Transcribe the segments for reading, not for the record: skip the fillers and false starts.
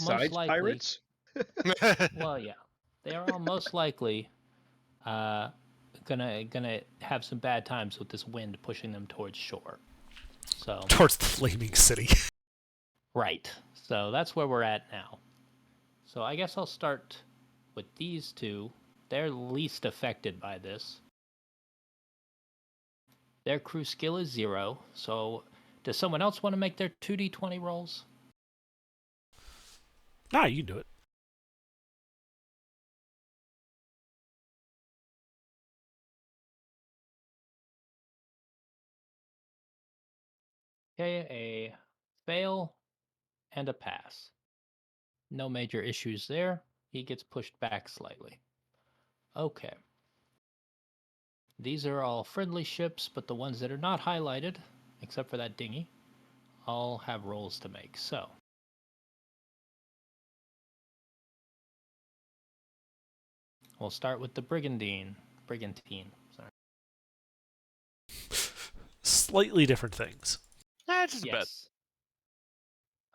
Besides likely. pirates? Well, yeah, they are all most likely uh, gonna have some bad times with this wind pushing them towards shore. So Towards the flaming city. right. So that's where we're at now. So I guess I'll start with these two. They're least affected by this. Their crew skill is 0. So does someone else want to make their 2d20 rolls? Nah, you can do it. Okay, a fail and a pass. No major issues there. He gets pushed back slightly. Okay. These are all friendly ships, but the ones that are not highlighted, except for that dinghy, all have rolls to make. So we'll start with the Brigantine. Sorry. Slightly different things. Just a bit.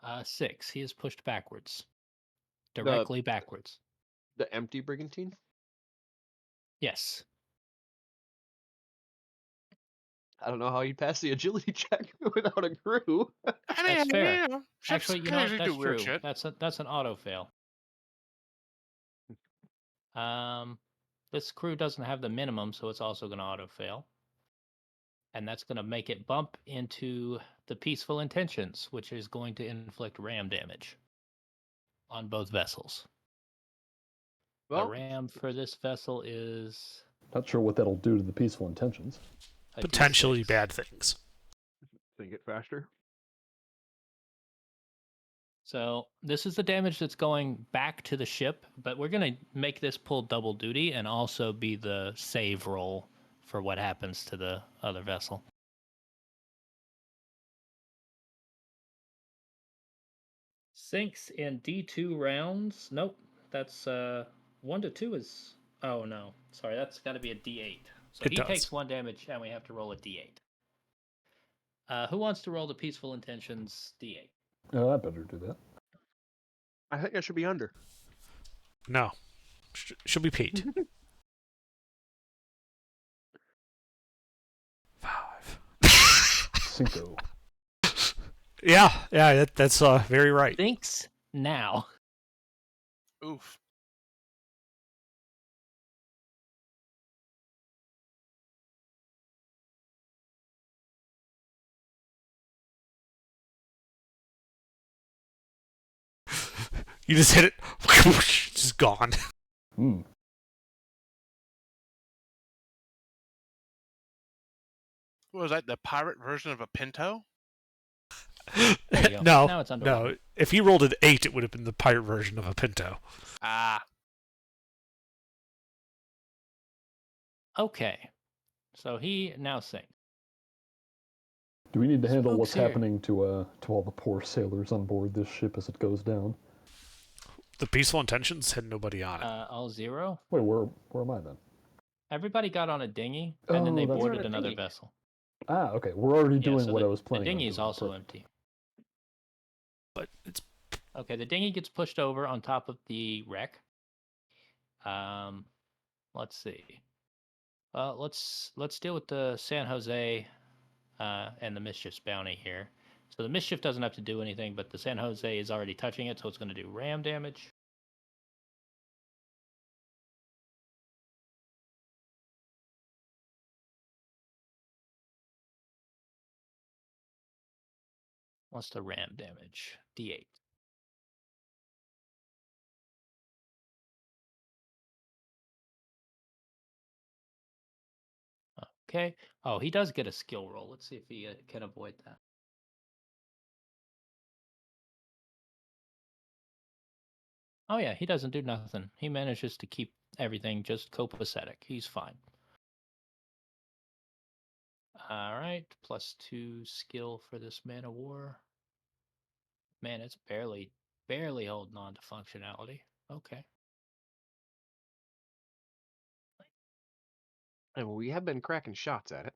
Yes. 6. He is pushed backwards. Directly backwards. The empty brigantine? Yes. I don't know how you'd pass the agility check without a crew. I mean, That's fair. you know, ships Actually, you know what? occasionally That's do weird true. shit. That's an auto fail. This crew doesn't have the minimum, so it's also going to auto fail. And that's going to make it bump into the peaceful intentions, which is going to inflict ram damage on both vessels. Well, the ram for this vessel is Not sure what that'll do to the peaceful intentions. a Potentially D6. bad things. think it faster. So this is the damage that's going back to the ship, but we're going to make this pull double duty and also be the save roll for what happens to the other vessel. Sinks in D2 rounds. Nope, that's 1 to 2 is. Oh no, sorry, that's got to be a D8. So It he does. takes 1 damage, and we have to roll a D8. Who wants to roll the peaceful intentions D8? I better do that. I think I should be under. No. Should be Pete. 5. Cinco. Yeah, that's very right. Thinks now. Oof. You just hit it, just gone. Hmm. What was that? The pirate version of a Pinto? There you go. No, Now it's underwater. no. If he rolled an 8, it would have been the pirate version of a Pinto. Ah. Okay. So he now sinks. Do we need to handle Spooks what's here. happening to all the poor sailors on board this ship as it goes down? The peaceful intentions had nobody on it. All 0. Wait, where am I then? Everybody got on a dinghy, and then Oh, they that's boarded right. another Dinghy. vessel. Ah, okay. We're already doing so what the, I was planning The on dinghy is doing. also Perfect. empty. But it's Okay, the dinghy gets pushed over on top of the wreck. Let's see. Let's deal with the San Jose and the Mischief's bounty here. So the Mischief doesn't have to do anything, but the San Jose is already touching it, so it's going to do ram damage. What's the ram damage? D8. Okay. Oh, he does get a skill roll. Let's see if he can avoid that. Oh yeah, he doesn't do nothing. He manages to keep everything just copacetic. He's fine. All right, +2 skill for this man of war. Man, it's barely holding on to functionality. Okay. And we have been cracking shots at it.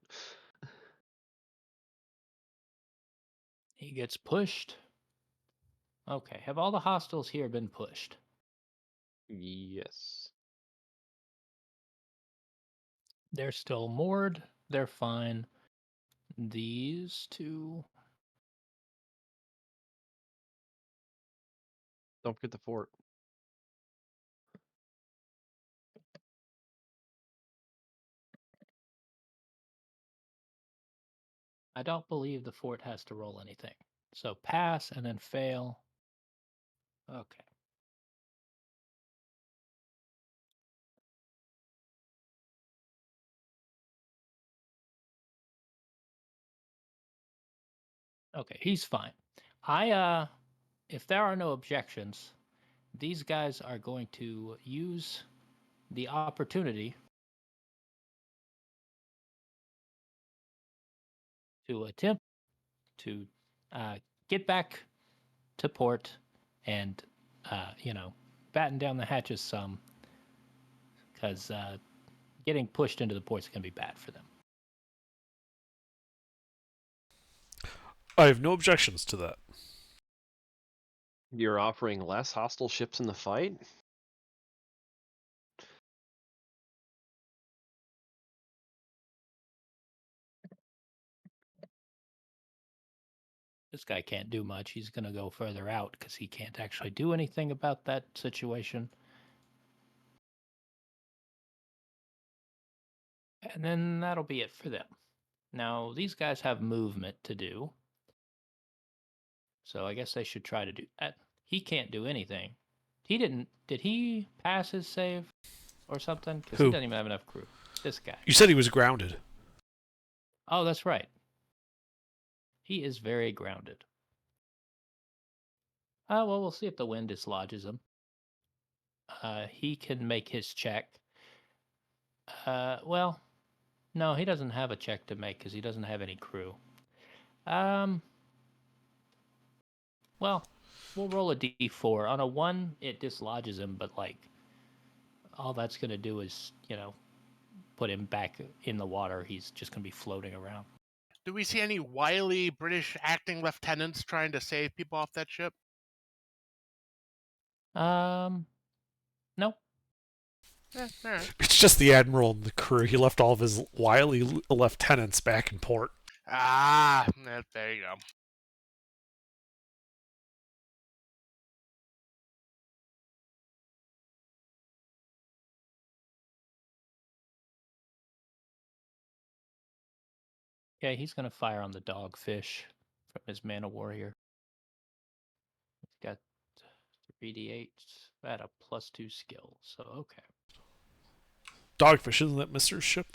He gets pushed. Okay, have all the hostiles here been pushed? Yes. They're still moored. They're fine. These two. Don't forget the fort. I don't believe the fort has to roll anything. So pass and then fail. Okay. Okay, he's fine. If there are no objections, these guys are going to use the opportunity to attempt to get back to port and, batten down the hatches some, because getting pushed into the port's going to be bad for them. I have no objections to that. You're offering less hostile ships in the fight? This guy can't do much. He's going to go further out because he can't actually do anything about that situation. And then that'll be it for them. Now, these guys have movement to do. So I guess they should try to do that. He can't do anything. He didn't. Did he pass his save or something? Because he Who? doesn't even have enough crew. This guy. You said he was grounded. Oh, that's right. He is very grounded. Well, we'll see if the wind dislodges him. He can make his check. Well, no, he doesn't have a check to make because he doesn't have any crew. Well, we'll roll a d4. On a 1, it dislodges him, but, all that's going to do is, put him back in the water. He's just going to be floating around. Do we see any wily British acting lieutenants trying to save people off that ship? No. All right. It's just the admiral and the crew. He left all of his wily lieutenants back in port. Ah, there you go. Okay, he's going to fire on the dogfish from his man of war here. He's got 3d8 at a +2 skill, so okay. Dogfish, isn't that Mr. Ship?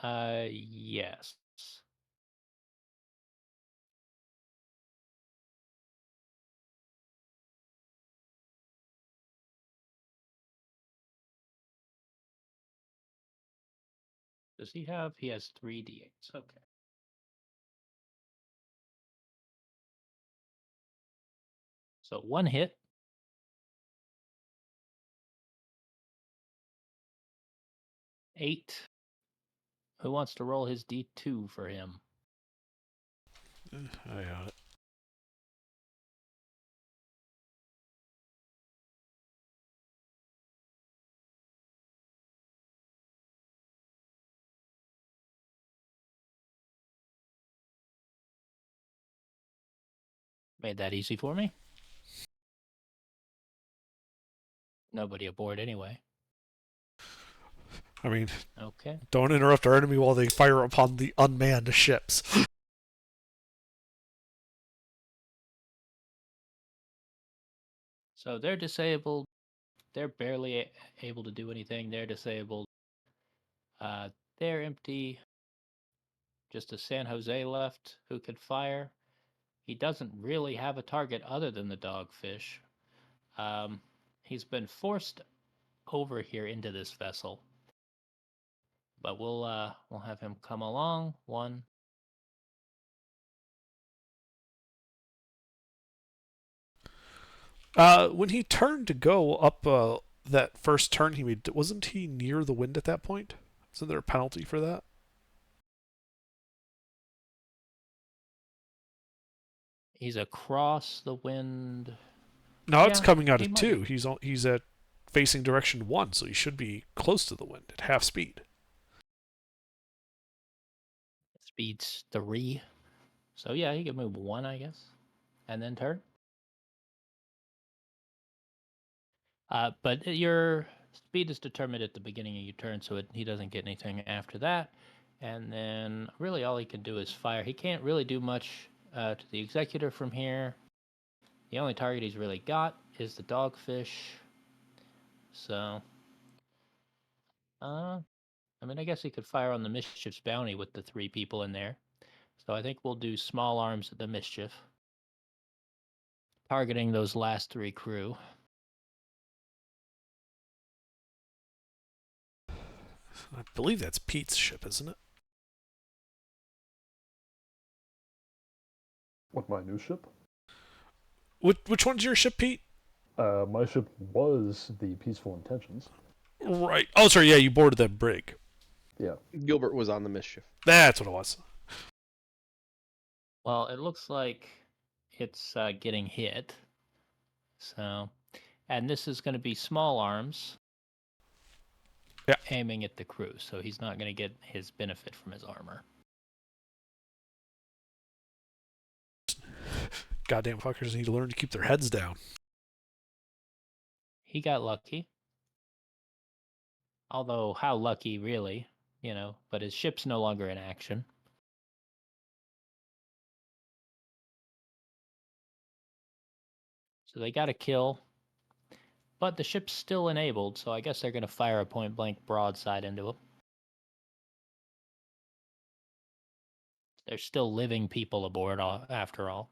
Yes. Does he have? He has 3d8s. Okay. So 1 hit. 8. Who wants to roll his d2 for him? I got it. Made that easy for me. Nobody aboard anyway. I mean, Okay. don't interrupt our enemy while they fire upon the unmanned ships. So they're disabled. They're barely able to do anything. They're disabled. They're empty. Just a San Jose left who could fire. He doesn't really have a target other than the dogfish. He's been forced over here into this vessel. But we'll have him come along. 1. When he turned to go up that first turn he made, wasn't he near the wind at that point? Isn't there a penalty for that? He's across the wind. No, it's Yeah, coming out he of might 2. be. He's at facing direction 1, so he should be close to the wind at half speed. Speed's 3. So yeah, he can move 1, I guess, and then turn. But your speed is determined at the beginning of your turn, so he doesn't get anything after that. And then really all he can do is fire. He can't really do much to the executor from here. The only target he's really got is the dogfish. So, I mean, I guess he could fire on the Mischief's bounty with the 3 people in there. So I think we'll do small arms at the Mischief, targeting those last 3 crew. I believe that's Pete's ship, isn't it? What, my new ship? Which one's your ship, Pete? My ship was the Peaceful Intentions. Right. Oh, sorry. Yeah, you boarded that brig. Yeah. Gilbert was on the Mischief. That's what it was. Well, it looks like it's getting hit. So, and this is going to be small arms. Yeah. Aiming at the crew, so he's not going to get his benefit from his armor. Goddamn fuckers need to learn to keep their heads down. He got lucky. Although, how lucky, really, but his ship's no longer in action. So they got a kill. But the ship's still enabled, so I guess they're going to fire a point-blank broadside into him. There's still living people aboard, after all.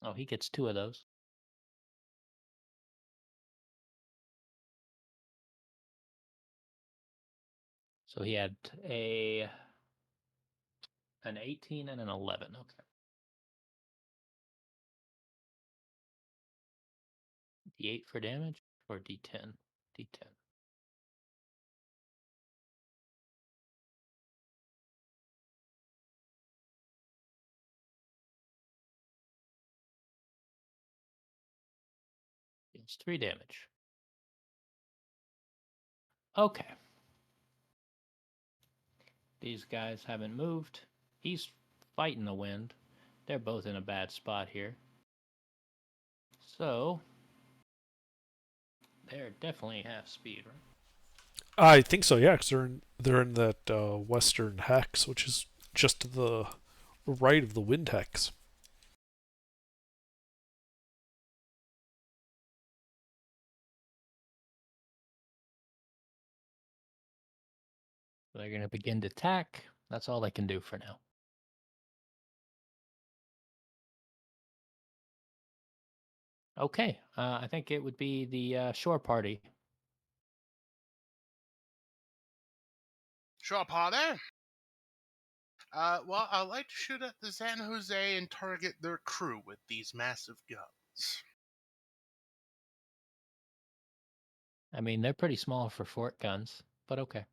Oh, he gets 2 of those. So he had an 18 and an 11. Okay. D8 for damage or D10? D10. It's 3 damage. Okay. These guys haven't moved. He's fighting the wind. They're both in a bad spot here. So, they're definitely half speed, right? I think so, yeah, because they're in that western hex, which is just to the right of the wind hex. They're going to begin to attack. That's all they can do for now. Okay, I think it would be the shore party. Sure, party. Well, I'd like to shoot at the San Jose and target their crew with these massive guns. I mean, they're pretty small for fort guns, but okay.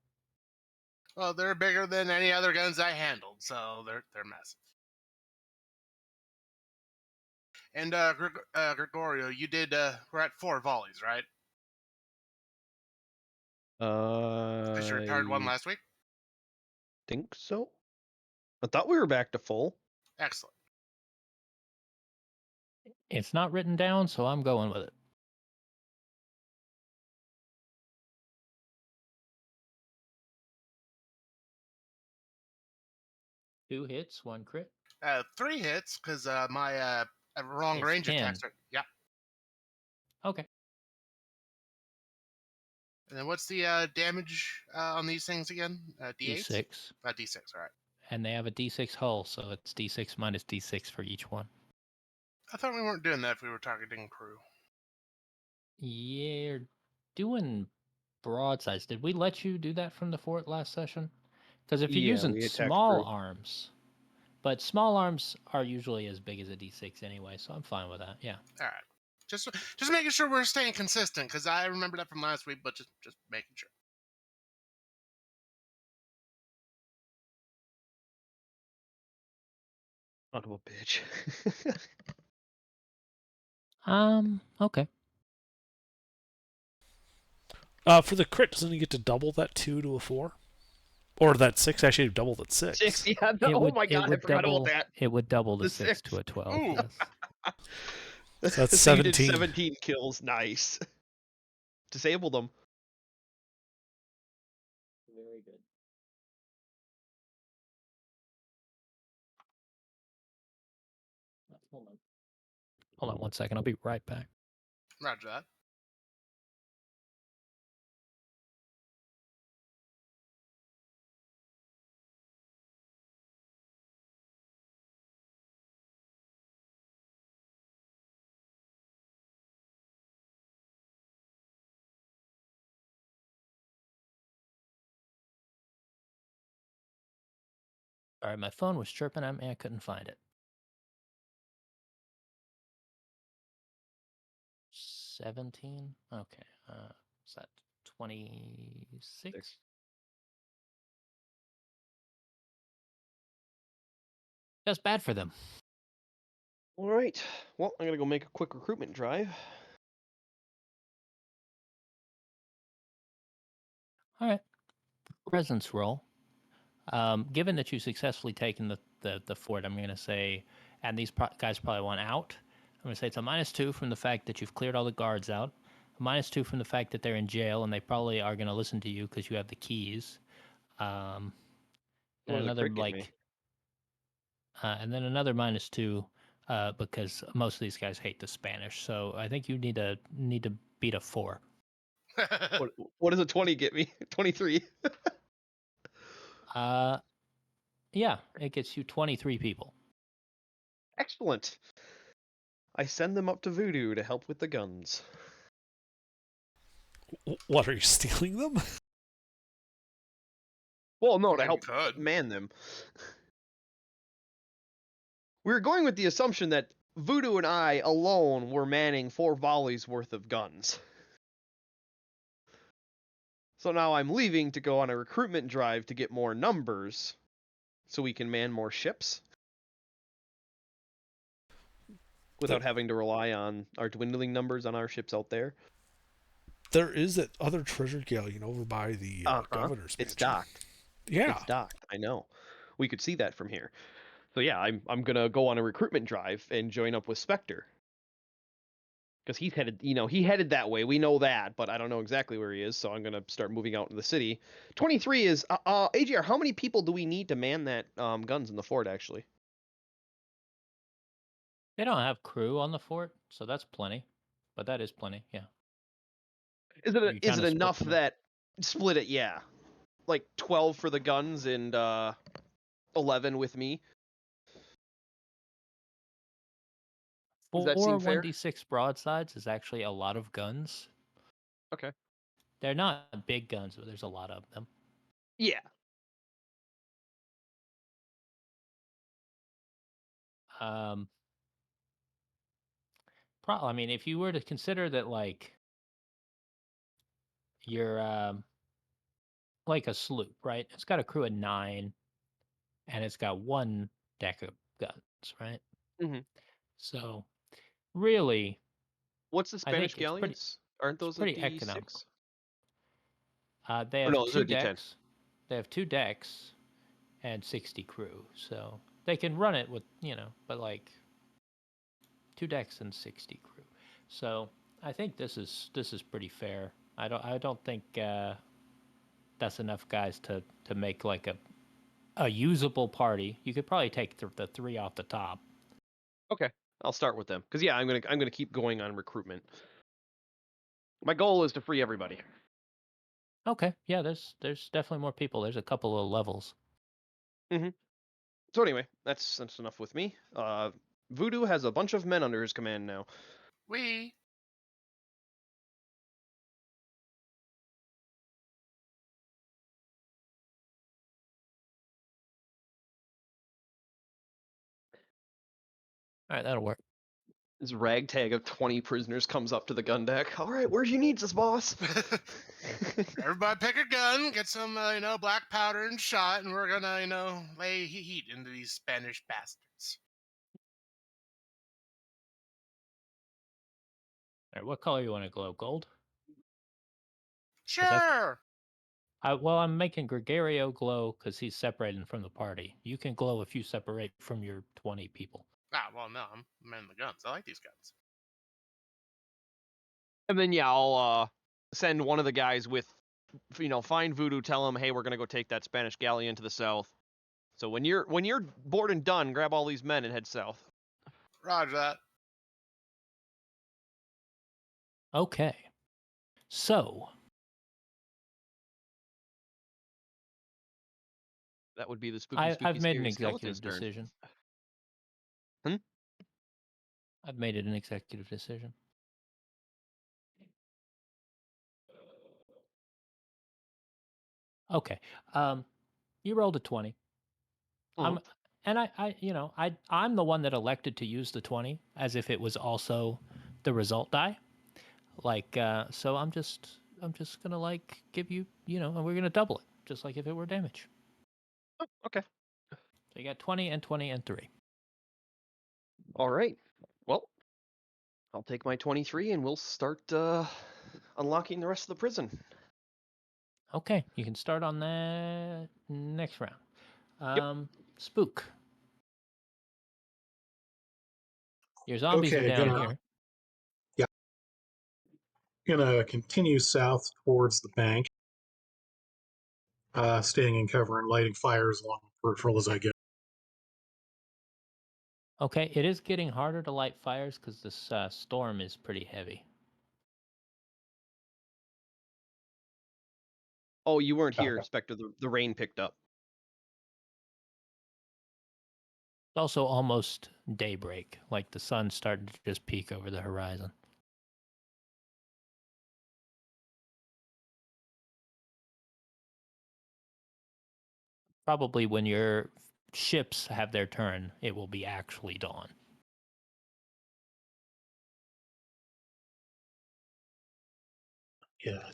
Well, they're bigger than any other guns I handled, so they're massive. And Gregorio, you did. We're at 4 volleys, right? Because you retired 1 I last week. think so. I thought we were back to full. Excellent. It's not written down, so I'm going with it. Two hits, 1 crit. 3 hits because my wrong It's range 10. attacks are. Yeah. Okay. And then what's the damage on these things again? D8? D6. D6, all right. And they have a D6 hull, so it's D6 minus D6 for each one. I thought we weren't doing that if we were targeting crew. Yeah, you're doing broadsides. Did we let you do that from the fort last session? Because if you're Yeah, using we attacked small crew. arms, but small arms are usually as big as a D6 anyway, so I'm fine with that. Yeah. All right. Just making sure we're staying consistent, because I remember that from last week, but just making sure. Son of a bitch. Okay. For the crit, doesn't he get to double that 2 to a 4? Or that 6 actually doubled at 6? 6, yeah. No, oh my god, I forgot about that. It would double the The 6 to 6. a 12. Ooh. Yes. So that's So you did 17. 17 kills. Nice. Disabled them. Very good. Hold on 1 second. I'll be right back. Roger that. All right, my phone was chirping at me. I couldn't find it. 17. Okay. Is that 26? That's bad for them. All right. Well, I'm gonna go make a quick recruitment drive. All right. Presence roll. Given that you successfully taken the fort, I'm going to say, and these guys probably want out. I'm going to say it's a -2 from the fact that you've cleared all the guards out. A -2 from the fact that they're in jail and they probably are going to listen to you because you have the keys. And What does a another crit get me? and then another -2 because most of these guys hate the Spanish. So I think you need to beat a 4. What does a 20 get me? 23. Yeah, it gets you 23 people. Excellent. I send them up to Voodoo to help with the guns. What, are you stealing them? Well, no, I to mean, you help could. man them. We were going with the assumption that Voodoo and I alone were manning 4 volleys worth of guns. So now I'm leaving to go on a recruitment drive to get more numbers so we can man more ships without having to rely on our dwindling numbers on our ships out there. There is that other treasure galleon over by the governor's It's mansion. docked. Yeah. It's docked. I know. We could see that from here. So yeah, I'm gonna go on a recruitment drive and join up with Spectre. Because he's headed, he headed that way. We know that, but I don't know exactly where he is, so I'm gonna start moving out in the city. 23 is AGR. How many people do we need to man that guns in the fort? Actually, They don't have crew on the fort, so that's plenty. But that is plenty, yeah. is Are it you is trying it to split enough them up? that split it? Yeah, like 12 for the guns and 11 with me. Does that seem Four fair? 1d6 broadsides is actually a lot of guns. Okay. They're not big guns, but there's a lot of them. Yeah. I mean, if you were to consider that, like, you're like a sloop, right? It's got a crew of 9, and it's got 1 deck of guns, right? hmm So really, What's the I Spanish think galleons? Aren't it's those a pretty economical. D6? They Or have no, those are 2 a D10. decks. They have 2 decks and 60 crew, so they can run it with but like 2 decks and 60 crew. So I think this is pretty fair. I don't think that's enough guys to make like a usable party. You could probably take the 3 off the top. Okay, I'll start with them because yeah, I'm gonna keep going on recruitment. My goal is to free everybody. Okay, yeah, there's definitely more people. There's a couple of levels. So anyway, that's enough with me. Voodoo has a bunch of men under his command now. We. All right, that'll work. This ragtag of 20 prisoners comes up to the gun deck. All right, where's your needs us, boss? Everybody pick a gun, get some, black powder and shot, and we're gonna, lay heat into these Spanish bastards. All right, what color you want to glow? Gold? Sure. Well, I'm making Gregario glow because he's separating from the party. You can glow if you separate from your 20 people. Ah, well, no, I'm in the guns. I like these guns. And then yeah, I'll send one of the guys with, find Voodoo, tell him, hey, we're gonna go take that Spanish galleon to the south. So when you're bored and done, grab all these men and head south. Roger that. Okay. So, That would be the spooky, I've made an scary skeleton's executive turn. decision. Hmm? I've made an executive decision. Okay. You rolled a 20. Mhm. I'm the one that elected to use the 20 as if it was also the result die. So I'm just gonna give you, and we're gonna double it, just like if it were damage. Oh, okay. So you got 20 and 20 and 3. All right. Well, I'll take my 23 and we'll start unlocking the rest of the prison. Okay, you can start on that next round. Spook. Your zombies are Okay, down here. gonna continue south towards the bank, staying in cover and lighting fires along the peripheral as I go. Okay, it is getting harder to light fires because this storm is pretty heavy. Oh, you weren't here, Spectre. The rain picked up. It's also almost daybreak, like the sun's starting to just peek over the horizon. Probably when your ships have their turn, it will be actually dawn. Yeah.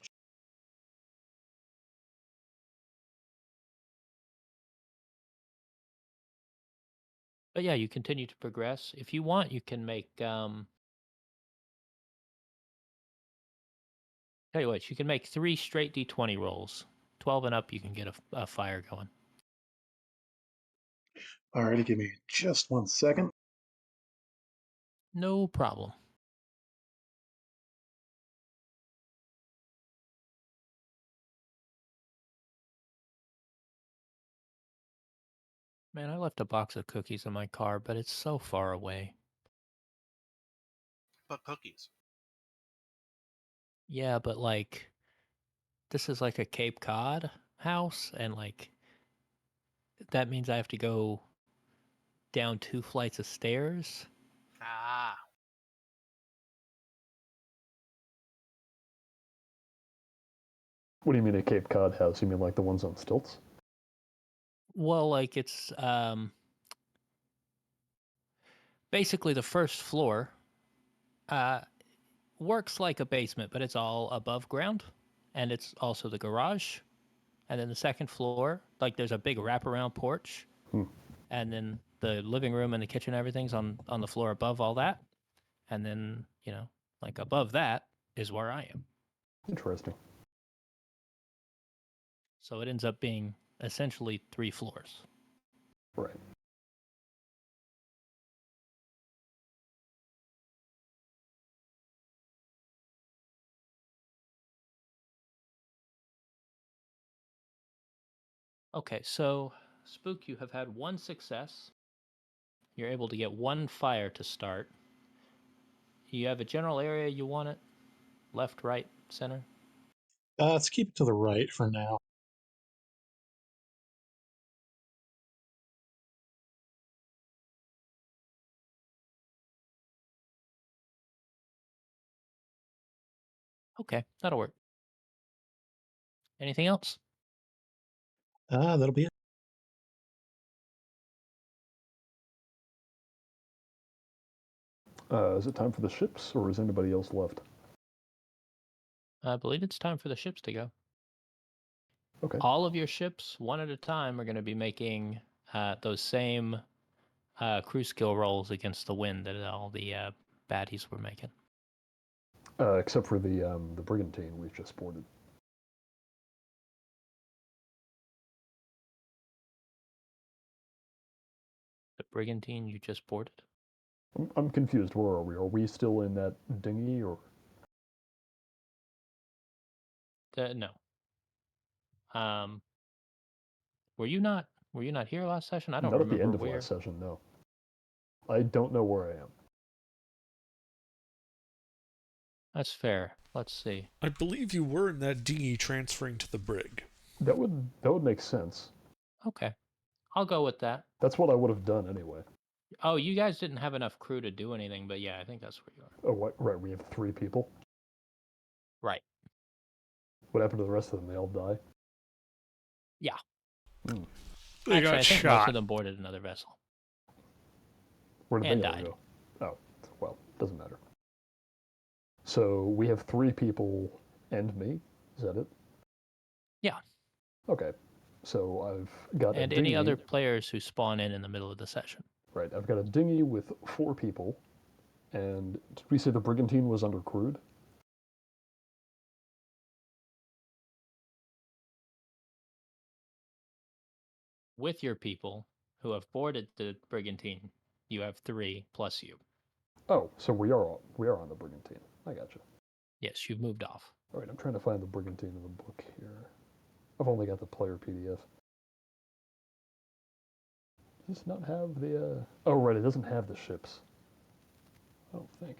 But yeah, you continue to progress. If you want, you can make tell you what, you can make 3 straight D20 rolls. 12 and up, you can get a fire going. Alrighty, give me just 1 second. No problem. Man, I left a box of cookies in my car, but it's so far away. But cookies. Yeah, but this is like a Cape Cod house, and that means I have to go down 2 flights of stairs. Ah. What do you mean a Cape Cod house? You mean like the ones on stilts? Well, it's basically the first floor works like a basement, but it's all above ground, and it's also the garage. And then the second floor, there's a big wraparound porch, and then the living room and the kitchen, everything's on the floor above all that. And then above that is where I am. Interesting. So it ends up being essentially 3 floors. Right. Okay, so Spook, you have had 1 success. You're able to get 1 fire to start. You have a general area you want it? Left, right, center? Let's keep it to the right for now. Okay, that'll work. Anything else? That'll be it. Is it time for the ships, or is anybody else left? I believe it's time for the ships to go. Okay. All of your ships, one at a time, are going to be making those same crew skill rolls against the wind that all the baddies were making. Except for the brigantine we've just boarded. The brigantine you just boarded? I'm confused. Where are we? Are we still in that dinghy, or? No. Were you not here last session? I don't Not at the remember end of where. last session, no. I don't know where I am. That's fair. Let's see. I believe you were in that dinghy transferring to the brig. That would make sense. Okay. I'll go with that. That's what I would have done anyway. Oh, you guys didn't have enough crew to do anything, but yeah, I think that's where you are. Oh, what? Right, we have 3 people. Right. What happened to the rest of them? They all die? Yeah. Hmm. They Actually, got I think shot. most of them boarded another vessel. Where did And they all died. go? Oh, well, doesn't matter. So we have 3 people and me. Is that it? Yeah. Okay. So I've got And a dinghy. any other players who spawn in the middle of the session. Right, I've got a dinghy with 4 people. And did we say the brigantine was undercrewed? With your people who have boarded the brigantine, you have 3 plus you. Oh, so we are on the brigantine. I gotcha. Yes, you've moved off. All right, I'm trying to find the brigantine in the book here. I've only got the player PDF. Does this not have the? Oh, right, it doesn't have the ships. I don't think.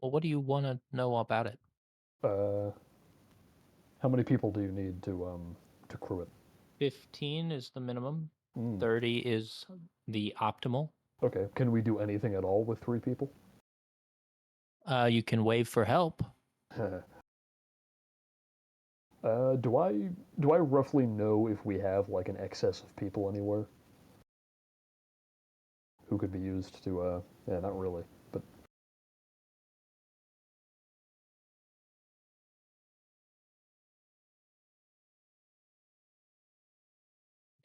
Well, what do you want to know about it? How many people do you need to crew it? 15 is the minimum. Mm. 30 is the optimal. Okay. Can we do anything at all with 3 people? You can wave for help. Do I roughly know if we have like an excess of people anywhere who could be used to? Yeah, not really, but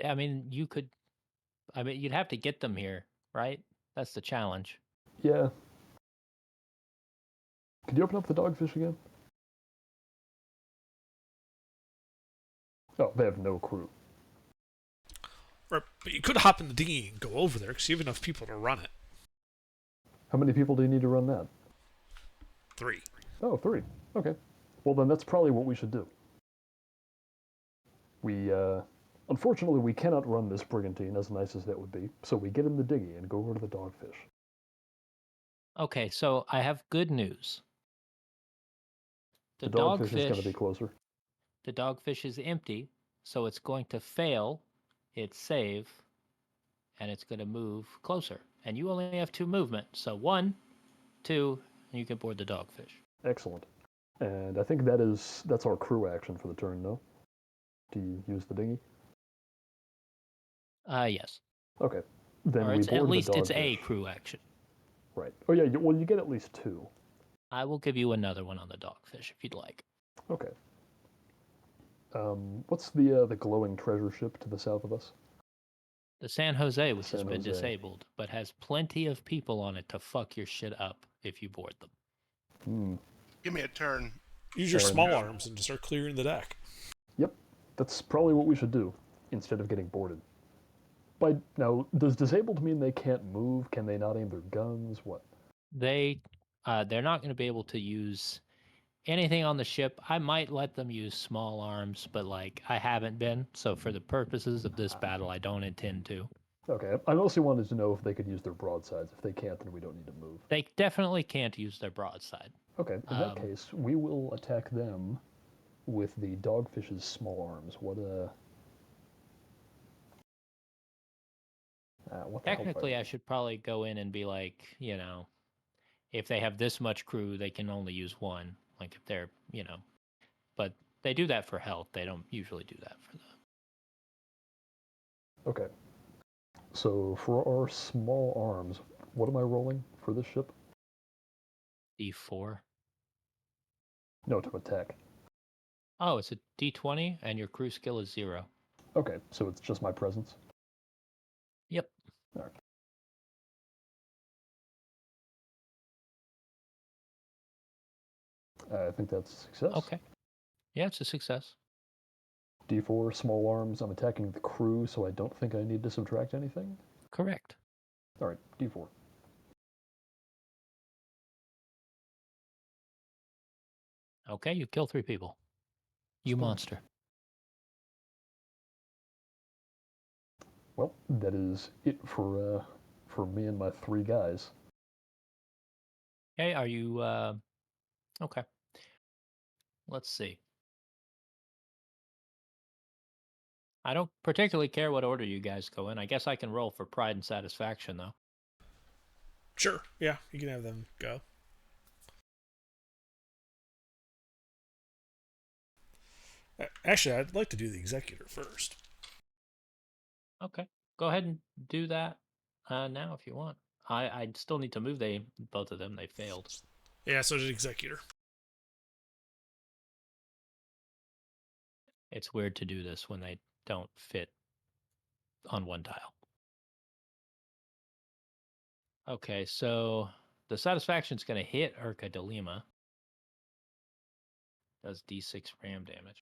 I mean, you'd have to get them here, right? That's the challenge. yeah. Could you open up the dogfish again? Oh, they have no crew. Right, but you could hop in the dinghy and go over there because you have enough people to run it. How many people do you need to run that? 3. Oh, 3. Okay. Well, then that's probably what we should do. We, unfortunately, we cannot run this brigantine, as nice as that would be, so we get in the dinghy and go over to the dogfish. Okay, so I have good news. The dogfish is going to be closer. The dogfish is empty, so it's going to fail its save, and it's going to move closer. And you only have 2 movement, so 1, 2, and you can board the dogfish. Excellent. And I think that's our crew action for the turn, no? Do you use the dinghy? Yes. Okay. Then Or we it's board at least the it's a dogfish. crew action. Right. Oh yeah. Well, you get at least 2. I will give you another one on the dogfish if you'd like. Okay. What's the glowing treasure ship to the south of us? The San Jose, which has San been Jose. disabled, but has plenty of people on it to fuck your shit up if you board them. Hmm. Give me a turn. Use your And- small arms and just start clearing the deck. Yep. That's probably what we should do instead of getting boarded. Now, does disabled mean they can't move? Can they not aim their guns? What? They're not going to be able to use anything on the ship. I might let them use small arms, but like I haven't been. So for the purposes of this battle, I don't intend to. Okay. I mostly wanted to know if they could use their broadsides. If they can't, then we don't need to move. They definitely can't use their broadside. Okay. In that case, we will attack them with the dogfish's small arms. What the Technically, I should probably go in and be like, if they have this much crew, they can only use 1. Like if they're, but they do that for health. They don't usually do that for the. Okay. So for our small arms, what am I rolling for this ship? D4. No, to attack. Oh, it's a D20, and your crew skill is 0. Okay, so it's just my presence. Yep. All right. I think that's a success. Okay. Yeah, it's a success. D4, small arms. I'm attacking the crew, so I don't think I need to subtract anything. Correct. All right, D4. Okay, you kill 3 people. You Spawn. monster. Well, that is it for me and my 3 guys. Okay, are you okay. Let's see. I don't particularly care what order you guys go in. I guess I can roll for pride and satisfaction though. Sure. Yeah, you can have them go. Actually, I'd like to do the executor first. Okay. Go ahead and do that now if you want. I still need to move both of them. They failed. Yeah, so did executor. It's weird to do this when they don't fit on one tile. Okay, so the satisfaction's going to hit Urka de Lima. Does D6 ram damage.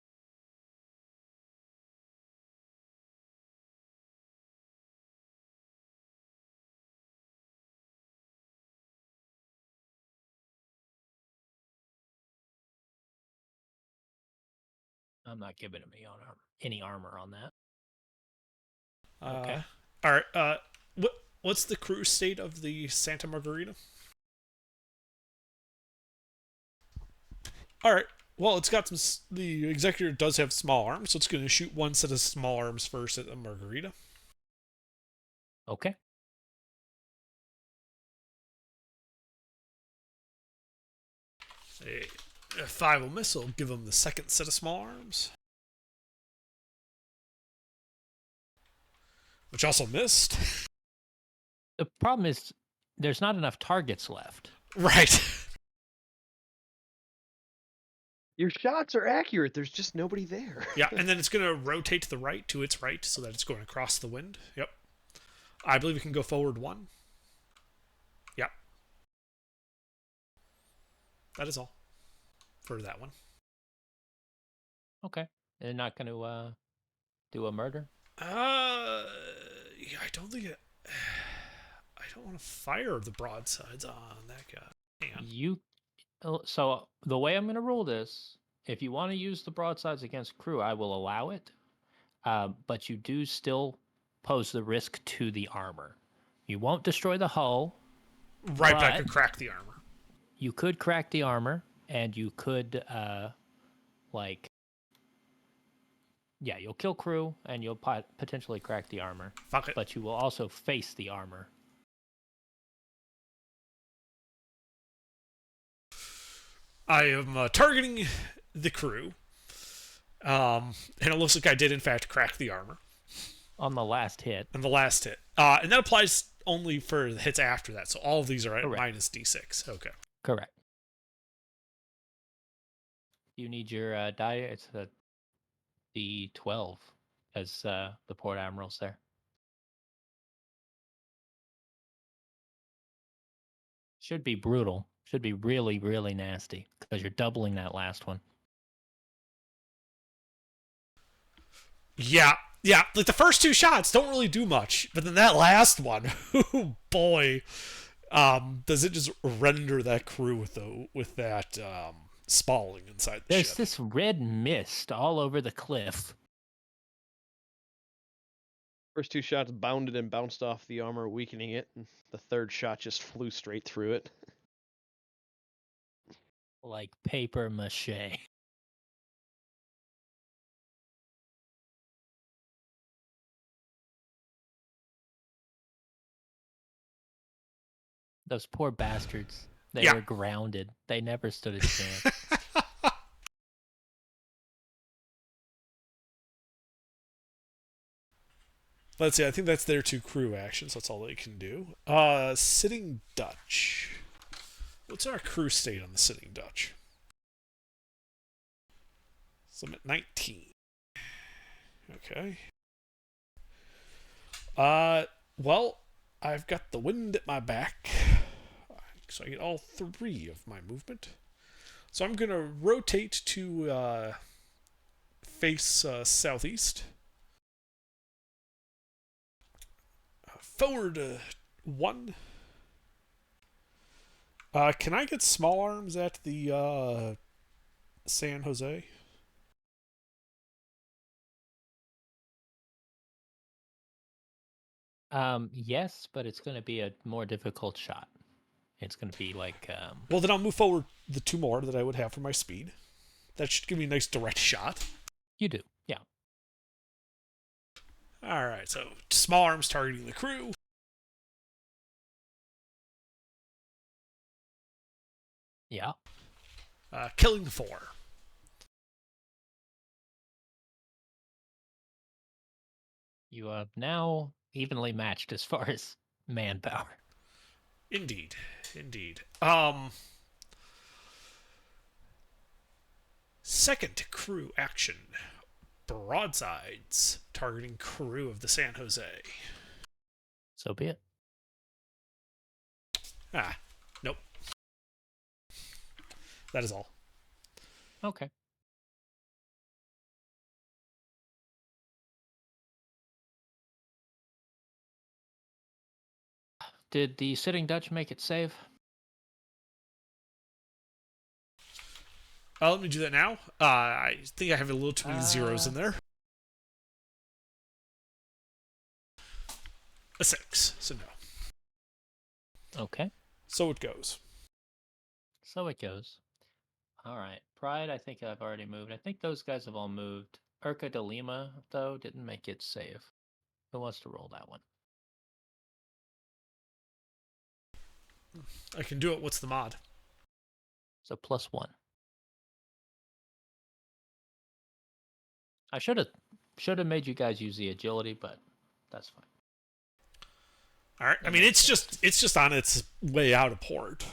I'm not giving him any armor on that. Okay. All right. What's the crew state of the Santa Margarita? All right. Well, it's got some. The executor does have small arms, so it's going to shoot one set of small arms first at the Margarita. Okay. A 5 will miss. Will give him the second set of small arms, which also missed. The problem is there's not enough targets left. Right. Your shots are accurate. There's just nobody there. Yeah, and then it's going to rotate to the right, to its right, so that it's going across the wind. Yep. I believe it can go forward 1. Yep. That is all for that one. Okay. They're not going to do a murder? Yeah, I don't think it. I don't want to fire the broadsides on that guy. Hang on. So the way I'm going to rule this, if you want to use the broadsides against crew, I will allow it. But you do still pose the risk to the armor. You won't destroy the hull. Right, but I could crack the armor. You could crack the armor, and you could, you'll kill crew, and you'll potentially crack the armor. Fuck it. But you will also face the armor. I am targeting the crew. And it looks like I did, in fact, crack the armor. On the last hit. And the last hit. And that applies only for the hits after that. So all of these are at minus D6. Okay. Correct. You need your die. It's a D12 as the port admiral's there. Should be brutal. Should be really, really nasty because you're doubling that last one. Yeah. Yeah, like the first 2 shots don't really do much, but then that last one, oh boy, does it just render that crew with that spalling inside the ship. There's this red mist all over the cliff. First 2 shots bounded and bounced off the armor, weakening it, and the third shot just flew straight through it. Like paper mache. Those poor bastards. They were grounded. They never stood a chance. Let's see, I think that's their 2 crew actions. That's all they can do. Sitting Dutch. What's our crew state on the Sitting Dutch? So I'm at 19. Okay. Well, I've got the wind at my back, so I get all 3 of my movement. So I'm gonna rotate to face southeast. Forward 1. Can I get small arms at the San Jose? Yes, but it's going to be a more difficult shot. It's going to be like Well, then I'll move forward the 2 more that I would have for my speed. That should give me a nice direct shot. you do. Yeah. All right, so small arms targeting the crew. Yeah. Killing the 4. You are now evenly matched as far as manpower. Indeed, indeed. Second crew action. Broadsides targeting crew of the San Jose. So be it. Nope. That is all. Okay. Did the Sitting Dutch make it save? Let me do that now. I think I have a little too many zeros in there. A 6, so no. Okay. So it goes. So it goes. All right. Pride, I think I've already moved. I think those guys have all moved. Urca de Lima, though, didn't make it save. Who wants to roll that one? I can do it. What's the mod? So +1. I should have made you guys use the agility, but that's fine. All right. I mean, it's just on its way out of port,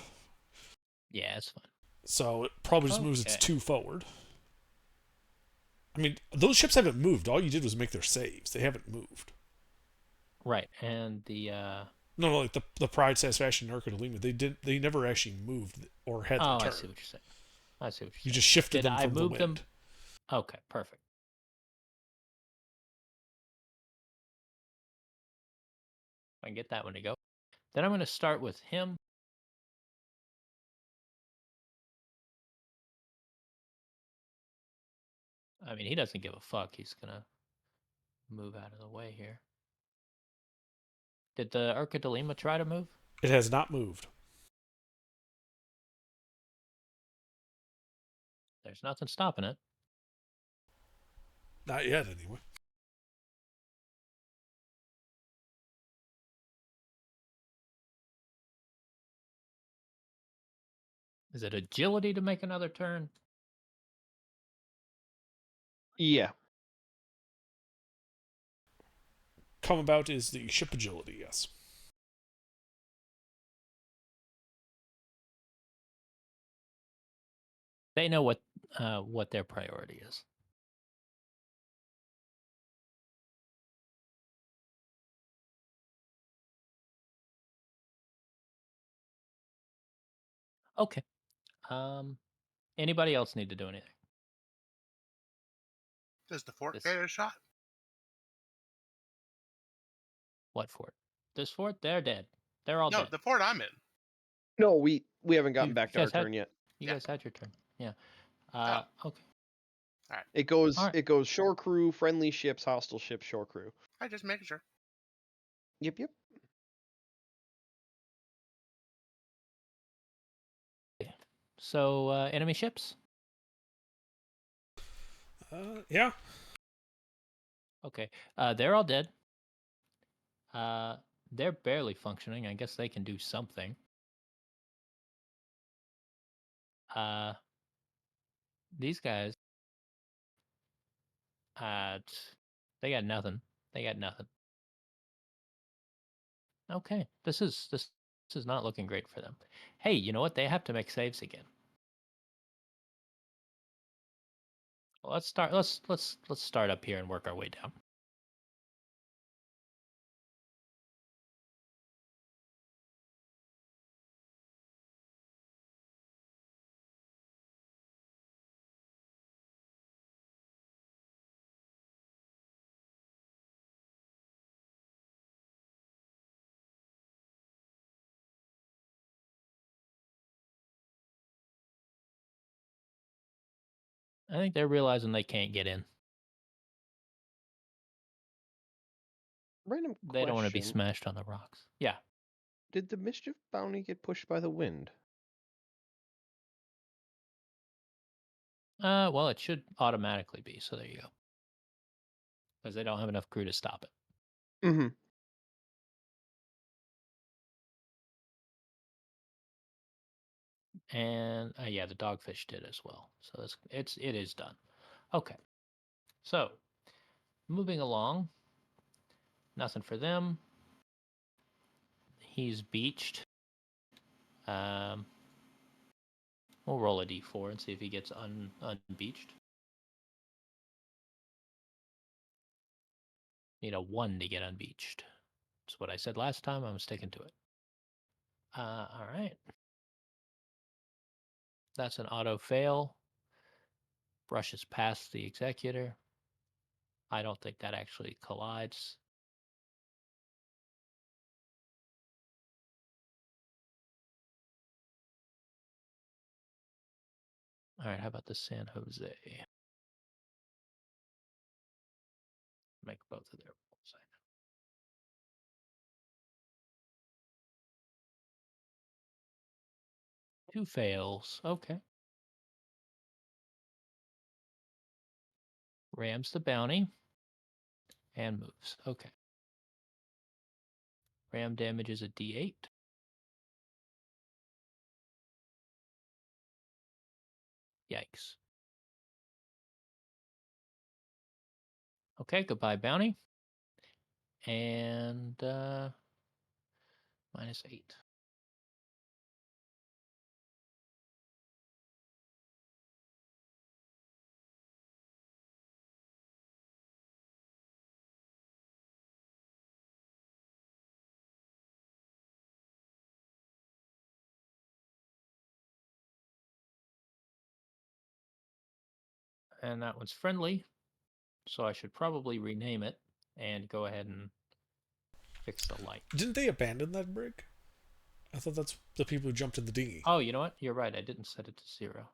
Yeah, it's fine. so it probably just moves its Okay. 2 forward. I mean, those ships haven't moved. All you did was make their saves. They haven't moved. Right, and the No, like the Pride, Satisfaction, and Urca de Lima, they never actually moved or had their oh, turn. I see what you're saying. I see what you're You saying. just shifted Did them I from the move wind. them? Okay, perfect. I can get that one to go. Then I'm going to start with him. I mean, he doesn't give a fuck. He's going to move out of the way here. Did the Urca de Lima try to move? It has not moved. There's nothing stopping it. Not yet, anyway. Is it agility to make another turn? Yeah. Come about is the ship agility, yes. They know what their priority is. Okay. Anybody else need to do anything? Does the fort This- get a shot? What fort? This fort? They're dead. They're all No, dead. the fort I'm in. No, we haven't gotten You back to our guys had- turn yet. You Yeah. guys had your turn. Yeah. Okay. It goes Alright. it goes shore crew, friendly ships, hostile ships, shore crew. I just making sure. Yep, yep. So enemy ships. Yeah. Okay. They're all dead. They're barely functioning. I guess they can do something. These guys. They got nothing. They got nothing. Okay. This is This is not looking great for them. Hey, you know what? They have to make saves again. Well, let's start. Let's start up here and work our way down. I think they're realizing they can't get in. Random They don't want to be question. smashed on the rocks. Yeah. Did the mischief bounty get pushed by the wind? Well, it should automatically be. So there you go. Because they don't have enough crew to stop it. Mm-hmm. And yeah, the dogfish did as well. So it is done. Okay. So moving along. Nothing for them. He's beached. We'll roll a d4 and see if he gets unbeached. Need a 1 to get unbeached. That's what I said last time. I'm sticking to it. All right. That's an auto fail. Brushes past the executor. I don't think that actually collides. All right, how about the San Jose? Make both of their rolls. 2 fails. Okay. Rams the bounty and moves. Okay. Ram damage is a d8. Yikes. Okay, goodbye bounty. And -8. And that one's friendly. So I should probably rename it and go ahead and fix the light. Didn't they abandon that brig? I thought that's the people who jumped in the dinghy. Oh, you know what? You're right. I didn't set it to 0.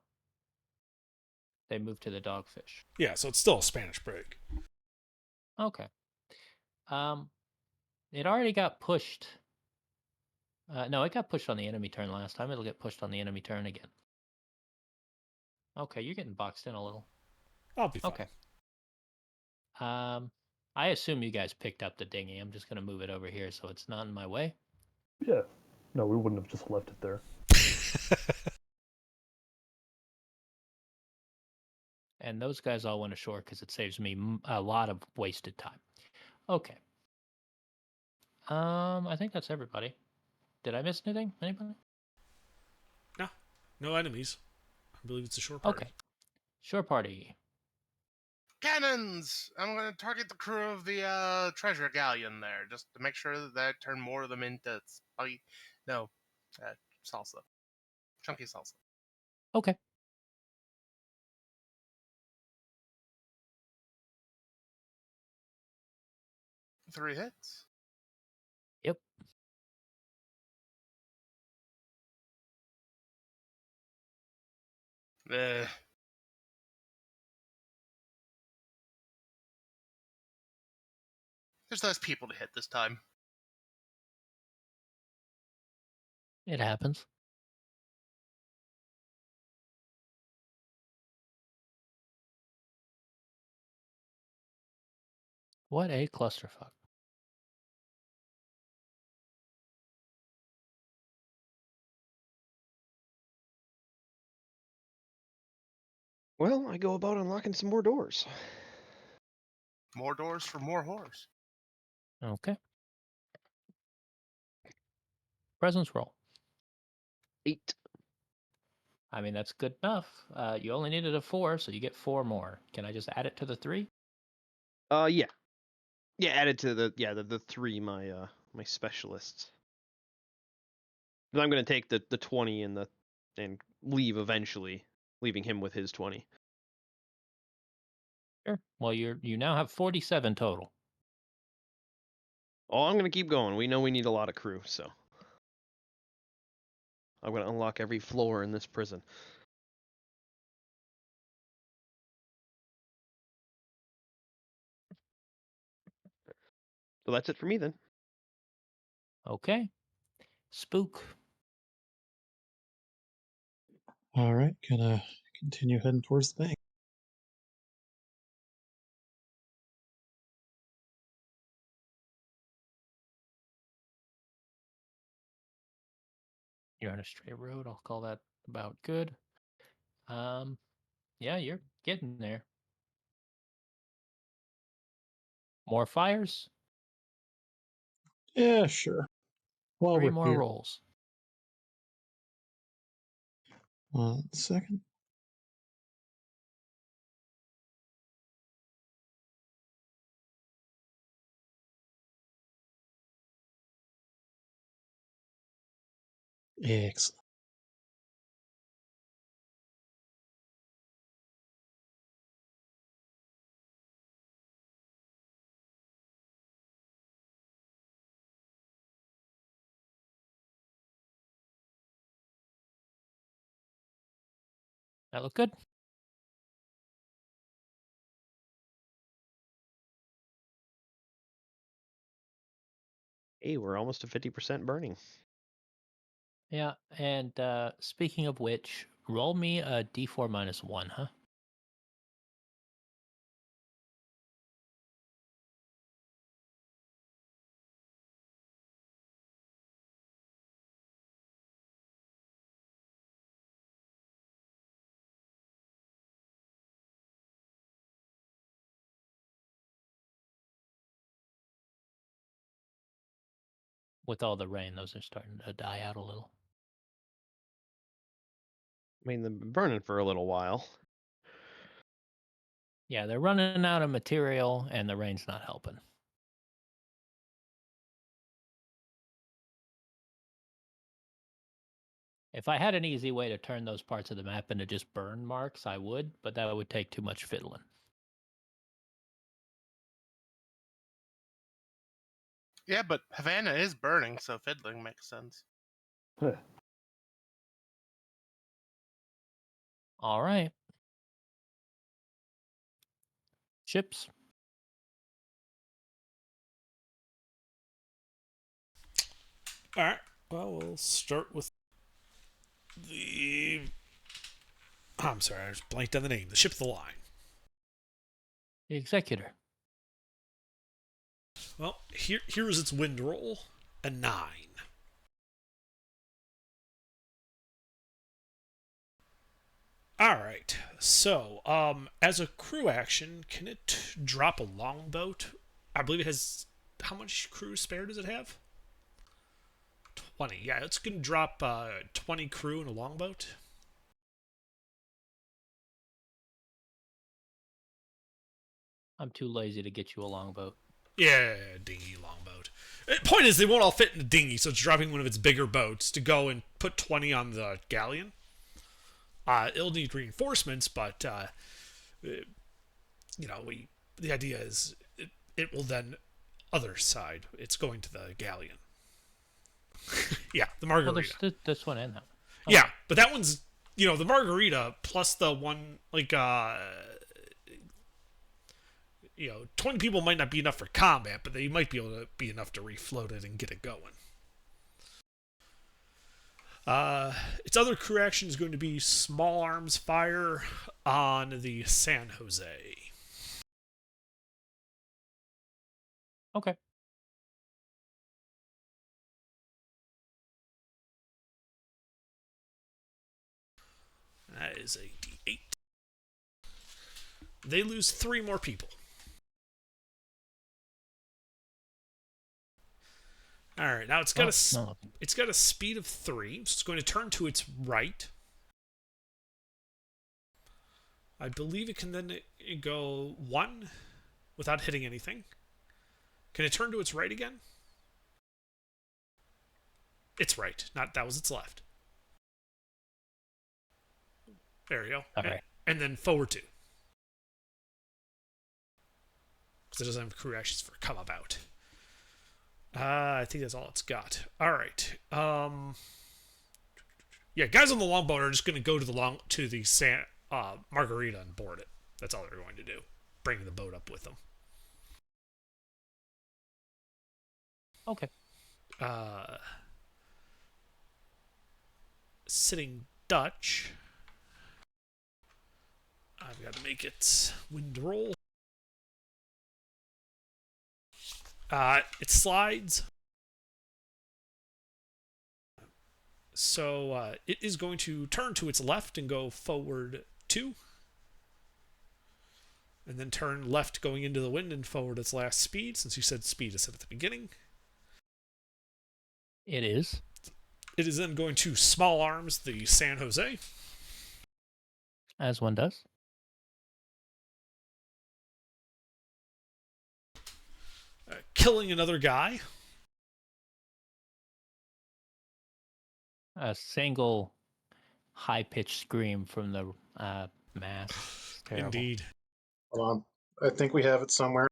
They moved to the dogfish. Yeah, so it's still a Spanish brig. Okay. It already got pushed. No, it got pushed on the enemy turn last time. It'll get pushed on the enemy turn again. Okay, you're getting boxed in a little. I'll be fine. Okay. I assume you guys picked up the dinghy. I'm just going to move it over here so it's not in my way. Yeah. No, we wouldn't have just left it there. And those guys all went ashore because it saves me a lot of wasted time. Okay. I think that's everybody. Did I miss anything? Anybody? No. No enemies. I believe it's a short party. Okay. Shore party. Cannons! I'm going to target the crew of the treasure galleon there, just to make sure that I turn more of them into salsa. Chunky salsa. Okay. Three hits. Yep. Eh. There's less people to hit this time. It happens. What a clusterfuck. Well, I go about unlocking some more doors. More doors for more horse. Okay. Presence roll. 8. I mean, that's good enough. You only needed a 4, so you get 4 more. Can I just add it to the 3? Yeah. Yeah, added to the 3 my specialists. But I'm gonna take the 20 and leave eventually, leaving him with his 20. Sure. Well, you now have 47 total. Oh, I'm gonna keep going. We know we need a lot of crew, so I'm gonna unlock every floor in this prison. So that's it for me then. Okay. Spook. All right, gonna continue heading towards the bank. You're on a straight road. I'll call that about good. Yeah, you're getting there. More fires, Yeah, sure. While 3 we're more here, rolls. 1 second. Excellent. That look good? Hey, we're almost to 50% burning. Yeah, and speaking of which, roll me a d4 minus 1, huh? With all the rain, those are starting to die out a little. I mean, they've been burning for a little while. Yeah, they're running out of material, and the rain's not helping. If I had an easy way to turn those parts of the map into just burn marks, I would, but that would take too much fiddling. Yeah, but Havana is burning, so fiddling makes sense. Heh. All right. Ships. All right. Well, we'll start with the. I'm sorry, I just blanked on the name. The ship of the line. The Executor. Well, here is its wind roll, a 9. All right. So, as a crew action, can it drop a longboat? I believe it has. How much crew spare does it have? 20. Yeah, it's gonna drop 20 crew in a longboat. I'm too lazy to get you a longboat. Yeah, dinghy longboat. Point is, they won't all fit in a dinghy, so it's dropping one of its bigger boats to go and put 20 on the galleon. It'll need reinforcements, but the idea is it will then other side. It's going to the galleon. Yeah, the Well, margarita. there's this one and that one. Yeah, but that one's the margarita plus the one 20 people might not be enough for combat, but they might be able to be enough to refloat it and get it going. Its other crew action is going to be small arms fire on the San Jose. Okay. That is a D8. They lose 3 more people. All right, now No. it's got a speed of 3, so it's going to turn to its right. I believe it can then go 1 without hitting anything. Can it turn to its right again? Its right, not that was its left. There we go. All right. And then forward 2. Because it doesn't have crew actions for come about. I think that's all it's got. All right. Yeah, guys on the longboat are just going to go to the Margarita and board it. That's all they're going to do. Bring the boat up with them. Okay. Sitting Dutch. I've got to make it wind roll. It slides. So it is going to turn to its left and go forward 2. And then turn left going into the wind and forward its last speed, since you said speed is set at the beginning. It is. It is then going to small arms the San Jose. As one does. Killing another guy. A single high-pitched scream from the mast. It's terrible. Indeed. Hold on. I think we have it somewhere.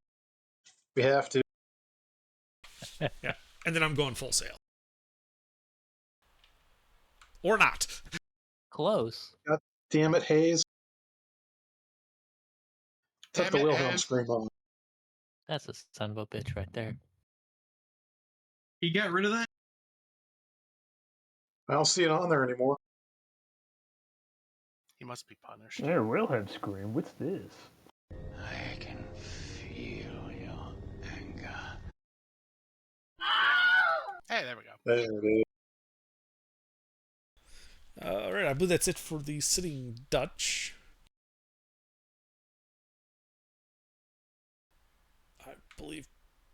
We have to. Yeah. And then I'm going full sail. Or not. Close. God damn it, Hayes. Took Damn the it, Wilhelm Hayes. scream on. That's a son of a bitch right there. You got rid of that? I don't see it on there anymore. He must be punished. Yeah, Railhead Scream. What's this? I can feel your anger. Hey, there we go. There it is. All right, I believe that's it for the Sitting Dutch. I believe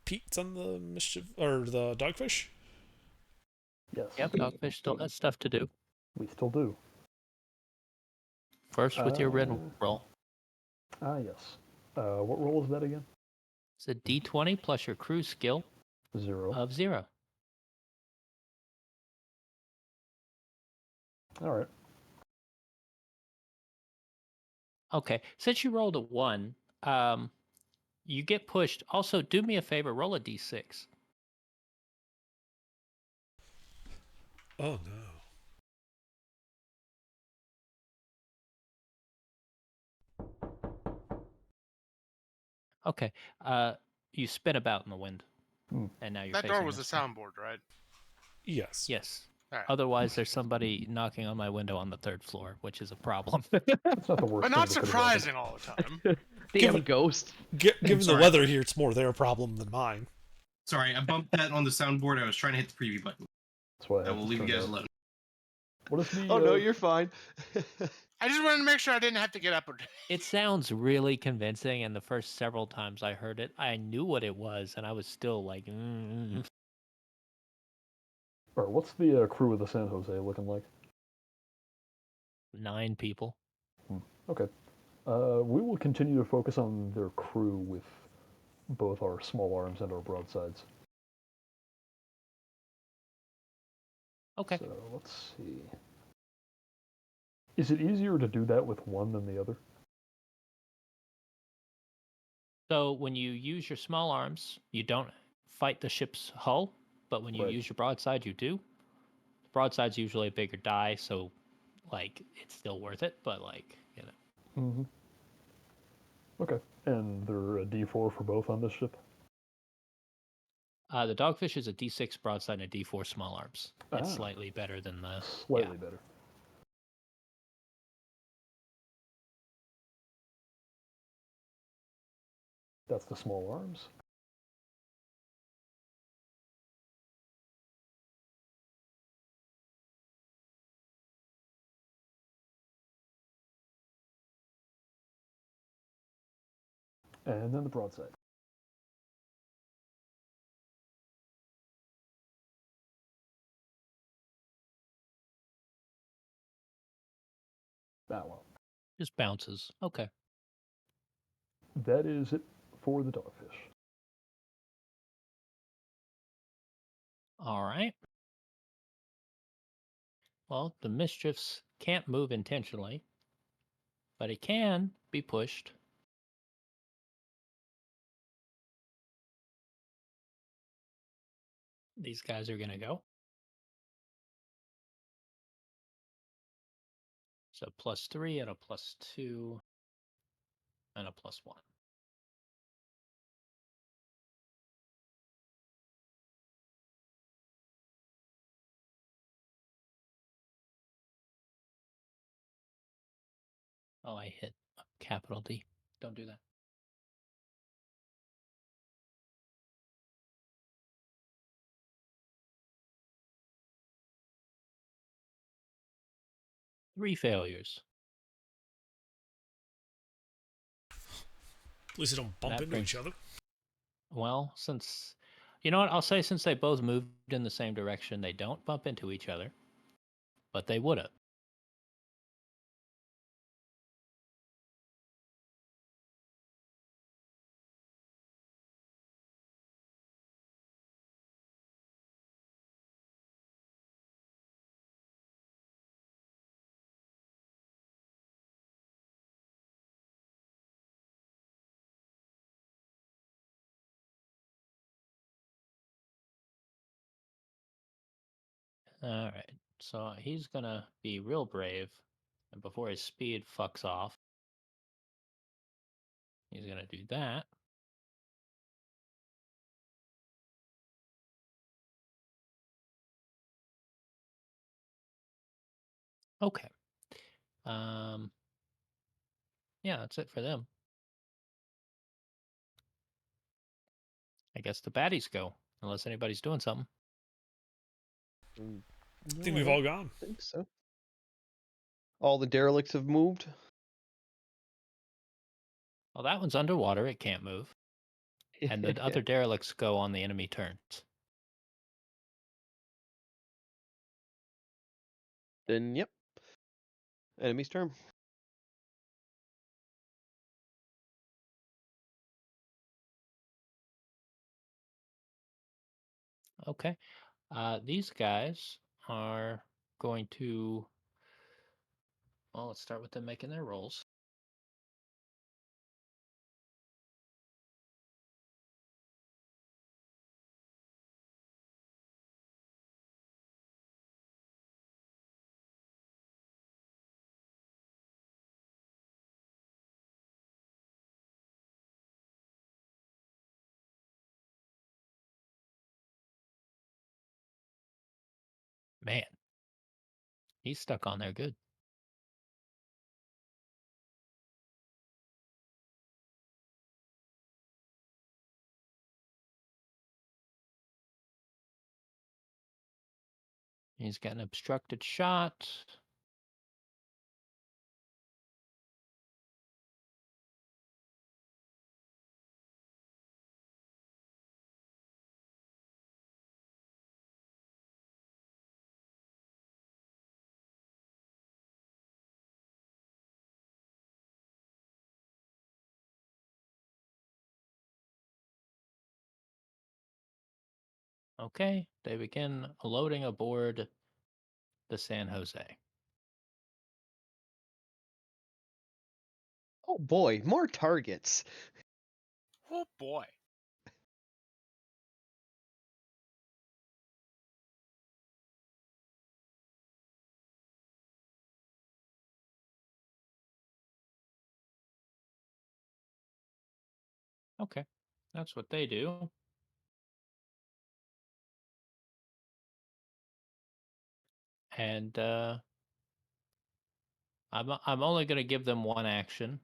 Pete's on the mischief or the dogfish. Yes. Yep, Dogfish still has stuff to do. We still do. First with your red roll. Yes. What roll is that again? It's a d20 plus your crew skill 0. of 0. All right. Okay, since you rolled a 1, you get pushed. Also, do me a favor, roll a d6. Oh no. Okay, you spin about in the wind, and now you're That facing door was the this way. soundboard, right? Yes. Yes. All right. Otherwise, there's somebody knocking on my window on the 3rd floor, which is a problem. That's not the worst But thing not that could've surprising all the time. Damn Given- ghost. Given the sorry. weather here, it's more their problem than mine. Sorry, I bumped that on the soundboard. I was trying to hit the preview button. That's why I will leave you guys alone. What is the? Oh no, you're fine. I just wanted to make sure I didn't have to get up. It sounds really convincing, and the first several times I heard it, I knew what it was, and I was still like, Or what's the crew of the San Jose looking like? 9 people. Okay. We will continue to focus on their crew with both our small arms and our broadsides. Okay. So let's see. Is it easier to do that with one than the other? So when you use your small arms, you don't fight the ship's hull, but when you Right. use your broadside, you do. The broadside's usually a bigger die, so like it's still worth it, but like, you know. Mm-hmm. Okay. And they're a D4 for both on this ship? The Dogfish is a D6 broadside and a D4 small arms. It's Ah. slightly better than the Slightly better. That's the small arms. And then the broadside. Just bounces. Okay. That is it for the dogfish. All right. Well, the mischiefs can't move intentionally, but it can be pushed. These guys are going to go. So +3 and a +2 and a +1. Oh, I hit a capital D. Don't do that. Three failures. At least they don't bump That into brings- each other. Well, since you know what, I'll say since they both moved in the same direction, they don't bump into each other, but they would have. All right. So he's going to be real brave. And before his speed fucks off, he's going to do that. Okay. Yeah, that's it for them. I guess the baddies go, unless anybody's doing something. I think we've all gone. think so. All the derelicts have moved. Well, that one's underwater. It can't move. And the other derelicts go on the enemy turns. Then, yep. Enemy's turn. Okay. These guys are going to. Well, let's start with them making their rolls. Man, he's stuck on there good. He's got an obstructed shot. Okay, they begin loading aboard the San Jose. Oh boy, more targets. Oh boy. Okay, that's what they do. And I'm only going to give them one action,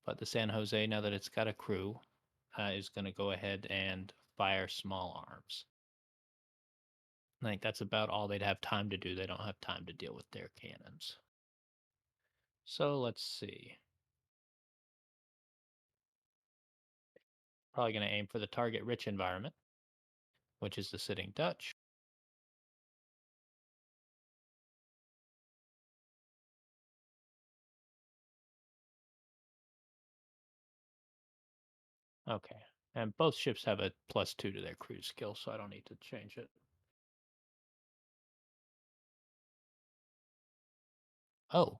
but the San Jose, now that it's got a crew, is going to go ahead and fire small arms. I think that's about all they'd have time to do. They don't have time to deal with their cannons. So let's see. Probably going to aim for the target-rich environment, which is the sitting Dutch. Okay. And both ships have a +2 to their cruise skill, so I don't need to change it. Oh.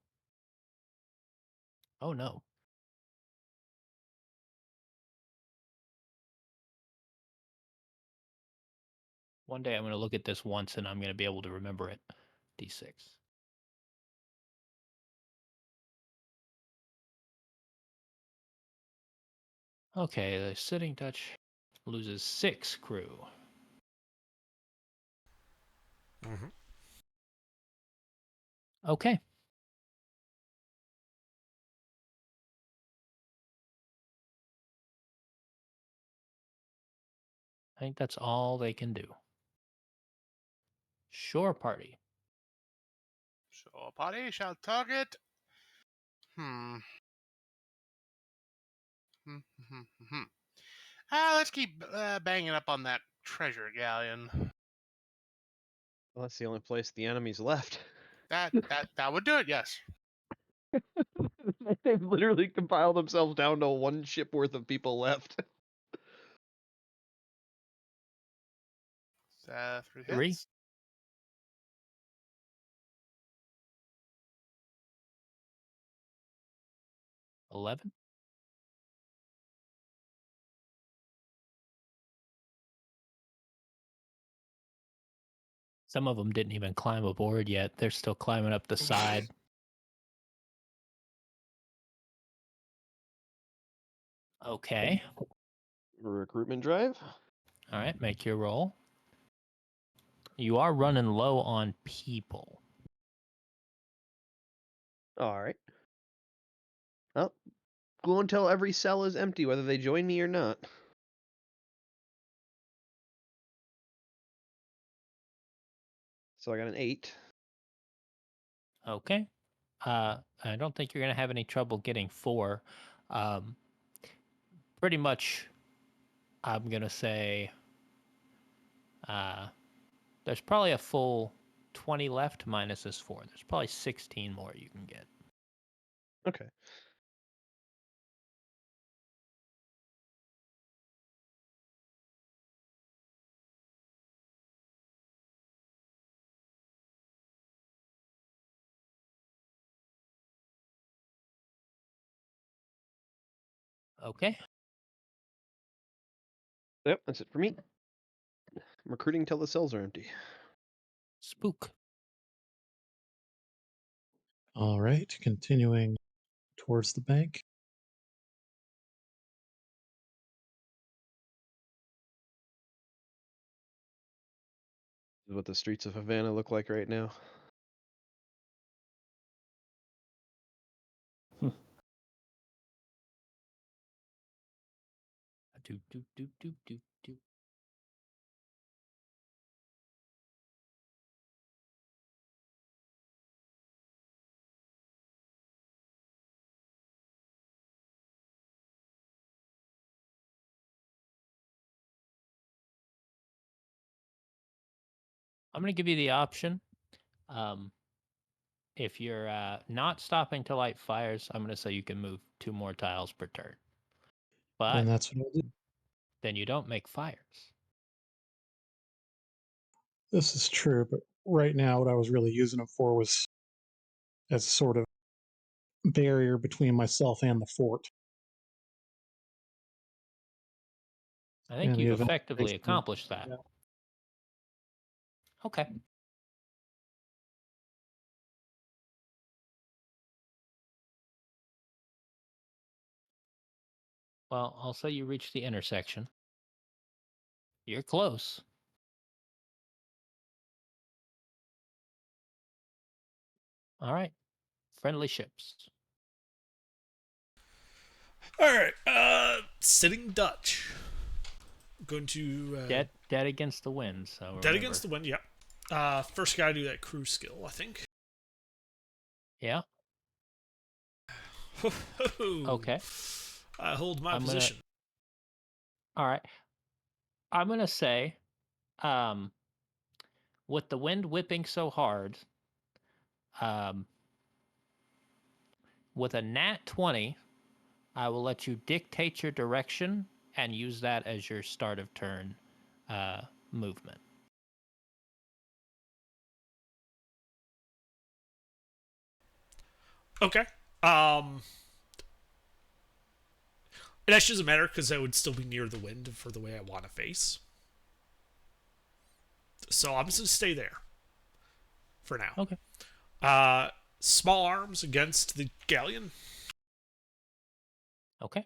Oh no. One day I'm going to look at this once and I'm going to be able to remember it. D6. Okay, the Sitting Dutch loses 6 crew. Mm-hmm. Okay. I think that's all they can do. Shore party. So party shall target. Hmm. Hmm. Hmm. Hmm. Let's keep banging up on that treasure galleon. Well, that's the only place the enemy's left. That would do it. Yes. They've literally compiled themselves down to one ship worth of people left. 3 3. hits. 11. Some of them didn't even climb aboard yet. They're still climbing up the side. Okay. Recruitment drive. All right, make your roll. You are running low on people. All right. Well, go until every cell is empty, whether they join me or not. So I got an 8. Okay. I don't think you're going to have any trouble getting 4. Pretty much, I'm going to say there's probably a full 20 left minus this 4. There's probably 16 more you can get. Okay. Okay. Yep, that's it for me. I'm recruiting till the cells are empty. Spook. All right, continuing towards the bank. This is what the streets of Havana look like right now. Do, do, do, do, do, do. I'm going to give you the option. If you're not stopping to light fires, I'm going to say you can move 2 more tiles per turn. But And that's what I'll do. then you don't make fires. This is true, but right now what I was really using them for was as a sort of barrier between myself and the fort. I think In the you've event effectively accomplished that. Yeah. Okay. Well, I'll say you reach the intersection. You're close. All right. Friendly ships. All right. Sitting Dutch. Going to Dead against the wind. So dead remember. against the wind. Yep. First guy to do that crew skill, I think. Yeah. Okay. I hold my position. All right. I'm gonna say, with the wind whipping so hard, with a nat 20, I will let you dictate your direction and use that as your start of turn movement. Okay. It actually doesn't matter because I would still be near the wind for the way I want to face. So I'm just going to stay there for now. Okay. Small arms against the galleon. Okay.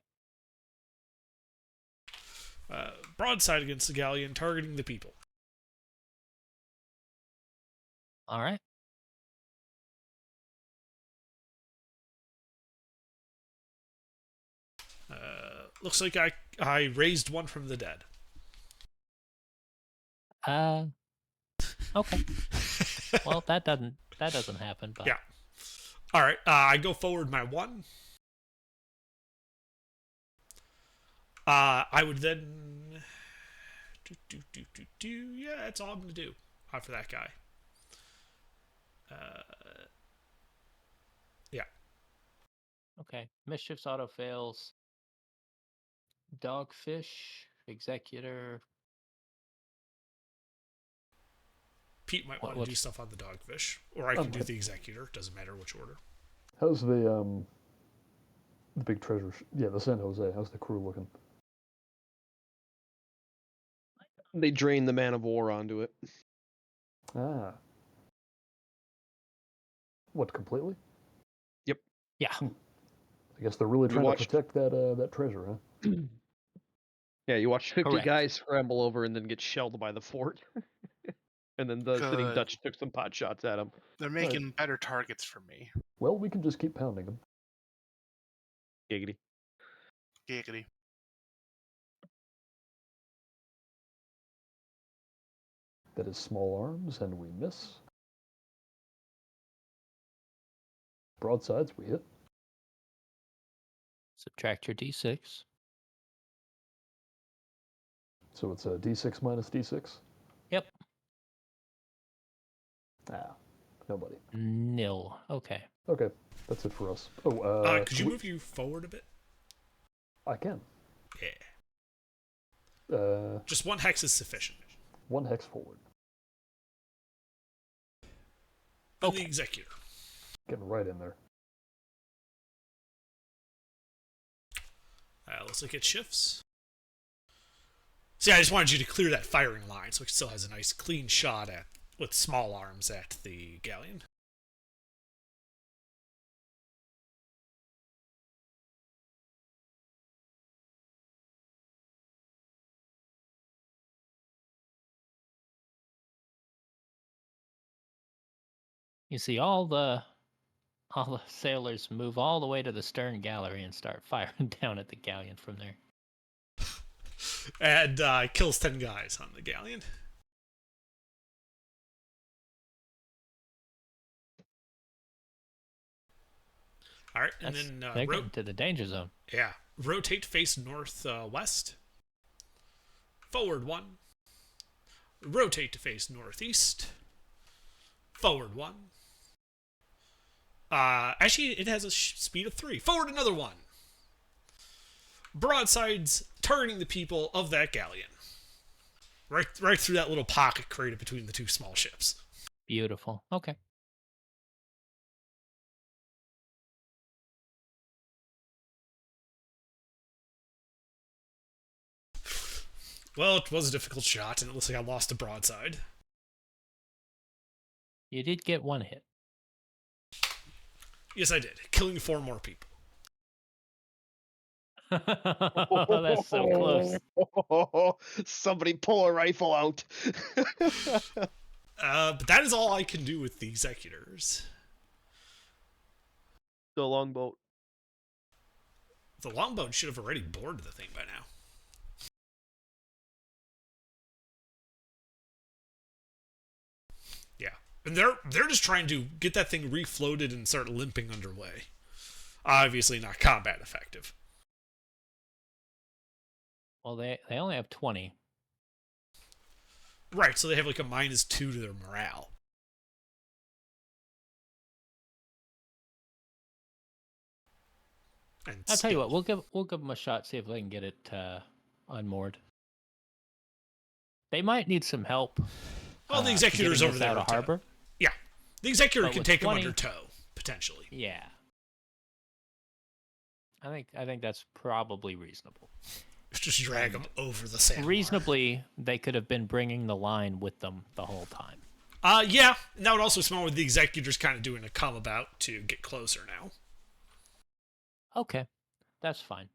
Broadside against the galleon, targeting the people. All right. Looks like I raised one from the dead. Okay. Well, that doesn't happen. But Yeah. All right. I go forward my one. I would then. Yeah, that's all I'm gonna do for that guy. Yeah. Okay. Mischief's auto fails. Dogfish, Executor. Pete might want to do stuff on the dogfish, or I can do the executor. Doesn't matter which order. How's the big treasure? The San Jose. How's the crew looking? They drain the man of war onto it. Ah. What, completely? Yep. Yeah. I guess they're really trying to protect that treasure, huh? Yeah, you watch 50 Correct. guys scramble over and then get shelled by the fort. And then the sitting Good. Dutch took some pot shots at him. They're making better targets for me. Well, we can just keep pounding them. Giggity. Giggity. That is small arms, and we miss. Broadsides, we hit. Subtract your d6. So it's a d6 minus d6? Yep. Ah, nobody. Nil. Okay. Okay, that's it for us. Could you move you forward a bit? I can. Yeah. Just one hex is sufficient. One hex forward. The executor. Getting right in there. Looks like it shifts. See, I just wanted you to clear that firing line so it still has a nice clean shot with small arms at the galleon. You see all the sailors move all the way to the stern gallery and start firing down at the galleon from there. And kills 10 guys on the galleon. All right, and then they're getting to the danger zone. Yeah, rotate face northwest. Forward one. Rotate to face northeast. Forward one. Actually, it has a speed of 3. Forward another one. Broadsides targeting the people of that galleon. Right through that little pocket created between the two small ships. Beautiful. Okay. Well, it was a difficult shot, and it looks like I lost a broadside. You did get one hit. Yes, I did. Killing 4 more people. That's so close. Somebody pull a rifle out. But that is all I can do with the executors. The longboat. The longboat should have already boarded the thing by now. Yeah. And they're just trying to get that thing refloated and start limping underway. Obviously not combat effective. Well, they only have 20. Right, so they have like a -2 to their morale. I'll tell you what, we'll give them a shot, see if they can get it unmoored. They might need some help. Well, the to executor's getting over this there. out of harbor. Yeah, the executor But can with take him 20 under tow potentially. Yeah. I think that's probably reasonable. Just drag him over the sandbar. Reasonably, they could have been bringing the line with them the whole time. Yeah, and that would also smell with the executor's kind of doing a come about to get closer now. Okay, that's fine.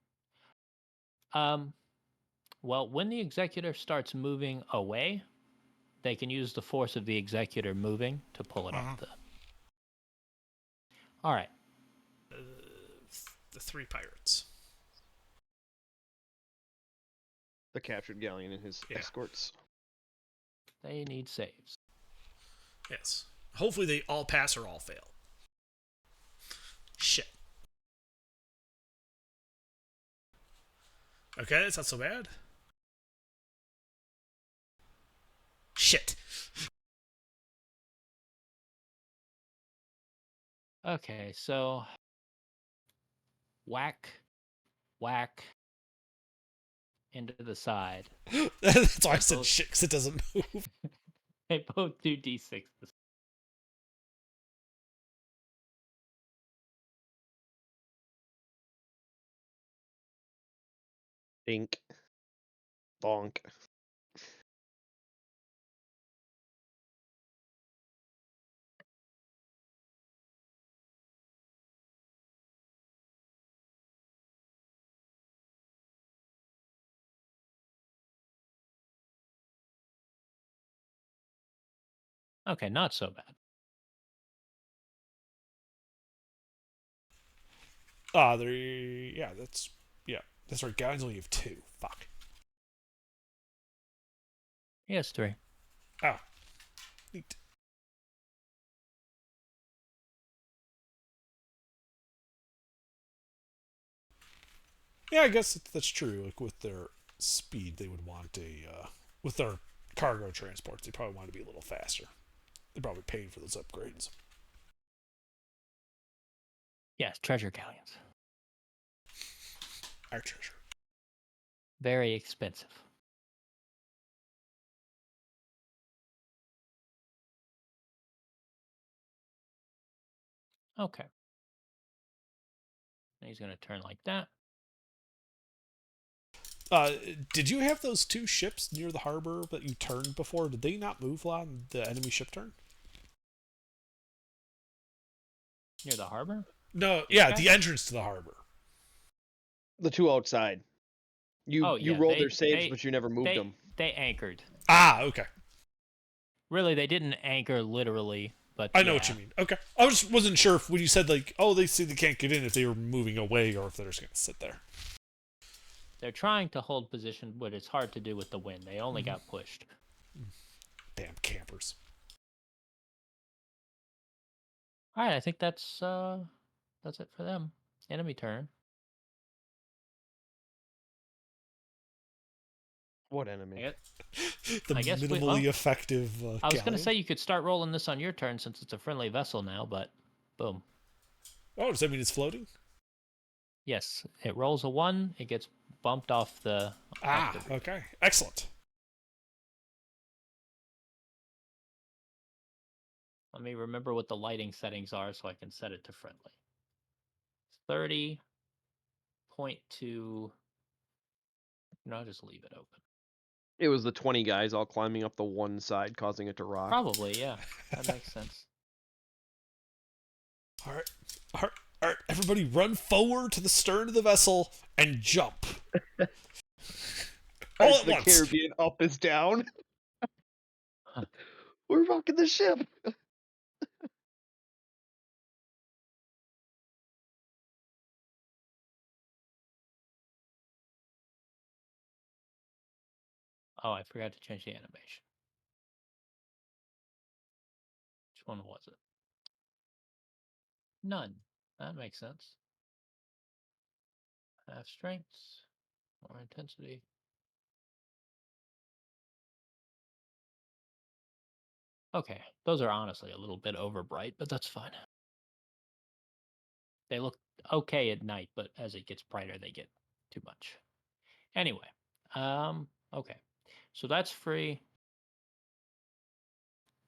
Well, when the executor starts moving away, they can use the force of the executor moving to pull it off the. All right. The three pirates. The captured galleon and his escorts. They need saves. Yes. Hopefully they all pass or all fail. Shit. Okay, that's not so bad. Shit. Okay, so whack into the side. That's why I said shit, because it doesn't move. They both do d6. Dink. Bonk. Okay, not so bad. That's right. Galleons only have two. Fuck. Yes, 3. Oh. Neat. Yeah, I guess that's true. Like with their speed, they would want with their cargo transports, they probably want to be a little faster. They're probably paying for those upgrades. Yes, treasure galleons. Our treasure. Very expensive. Okay. And he's going to turn like that. Did you have those two ships near the harbor that you turned before? Did they not move on the enemy ship turn? Near the harbor? No, yeah, the entrance to the harbor. The two outside. You rolled their saves, but you never moved them. They anchored. Ah, okay. Really, they didn't anchor literally, but I know what you mean. Okay. I just wasn't sure if when you said, like, oh, they see they can't get in, if they were moving away or if they're just going to sit there. They're trying to hold position, but it's hard to do with the wind. They only got pushed. Damn campers. All right, I think that's it for them. Enemy turn. What enemy? The I guess minimally effective. I was going to say you could start rolling this on your turn since it's a friendly vessel now, but boom. Oh, does that mean it's floating? Yes, it rolls a 1. It gets bumped off the. Okay, excellent. Let me remember what the lighting settings are so I can set it to friendly. 30.2. No, I'll just leave it open. It was the 20 guys all climbing up the one side, causing it to rock. Probably, yeah. That makes sense. All right. Everybody run forward to the stern of the vessel and jump. All at the once. Caribbean up is down. We're rocking the ship. Oh, I forgot to change the animation. Which one was it? None. That makes sense. Half strengths, more intensity. Okay, those are honestly a little bit over bright, but that's fine. They look okay at night, but as it gets brighter, they get too much. Anyway, Okay. So that's free.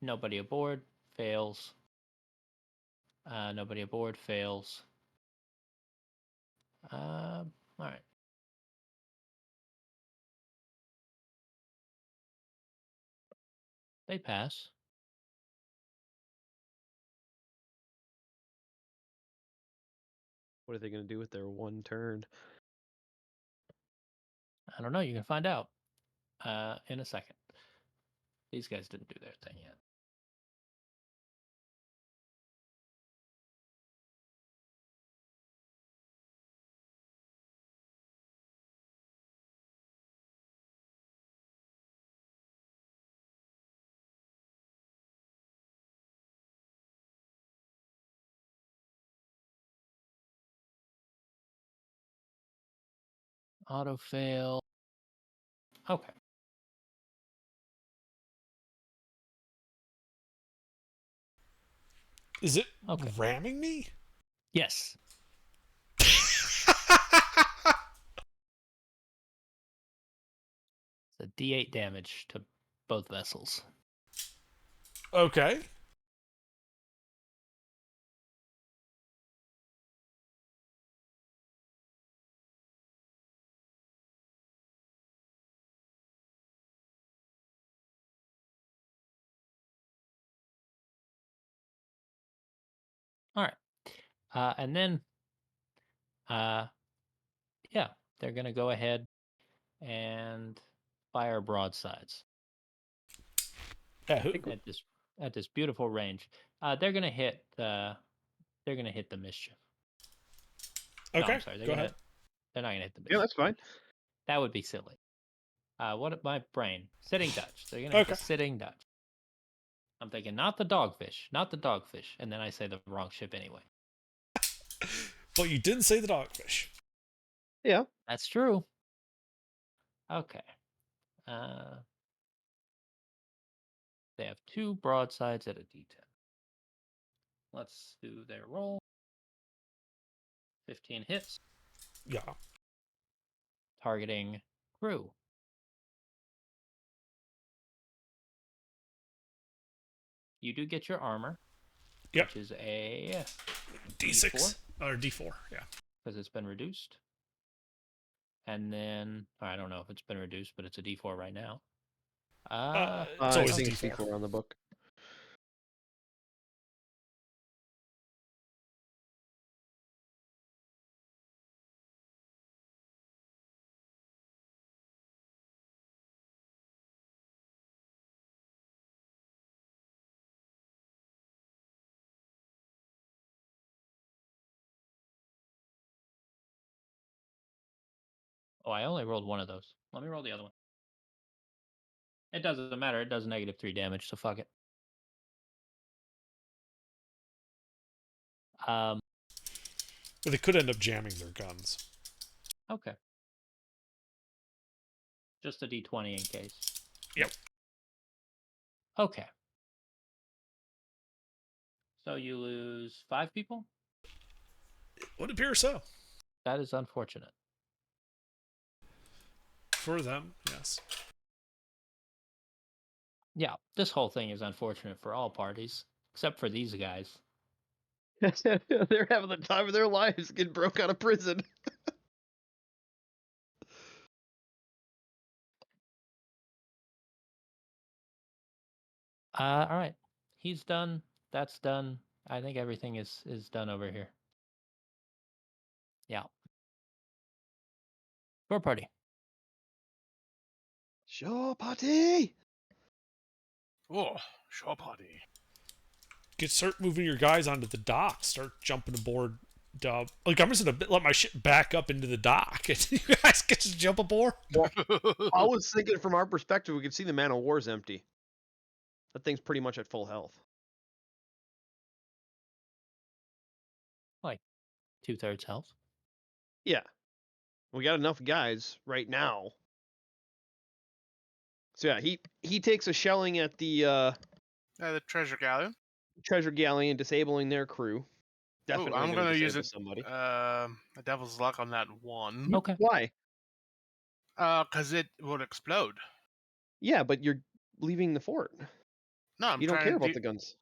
Nobody aboard fails. Nobody aboard fails. All right. They pass. What are they going to do with their one turn? I don't know. You can find out in a second. These guys didn't do their thing yet. Auto fail. Okay. Is it Okay. ramming me? Yes. It's a D8 damage to both vessels. Okay. All right. And then, yeah, they're going to go ahead and fire broadsides Yeah, who? at this beautiful range. They're going to hit. They're going to hit the mischief. No, Okay, I'm sorry. go ahead. They're not going to hit the mischief. Yeah, that's fine. That would be silly. What my brain? Sitting Dutch. They're going to hit the Okay. sitting Dutch. I'm thinking not the dogfish, and then I say the wrong ship anyway. But you didn't say the dogfish. Yeah. That's true. Okay. They have 2 broadsides at a D10. Let's do their roll. 15 hits, Yeah. targeting crew. You do get your armor, Yep. which is a D6 or D4. Yeah. because it's been reduced. And then I don't know if it's been reduced, but it's a D4 right now. It's I always think a it's D4. D4 on the book. Oh, I only rolled one of those. Let me roll the other one. It doesn't matter. It does -3 damage, so fuck it. But they could end up jamming their guns. Okay. Just a D20 in case. Yep. Okay. So you lose 5 people? It would appear so. That is unfortunate. For them, yes. Yeah, this whole thing is unfortunate for all parties, except for these guys. They're having the time of their lives getting broke out of prison. All right. He's done. That's done. I think everything is done over here. Yeah. Your party. Sure, party. Oh, sure party. Start moving your guys onto the dock. Start jumping aboard. Like, I'm just gonna let my ship back up into the dock, and you guys get to jump aboard. I was thinking from our perspective, we could see the Man of War's empty. That thing's pretty much at full health. Like 2/3 health. Yeah. We got enough guys right now. So yeah, he takes a shelling at the The treasure galleon. treasure galleon, disabling their crew. Definitely I'm gonna use disable it. somebody. The devil's luck on that one. Okay. Why? Because it would explode. Yeah, but you're leaving the fort. No, I'm You don't trying care to about do. the guns.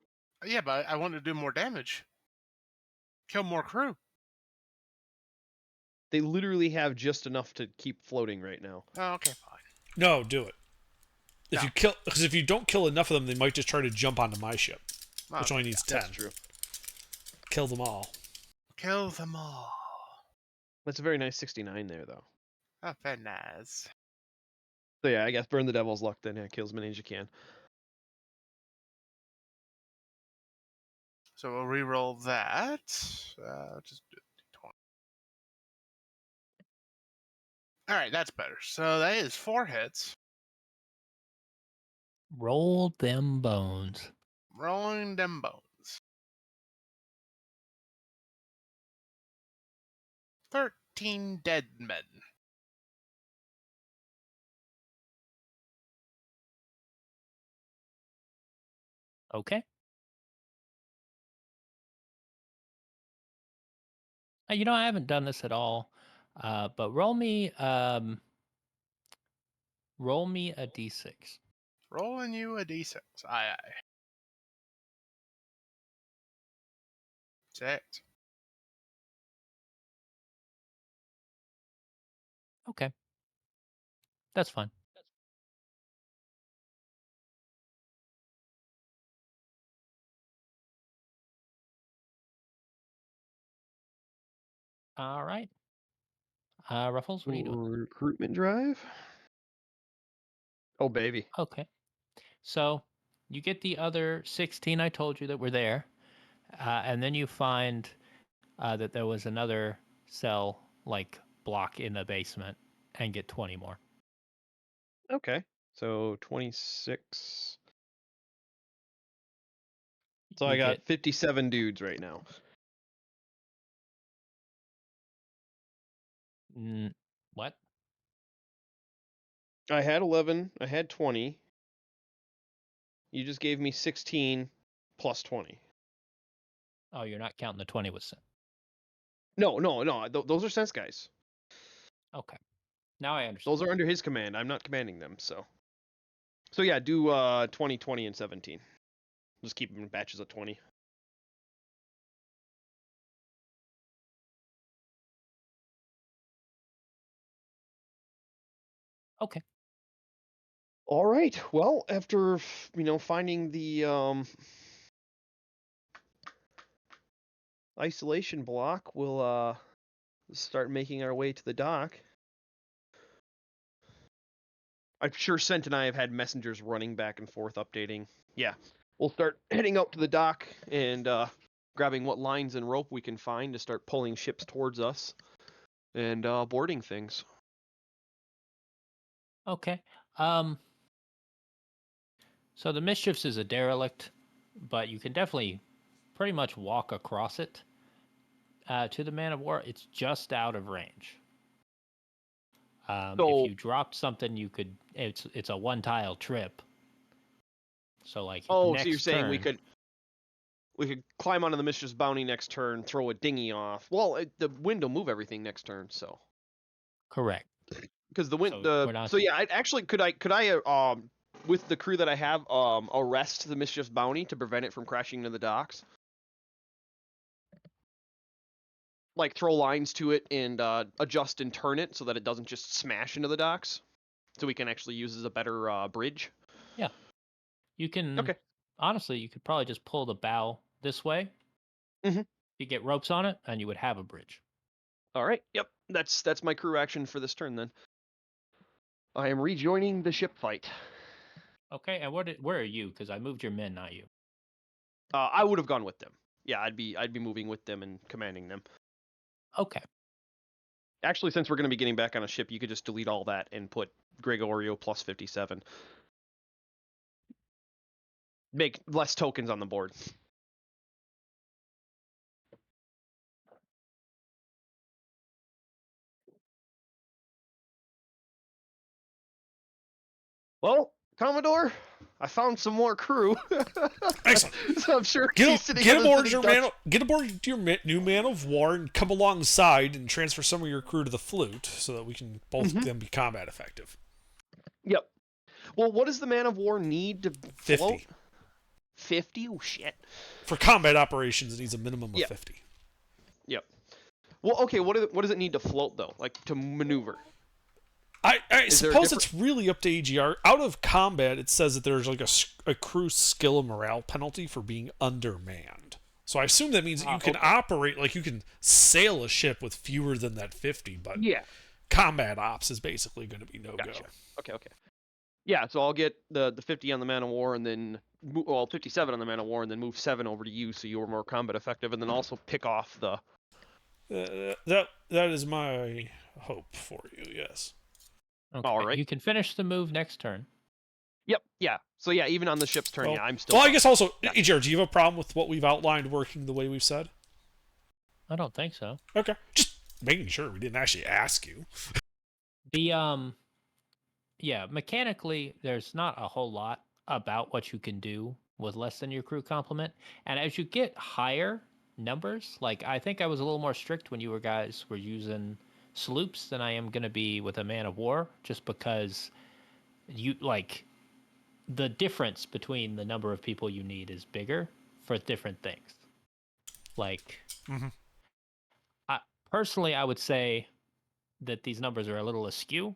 Yeah, but I want to do more damage. Kill more crew. They literally have just enough to keep floating right now. Oh, okay, fine. No, do it. No. Because if you don't kill enough of them, they might just try to jump onto my ship, which Okay, only needs That's 10. true. Kill them all. Kill them all. That's a very nice 69 there, though. Oh, very nice. So yeah, I guess burn the devil's luck then. Yeah, kill as many as you can. So we'll re-roll that. Just do 20. All right, that's better. So that is 4 hits. Roll them bones. Rolling them bones. 13 dead men. Okay. I haven't done this at all, but roll me a d6. Rolling you a d6. Aye, aye. 6. Okay, that's fine. All right. Ruffles, what are you doing? Recruitment drive? Oh, baby. Okay. So you get the other 16 I told you that were there, and then you find that there was another cell like block in the basement, and get 20 more. Okay. So 26. So You I got get 57 dudes right now. what? I had 11. I had 20. You just gave me 16 plus 20. Oh, you're not counting the 20 with sin. No. Those are sense guys. Okay. Now I understand. Those are under his command. I'm not commanding them, so. So yeah, do 20, 20, and 17. Just keep them in batches of 20. Okay. All right. Well, after finding the isolation block, we'll start making our way to the dock. I'm sure Sent and I have had messengers running back and forth updating. Yeah. We'll start heading out to the dock and grabbing what lines and rope we can find to start pulling ships towards us and boarding things. Okay. So the Mischiefs is a derelict, but you can definitely pretty much walk across it to the Man of War. It's just out of range. If So, you dropped something, you could. It's a one tile trip. So like so you're next saying turn, we could climb onto the Mistress Bounty next turn, throw a dinghy off. Well, the wind will move everything next turn, so. correct. Because the wind, So we're not. so yeah, could I with the crew that I have arrest the Mischief's Bounty to prevent it from crashing into the docks? Like throw lines to it and adjust and turn it so that it doesn't just smash into the docks, so we can actually use it as a better bridge. Yeah, you can. Okay. Honestly, you could probably just pull the bow this way. Mhm. You get ropes on it, and you would have a bridge. All right. Yep. That's my crew action for this turn then. I am rejoining the ship fight. Okay, and where are you? Because I moved your men, not you. I would have gone with them. Yeah, I'd be moving with them and commanding them. Okay. Actually, since we're going to be getting back on a ship, you could just delete all that and put Gregorio plus 57. Make less tokens on the board. Well, Commodore, I found some more crew. Excellent. So I'm sure Get, he's sitting get on aboard his your Dutch. get aboard your new man of war and come alongside and transfer some of your crew to the flute so that we can both of them be combat effective. Yep. Well, what does the man of war need to 50. float? 50? Oh, shit. For combat operations, it needs a minimum of Yep. 50. Yep. Well, okay, what does it need to float, though? Like, to maneuver? I Is there a suppose different- it's really up to AGR. Out of combat, it says that there's like a crew skill and morale penalty for being undermanned. So I assume that means that you can operate, like you can sail a ship with fewer than that 50, but Yeah. combat ops is basically going to be no-go. Gotcha. Okay. Yeah, so I'll get the 50 on the man of war, and then 57 on the man of war, and then move 7 over to you, so you're more combat effective, and then also pick off the. That is my hope for you. Yes. Okay. All right. You can finish the move next turn. Yep. Yeah. So yeah, even on the ship's turn, Well, yeah, I'm still. Well, I guess also, Yeah. AGR, do you have a problem with what we've outlined working the way we've said? I don't think so. Okay, just making sure we didn't actually ask you. The yeah, mechanically there's not a whole lot about what you can do with less than your crew complement. And as you get higher numbers, like I think I was a little more strict when you guys were using sloops than I am going to be with a man of war, just because you like the difference between the number of people you need is bigger for different things. Like personally, I would say that these numbers are a little askew,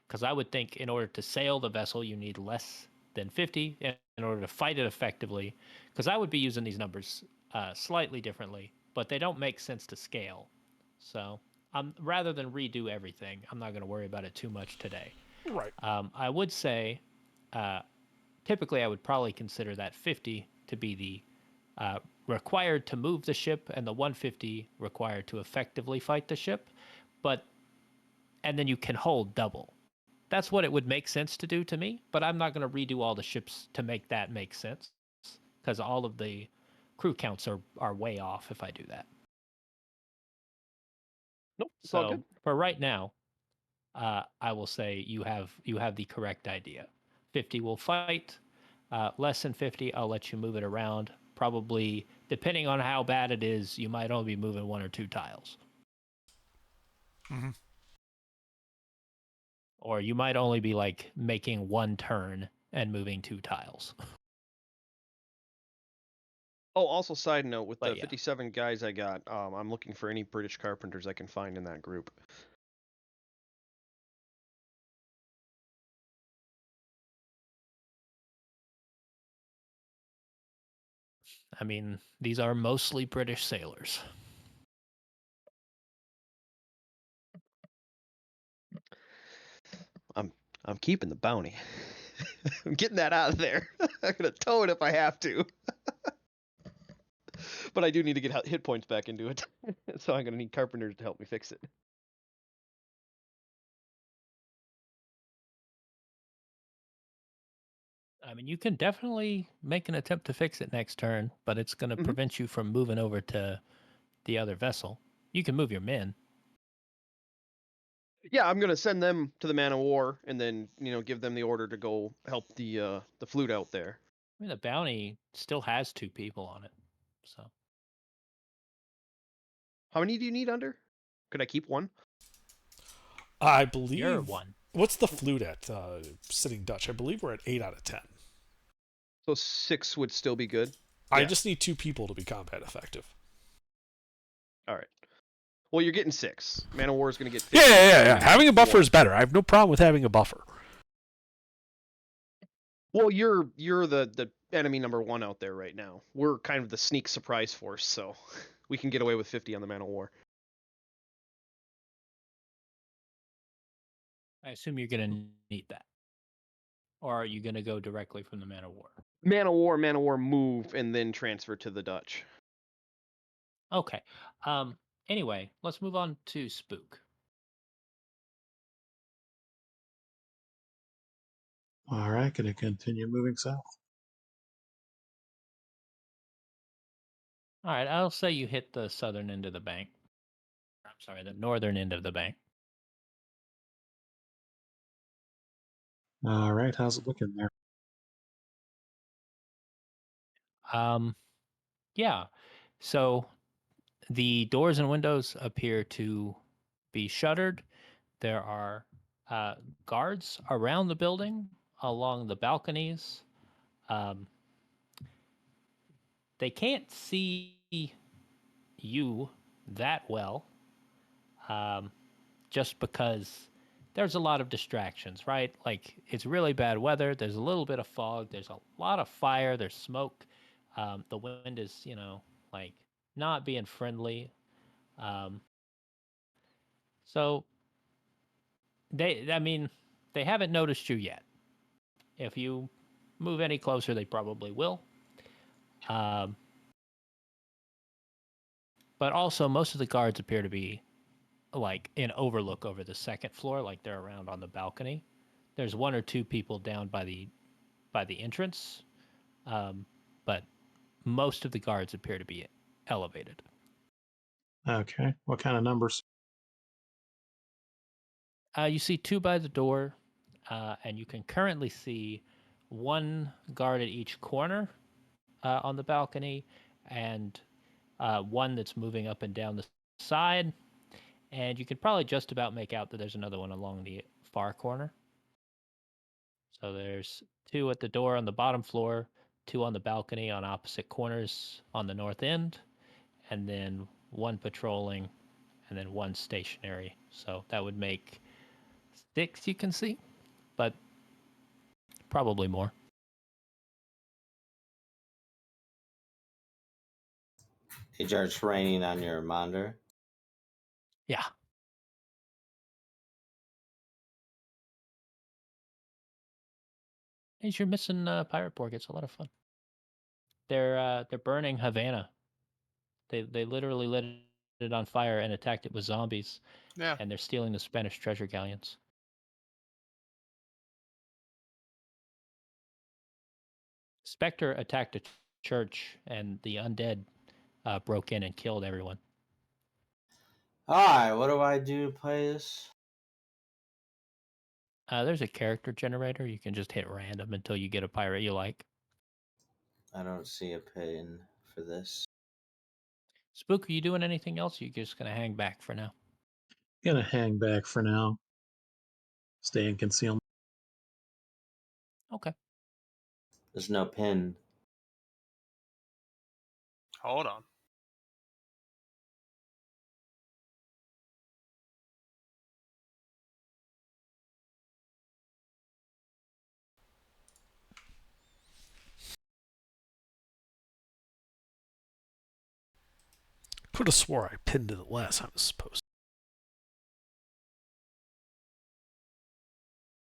because I would think in order to sail the vessel, you need less than 50 in order to fight it effectively, because I would be using these numbers slightly differently, but they don't make sense to scale. So rather than redo everything, I'm not going to worry about it too much today. Right. I would say typically I would probably consider that 50 to be the required to move the ship and the 150 required to effectively fight the ship, and then you can hold double. That's what it would make sense to do to me, but I'm not going to redo all the ships to make that make sense, because all of the crew counts are way off if I do that. Nope. It's all So good. for right now, I will say you have the correct idea. 50 will fight. Less than 50, I'll let you move it around. Probably, depending on how bad it is, you might only be moving 1 or 2 tiles. Or you might only be like making 1 turn and moving 2 tiles. Oh, also side note, with But the yeah. 57 guys I got, I'm looking for any British carpenters I can find in that group. I mean, these are mostly British sailors. I'm keeping the bounty. I'm getting that out of there. I'm gonna tow it if I have to. But I do need to get hit points back into it, so I'm gonna need carpenters to help me fix it. I mean, you can definitely make an attempt to fix it next turn, but it's going to prevent you from moving over to the other vessel. You can move your men. Yeah, I'm gonna send them to the man of war, and then give them the order to go help the flute out there. I mean, the bounty still has 2 people on it, so How many do you need under? Could I keep 1? I believe. you're 1. What's the flute at Sitting Dutch? I believe we're at 8 out of 10. So 6 would still be good. I Yeah. just need 2 people to be combat effective. All right. Well, you're getting 6. Man of war is gonna get 50. Yeah. Having a buffer is better. I have no problem with having a buffer. Well, you're the enemy number 1 out there right now. We're kind of the sneak surprise force, so we can get away with 50 on the man of war. I assume you're going to need that. Or are you going to go directly from the man of war? Man of war, move, and then transfer to the Dutch. Okay. Anyway, let's move on to Spook. All right, going to continue moving south. All right, I'll say you hit the southern end of the bank. I'm sorry, the northern end of the bank. All right, how's it looking there? Yeah. So the doors and windows appear to be shuttered. There are guards around the building, along the balconies. Um, they can't see you that well, um, just because there's a lot of distractions, right? Like it's really bad weather. There's a little bit of fog. There's a lot of fire. There's smoke. The wind is, like not being friendly. Um, so I mean, they haven't noticed you yet. If you move any closer, they probably will. Um, but also, most of the guards appear to be like in overlook over the second floor, like they're around on the balcony. There's one or two people down by the entrance, um, but most of the guards appear to be elevated. Okay. What kind of numbers? You see two by the door, and you can currently see one guard at each corner on the balcony, and one that's moving up and down the side. And you could probably just about make out that there's another one along the far corner. So there's two at the door on the bottom floor, two on the balcony on opposite corners on the north end, and then one patrolling, and then one stationary. So that would make six you can see, but probably more. It starts raining on your monitor. Yeah. Hey, you're missing Pirate Borg. It's a lot of fun. They're burning Havana. They literally lit it on fire and attacked it with zombies, Yeah. and they're stealing the Spanish treasure galleons. Spectre attacked a church, and the undead broke in and killed everyone. Alright, what do I do to play this? There's a character generator. You can just hit random until you get a pirate you like. I don't see a pin for this. Spook, are you doing anything else? Or you just gonna hang back for now? Gonna hang back for now. Stay in concealment. Okay. There's no pin. Hold on. Could have swore I pinned it last time I was supposed.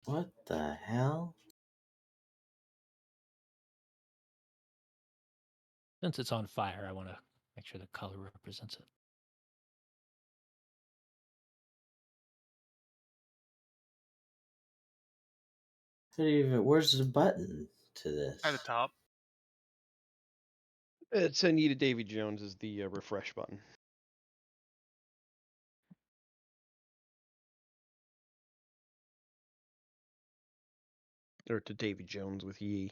What the hell? Since it's on fire, I want to make sure the color represents it. Where's the button to this? At the top. It's Anita Davy Jones is the refresh button. Or to Davy Jones with ye.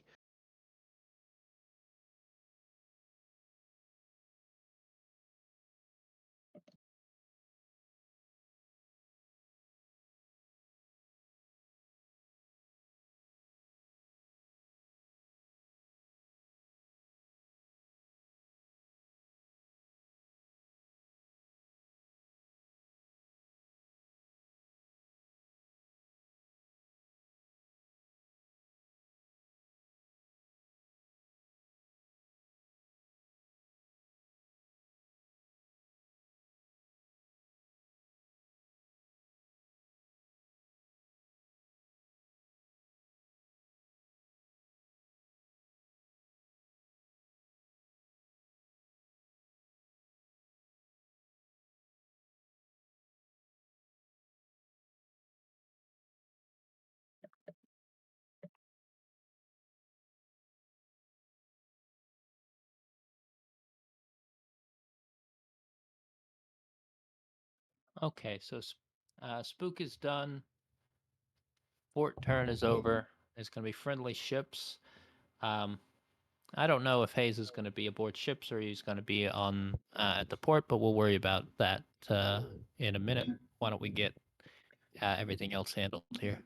Okay, so Spook is done. Fort turn is over. There's going to be friendly ships. Um, I don't know if Hayes is going to be aboard ships or he's going to be on at the port, but we'll worry about that in a minute. Why don't we get everything else handled here?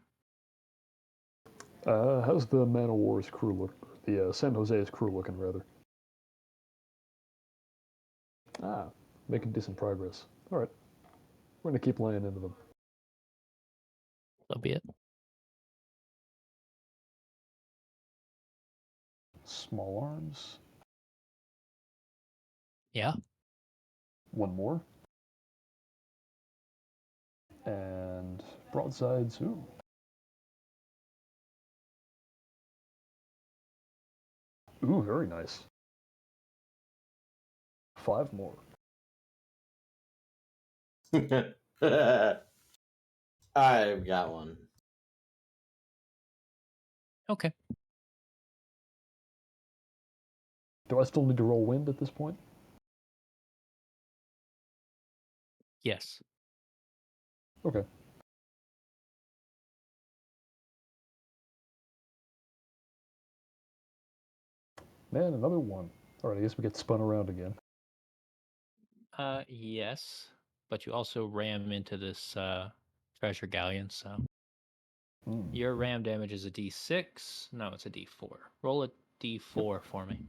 How's the Man of War's crew look? The San Jose's crew looking, rather. Making decent progress. All right, we're gonna keep laying into them. So be it. Small arms. Yeah. One more. And broadsides. Ooh. Ooh, very nice. 5 more. I've got one. Okay. Do I still need to roll wind at this point? Yes. Okay. Man, another one. All right, I guess we get spun around again. Yes, but you also ram into this treasure galleon, so your ram damage is a D6. No, it's a D4. Roll a D4 for me.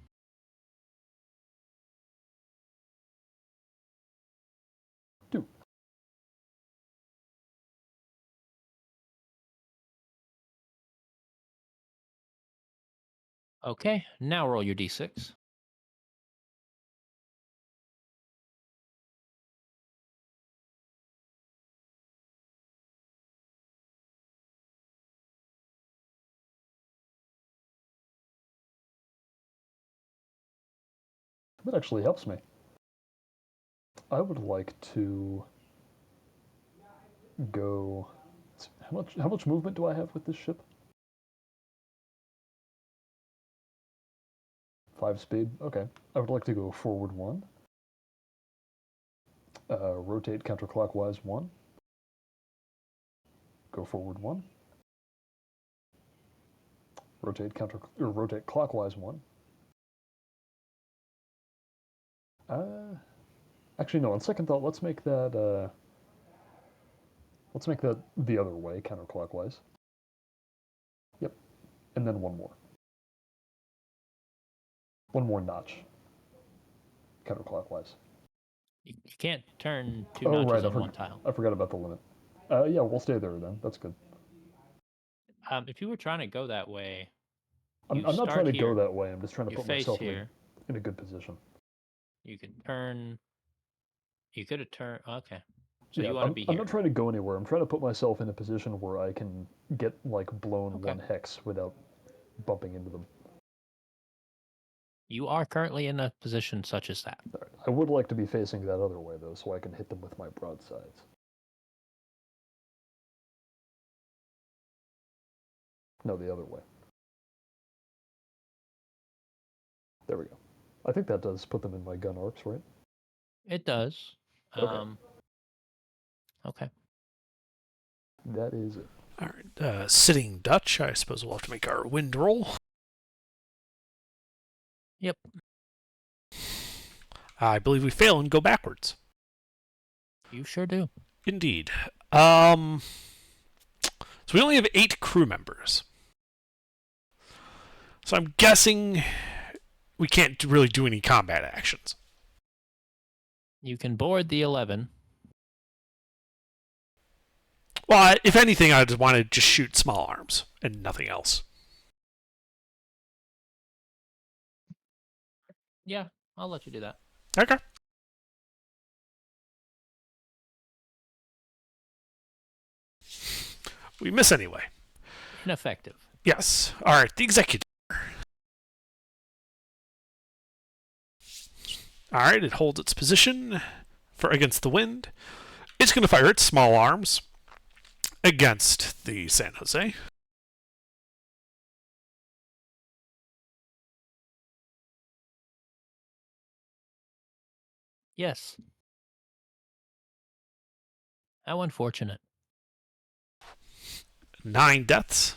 Two. Okay, now roll your D6. That actually helps me. I would like to go. How much movement do I have with this ship? 5 speed. Okay. I would like to go forward 1. Rotate counterclockwise 1. Go forward 1. Rotate clockwise 1. Actually, no. On second thought, let's make that. Let's make that the other way, counterclockwise. Yep. And then one more. One more notch. Counterclockwise. You can't turn 2 Oh, notches right. on one tile. I forgot about the limit. Yeah, we'll stay there then. That's good. If you were trying to go that way, I'm not trying to go that way. I'm just trying to put myself in a good position. You could turn. You could have turned. Okay. So yeah, you want to be here. I'm not trying to go anywhere. I'm trying to put myself in a position where I can get like blown 1 hex without bumping into them. You are currently in a position such as that. Right. I would like to be facing that other way though, so I can hit them with my broadsides. No, the other way. There we go. I think that does put them in my gun arcs, right? It does. Okay. Okay. That is it. All right. Sitting Dutch, I suppose we'll have to make our wind roll. Yep. I believe we fail and go backwards. You sure do. Indeed. So we only have 8 crew members. So I'm guessing we can't really do any combat actions. You can board the 11. Well, if anything, I just want to just shoot small arms and nothing else. Yeah, I'll let you do that. Okay. We miss anyway. Ineffective. Yes. All right. The executor. All right. It holds its position for against the wind. It's going to fire its small arms against the San Jose. Yes. How unfortunate. 9 deaths.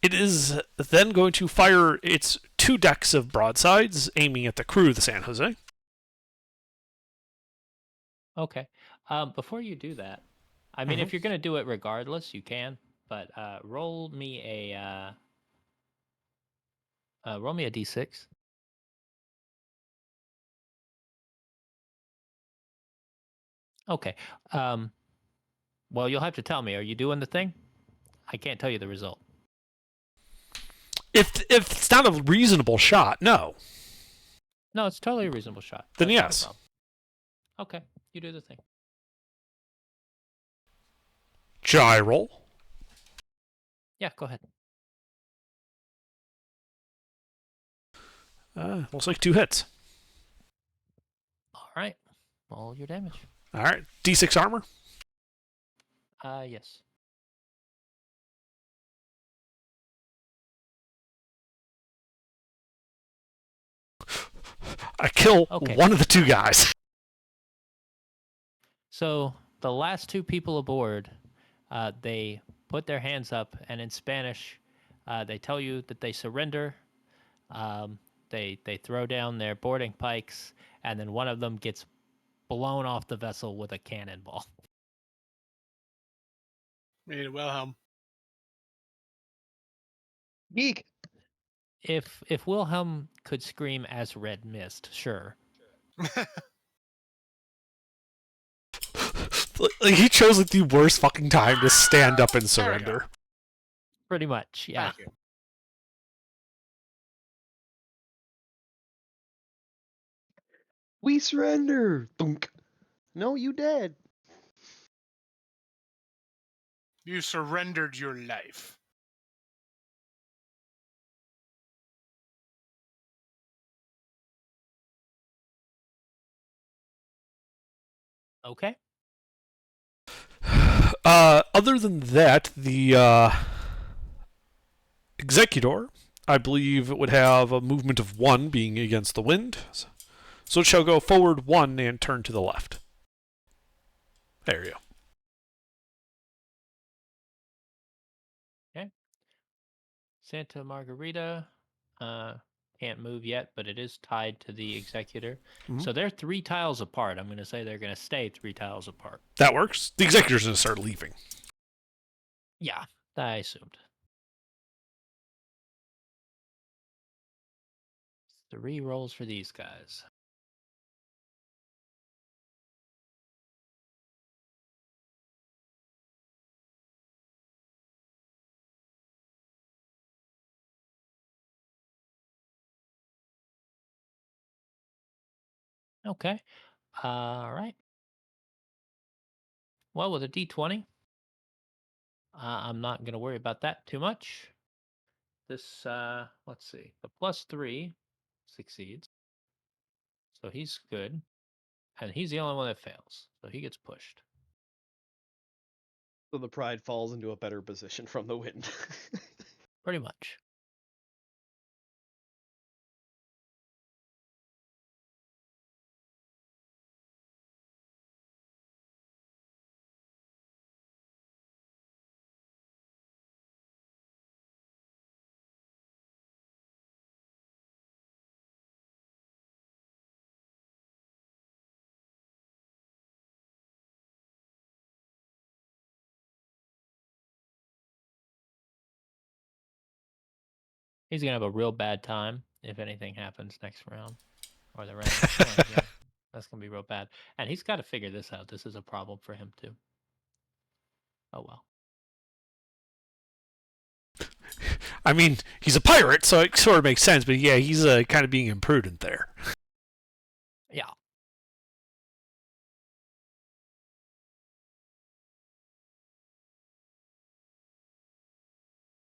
It is then going to fire its 2 decks of broadsides, aiming at the crew of the San Jose. Okay. Before you do that, I mean, Mhm. if you're gonna do it regardless, you can. But roll me a d6. Okay. Well, you'll have to tell me. Are you doing the thing? I can't tell you the result. If it's not a reasonable shot, no. No, it's totally a reasonable shot. Then That's not a yes. problem. Okay, you do the thing. Gyral. Yeah, go ahead. Looks like 2 hits. All right. Roll your damage. All right. D6 armor. Yes. I kill Okay. one of the 2 guys. So the last 2 people aboard, they put their hands up, and in Spanish, they tell you that they surrender. They throw down their boarding pikes, and then one of them gets blown off the vessel with a cannonball. Made it Wilhelm. Geek. If Wilhelm could scream as Red Mist, sure. Like, he chose like the worst fucking time to stand up and There we go. surrender. Pretty much, yeah. Thank you. We surrender. Thunk. No, you dead. You surrendered your life. Okay. Other than that, the Executor, I believe, it would have a movement of 1 being against the wind. So it shall go forward 1 and turn to the left. There you go. Santa Margarita can't move yet, but it is tied to the Executor. Mhm. So they're 3 tiles apart. I'm going to say they're going to stay 3 tiles apart. That works. The Executor's going to start leaving. Yeah, I assumed. 3 rolls for these guys. Okay. All right. Well, with a d20, I'm not going to worry about that too much. This, let's see, the +3 succeeds. So he's good. And he's the only one that fails. So he gets pushed. So the Pride falls into a better position from the wind. Pretty much. He's going to have a real bad time if anything happens next round. Or the round. Yeah, that's going to be real bad. And he's got to figure this out. This is a problem for him, too. Oh, well. I mean, he's a pirate, so it sort of makes sense, but yeah, he's kind of being imprudent there. Yeah.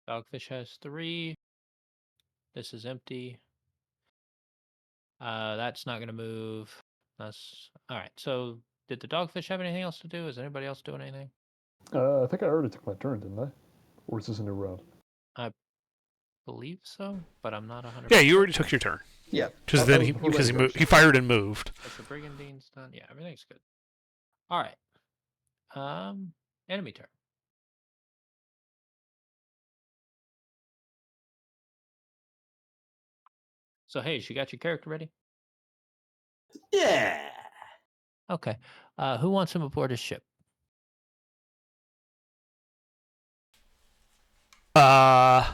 Dogfish has 3. This is empty. That's not going to move. That's all right. So, did the dogfish have anything else to do? Is anybody else doing anything? I think I already took my turn, didn't I? Or is this a new round? I believe so, but I'm not 100%. Yeah, you already took your turn. Yeah. Because That then was he before because he the moved, he negotiation. fired and moved. Is the brigandine's done? Yeah, everything's good. All right. Enemy turn. So, Hayes, you got your character ready? Yeah. Okay. Who wants him aboard his ship? Don't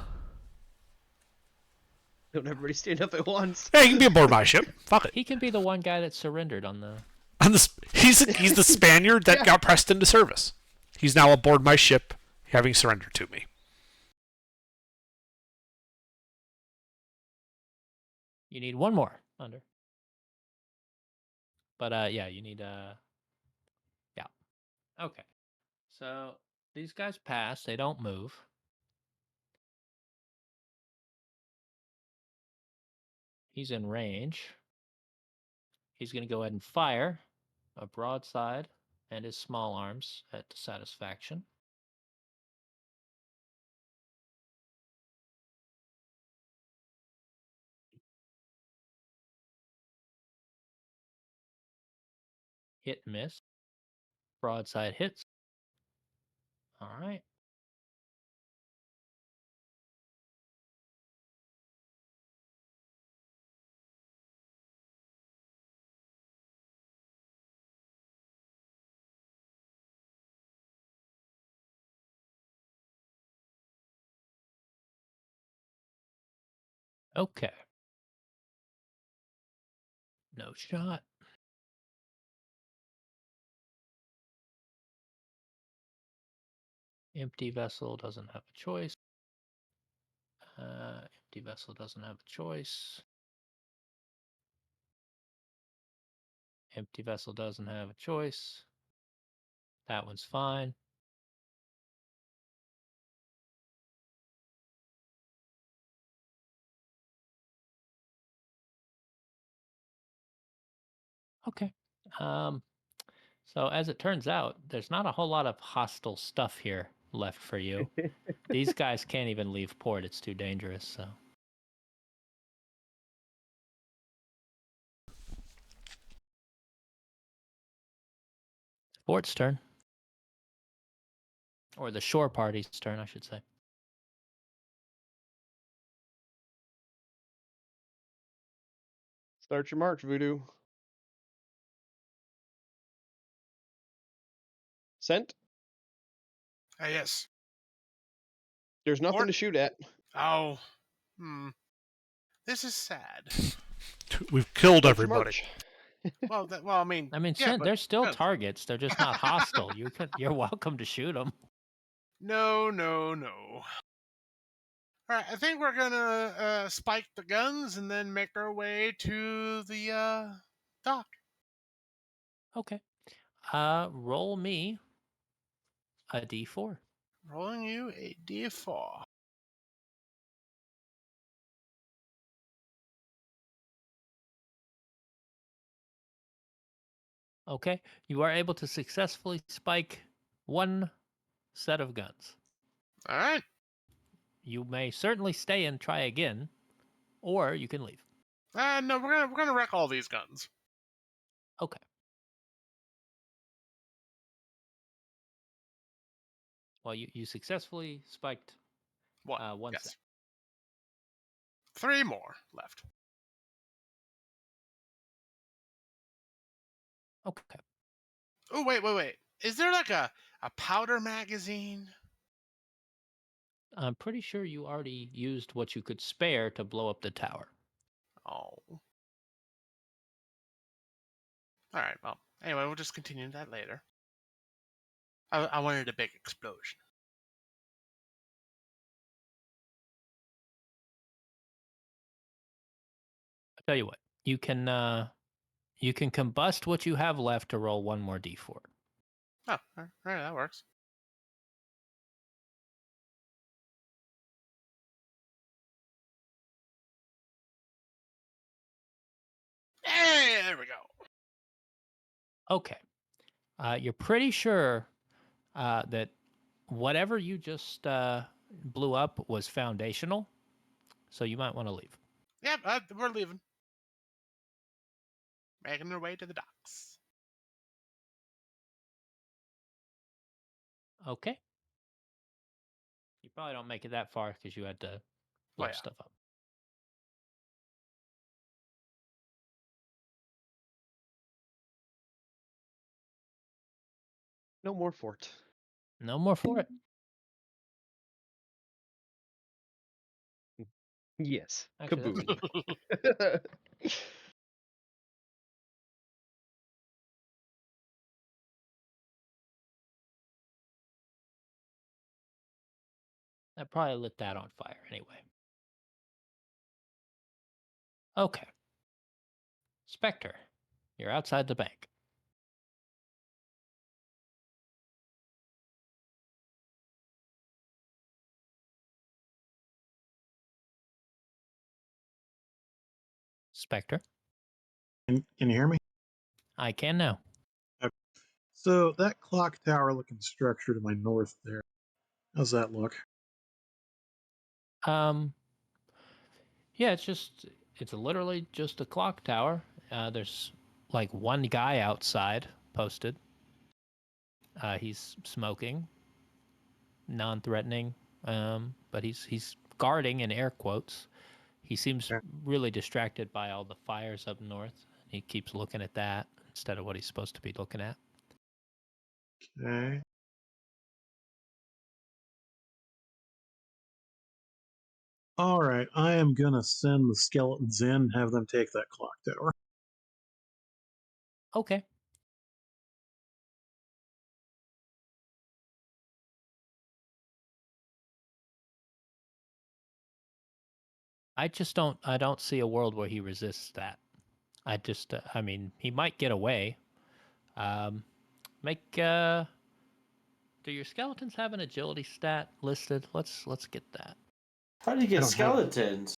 everybody stand up at once. Hey, you can be aboard my ship. Fuck it. He can be the one guy that surrendered on the. He's the Spaniard that Yeah. got pressed into service. He's now aboard my ship, having surrendered to me. You need one more under. But yeah, you need yeah. Okay. So these guys pass, they don't move. He's in range. He's going to go ahead and fire a broadside and his small arms at satisfaction. Hit and miss. Broadside hits. All right. Okay. No shot. Empty vessel doesn't have a choice. Empty vessel doesn't have a choice. Empty vessel doesn't have a choice. That one's fine. Okay. So as it turns out, there's not a whole lot of hostile stuff here left for you. These guys can't even leave port. It's too dangerous, so. Port's turn. Or the shore party's turn, I should say. Start your march, Voodoo. Sent. Yes. There's nothing Port. to shoot at. Oh. This is sad. We've killed Start your everybody. march. Well, I mean. Yeah, but they're still no. targets. They're just not hostile. You're welcome to shoot them. No. All right, I think we're gonna spike the guns and then make our way to the dock. Okay. Roll me a d4. Rolling you a d4. Okay. You are able to successfully spike one set of guns. All right. You may certainly stay and try again, or you can leave. No, we're gonna wreck all these guns. Okay. Well, you successfully spiked one Yes. set. 3 more left. Okay. Oh, wait. Is there like a powder magazine? I'm pretty sure you already used what you could spare to blow up the tower. Oh. All right. Well, anyway, we'll just continue that later. I wanted a big explosion. I'll tell you what. You can combust what you have left to roll one more d4. Oh, all right, that works. Hey, there we go. Okay. You're pretty sure that whatever you just blew up was foundational, so you might want to leave. Yep, we're leaving. Making our way to the docks. Okay. You probably don't make it that far because you had to Oh, blow yeah. stuff up. No more fort. No more for it. Yes. Actually, Kaboom. I probably lit that on fire anyway. Okay. Spectre, you're outside the bank. Spectre, Can you hear me? I can now. Okay. So that clock tower looking structure to my north there, how's that look? Um, yeah, it's literally just a clock tower. There's like one guy outside posted. He's smoking, non-threatening, but he's guarding in air quotes. He seems Okay. really distracted by all the fires up north. He keeps looking at that instead of what he's supposed to be looking at. Okay. All right, I am gonna send the skeletons in, have them take that clock tower. Okay. I don't see a world where he resists that. I mean, he might get away. Um, make do your skeletons have an agility stat listed? Let's get that. How do you I get don't have skeletons?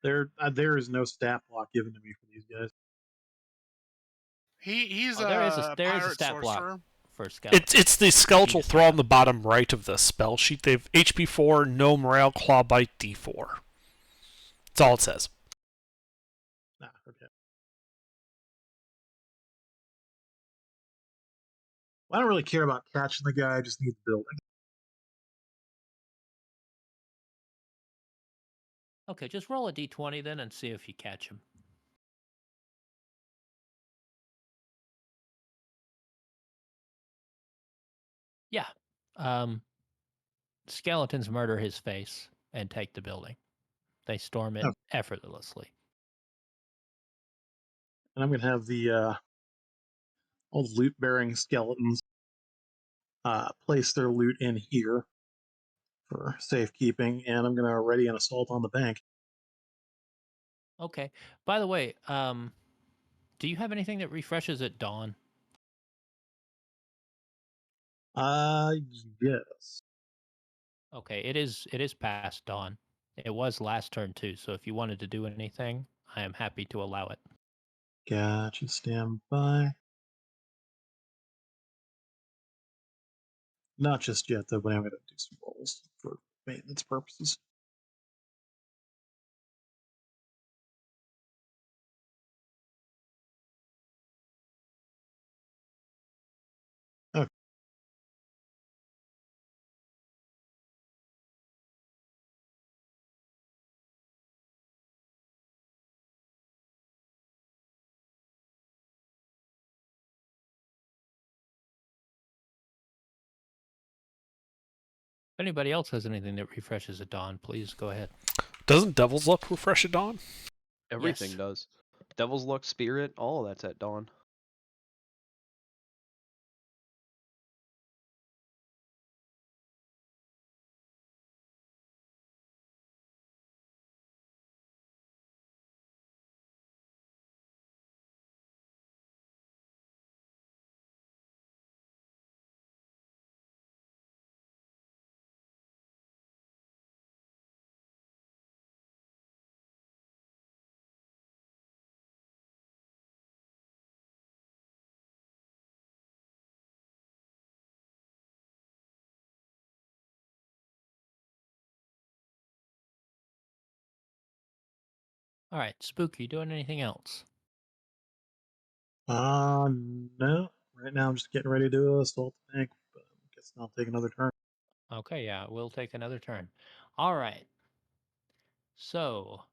there is no stat block given to me for these guys. He's Oh, a there is a pirate stat block sorcerer. for skeletons. It's the You skeletal just throw need on the bottom right of the spell sheet. They've HP 4, no morale, claw bite D4. That's all it says. Nah, okay. Well, I don't really care about catching the guy. I just need the building. Okay, just roll a d20 then and see if you catch him. Yeah. Um, skeletons murder his face and take the building. They storm it Oh, effortlessly. and I'm gonna have the all the loot bearing skeletons place their loot in here for safekeeping, and I'm gonna ready an assault on the bank. Okay. By the way, do you have anything that refreshes at dawn? Uh, yes. Okay, it is past dawn. It was last turn too, so if you wanted to do anything, I am happy to allow it. Gotcha. Stand by. Not just yet, though, but I'm gonna do some rolls for maintenance purposes. Okay. If anybody else has anything that refreshes at dawn, please go ahead. Doesn't Devil's Luck refresh at dawn? Everything Yes. does. Devil's Luck, Spirit, all of that's at dawn. All right, Spooky, you doing anything else? No. Right now, I'm just getting ready to assault the bank, but I guess I'll take another turn. Okay, yeah, we'll take another turn. All right. So,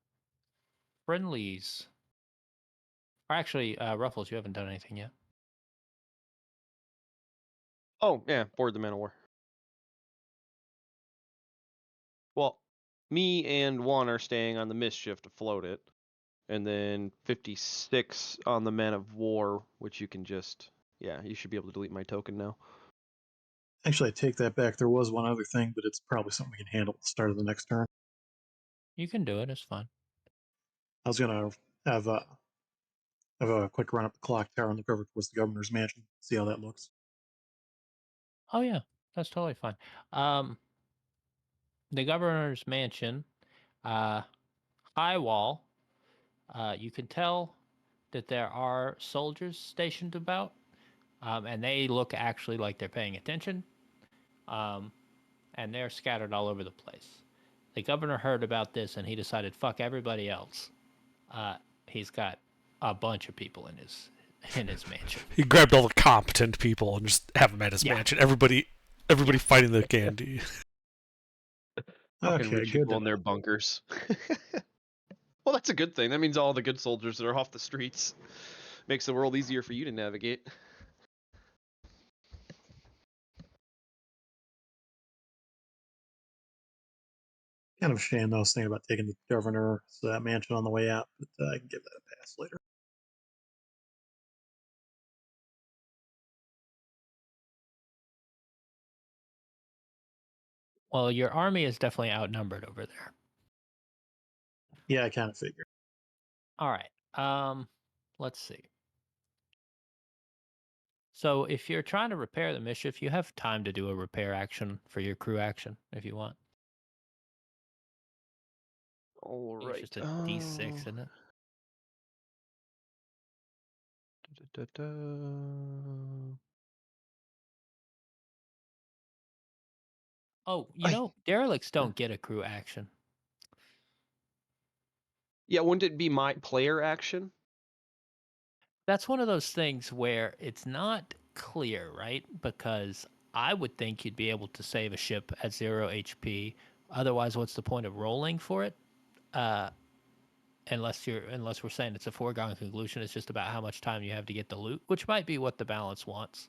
friendlies. Or actually, Ruffles, you haven't done anything yet. Oh, yeah, board the man of war. Well, me and one are staying on the Mischief to float it. And then 56 on the man of war, which you can just... Yeah, you should be able to delete my token now. Actually, I take that back. There was one other thing, but it's probably something we can handle at the start of the next turn. You can do it. It's fine. I was gonna have a quick run up the clock tower and look over towards the governor's mansion, see how that looks. Oh yeah, that's totally fine. The governor's mansion, high wall. You can tell that there are soldiers stationed about, and they look actually like they're paying attention. And they're scattered all over the place. The governor heard about this and he decided, fuck everybody else. He's got a bunch of people in his mansion. He grabbed all the competent people and just have them at his mansion. Everybody fighting the candy. Fucking Okay, rich good. people in their bunkers. Well, that's a good thing. That means all the good soldiers that are off the streets. Makes the world easier for you to navigate. Kind of a shame, though. I was thinking about taking the governor's mansion on the way out, but I can give that a pass later. Well, your army is definitely outnumbered over there. Yeah, I kind of figured. All right. Let's see. So if you're trying to repair the Mischief, you have time to do a repair action for your crew action if you want. All It's right. just a D6, isn't it? Oh, derelicts don't get a crew action. Yeah, wouldn't it be my player action? That's one of those things where it's not clear, right? Because I would think you'd be able to save a ship at 0 HP. Otherwise, what's the point of rolling for it? Unless we're saying it's a foregone conclusion, it's just about how much time you have to get the loot, which might be what the balance wants.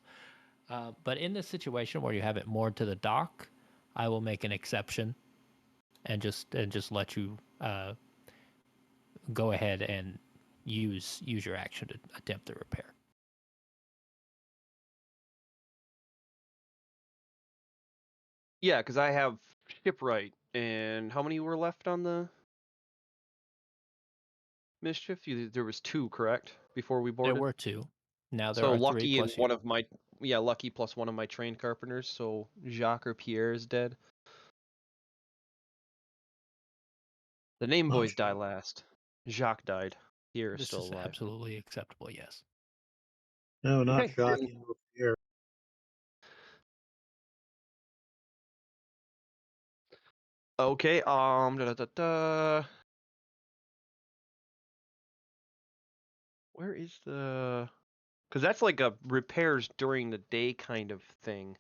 But in this situation where you have it moored to the dock, I will make an exception and just let you go ahead and use your action to attempt the repair. Yeah, because I have shipwright, and how many were left on the Mischief? There was 2, correct? Before we boarded. There were 2. Now there So are 3 Lucky and plus one you. of my Lucky plus one of my trained carpenters. So Jacques or Pierre is dead. The name Oh, boys die shit. last. Jacques died. Pierre is This still is alive. absolutely acceptable. Yes. No, not Okay, shocking. Here. Okay. Where is the? Because that's like a repairs during the day kind of thing.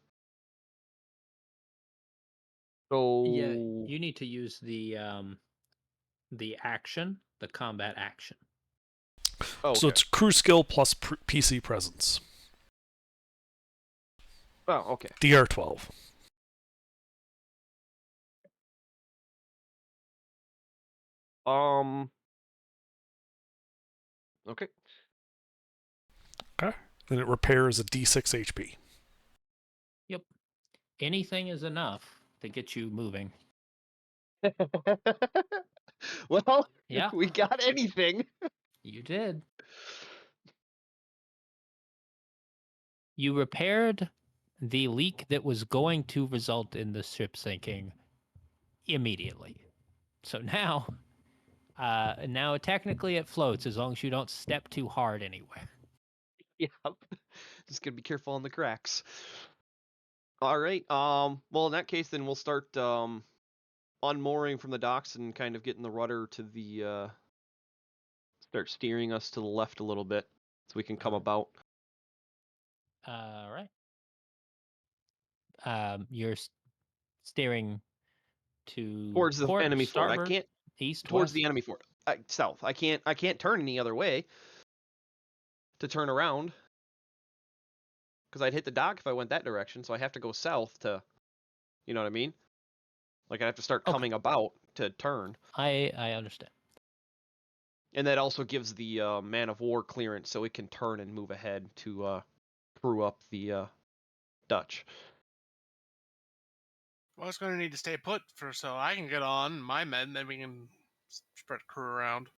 So Yeah, you need to use the action, the combat action. Oh, So okay. it's crew skill plus PC presence. Oh, okay. DR12. Okay. Okay. Then it repairs a D6 HP. Yep. Anything is enough to get you moving. Well, Yeah. we got anything. You did. You repaired the leak that was going to result in the ship sinking immediately. So now technically it floats as long as you don't step too hard anywhere. Yep. Just gotta be careful on the cracks. All right. Well, in that case, then we'll start unmooring from the docks and kind of getting the rudder to the start steering us to the left a little bit so we can come about. All right. You're steering to Towards the port, enemy fort. I starboard, can't east, towards west. the enemy fort. South. I can't turn any other way to turn around. because I'd hit the dock if I went that direction, so I have to go south to, you know what I mean? Like I have to start Okay. coming about to turn. I understand. And that also gives the Man of War clearance so it can turn and move ahead to crew up the Dutch. Well, it's going to need to stay put for so I can get on my med, and then we can spread crew around.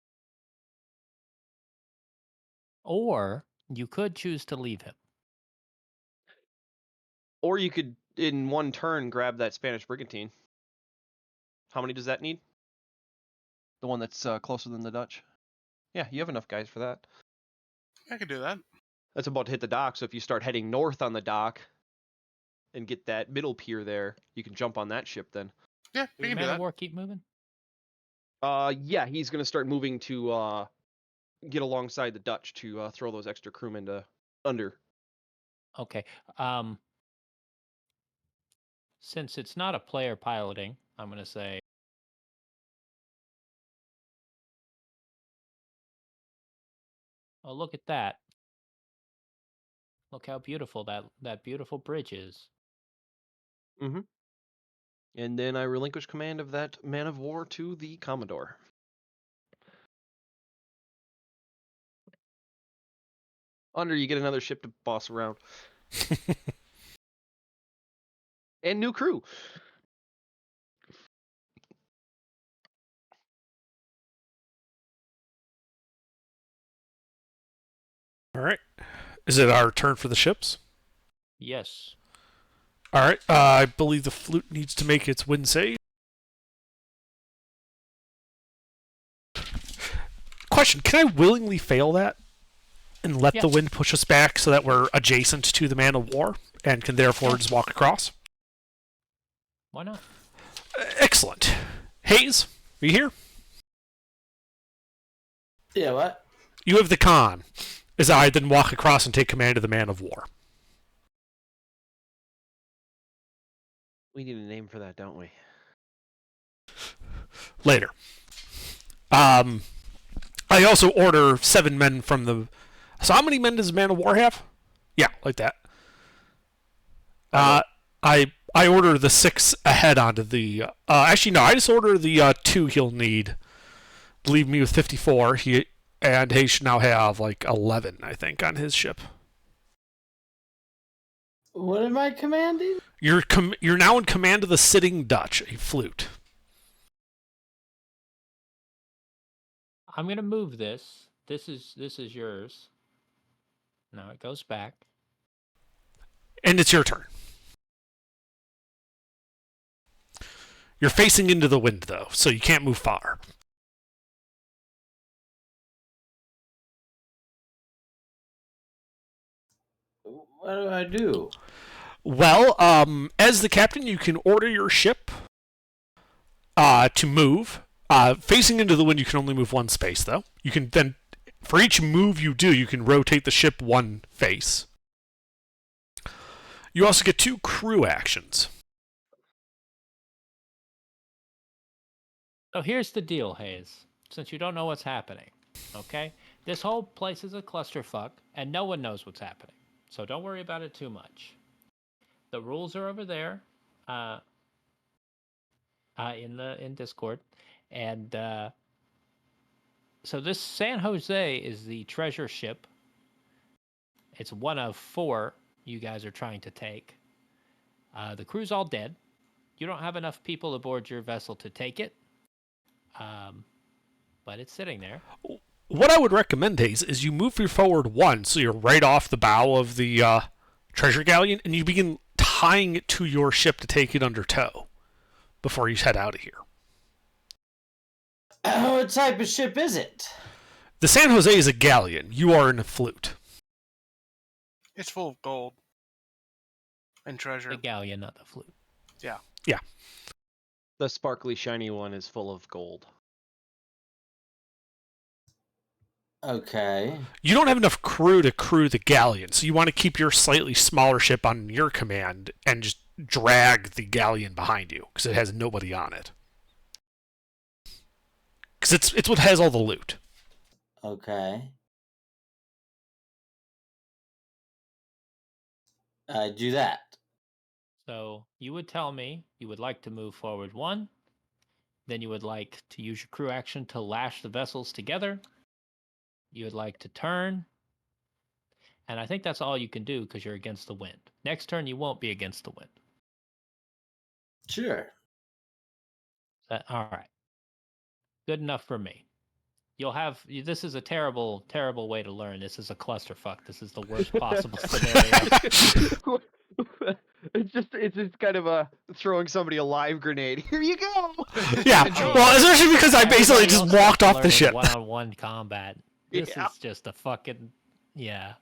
Or you could choose to leave him. Or you could, in one turn, grab that Spanish brigantine. How many does that need? The one that's closer than the Dutch? Yeah, you have enough guys for that. I could do that. That's about to hit the dock, so if you start heading north on the dock and get that middle pier there, you can jump on that ship then. Yeah, we Does can do Man of that. War keep moving? Yeah, he's going to start moving to get alongside the Dutch to throw those extra crewmen to under. Okay. Since it's not a player piloting, I'm going to say oh, look at that. Look how beautiful that beautiful bridge is. Mm-hmm. And then I relinquish command of that Man of War to the Commodore. Under, you get another ship to boss around. And new crew. All right. Is it our turn for the ships? Yes. All right. I believe the flute needs to make its wind save. Question: can I willingly fail that and let the Yes. wind push us back so that we're adjacent to the Man of War and can therefore Yeah. just walk across? Why not? Excellent. Hayes, are you here? Yeah, what? You have the con, as I then walk across and take command of the Man of War. We need a name for that, don't we? Later. I also order 7 men from the... So how many men does Man of War have? Yeah, like that. I order the 6 ahead onto the... actually, no, I just order the 2 he'll need. Leave me with 54. And he should now have, like, 11, I think, on his ship. What am I commanding? You're now in command of the Sitting Dutch, a flute. I'm going to move this. This is yours. Now it goes back. And it's your turn. You're facing into the wind, though, so you can't move far. What do I do? Well, as the captain, you can order your ship to move. Facing into the wind, you can only move 1 space, though. You can then, for each move you do, you can rotate the ship 1 face. You also get 2 crew actions. So here's the deal, Hayes. Since you don't know what's happening, okay? This whole place is a clusterfuck, and no one knows what's happening. So don't worry about it too much. The rules are over there, in Discord, and so this San Jose is the treasure ship. It's one of 4 you guys are trying to take. The crew's all dead. You don't have enough people aboard your vessel to take it. But it's sitting there. What I would recommend, Hayes, is you move your forward 1 so you're right off the bow of the treasure galleon, and you begin tying it to your ship to take it under tow before you head out of here. What type of ship is it? The San Jose is a galleon. You are in a flute. It's full of gold and treasure. The galleon, not the flute. Yeah. Yeah. The sparkly, shiny one is full of gold. Okay. You don't have enough crew to crew the galleon, so you want to keep your slightly smaller ship on your command and just drag the galleon behind you because it has nobody on it. Because it's what has all the loot. Okay. I do that. So you would tell me you would like to move forward 1, then you would like to use your crew action to lash the vessels together. You would like to turn. And I think that's all you can do because you're against the wind. Next turn, you won't be against the wind. Sure. All right. Good enough for me. You'll have. This is a terrible, terrible way to learn. This is a clusterfuck. This is the worst possible scenario. It's just kind of a throwing somebody a live grenade. Here you go. Yeah, well, especially because I basically just walked off the ship. One-on-one combat. This Yeah. is just a fucking yeah.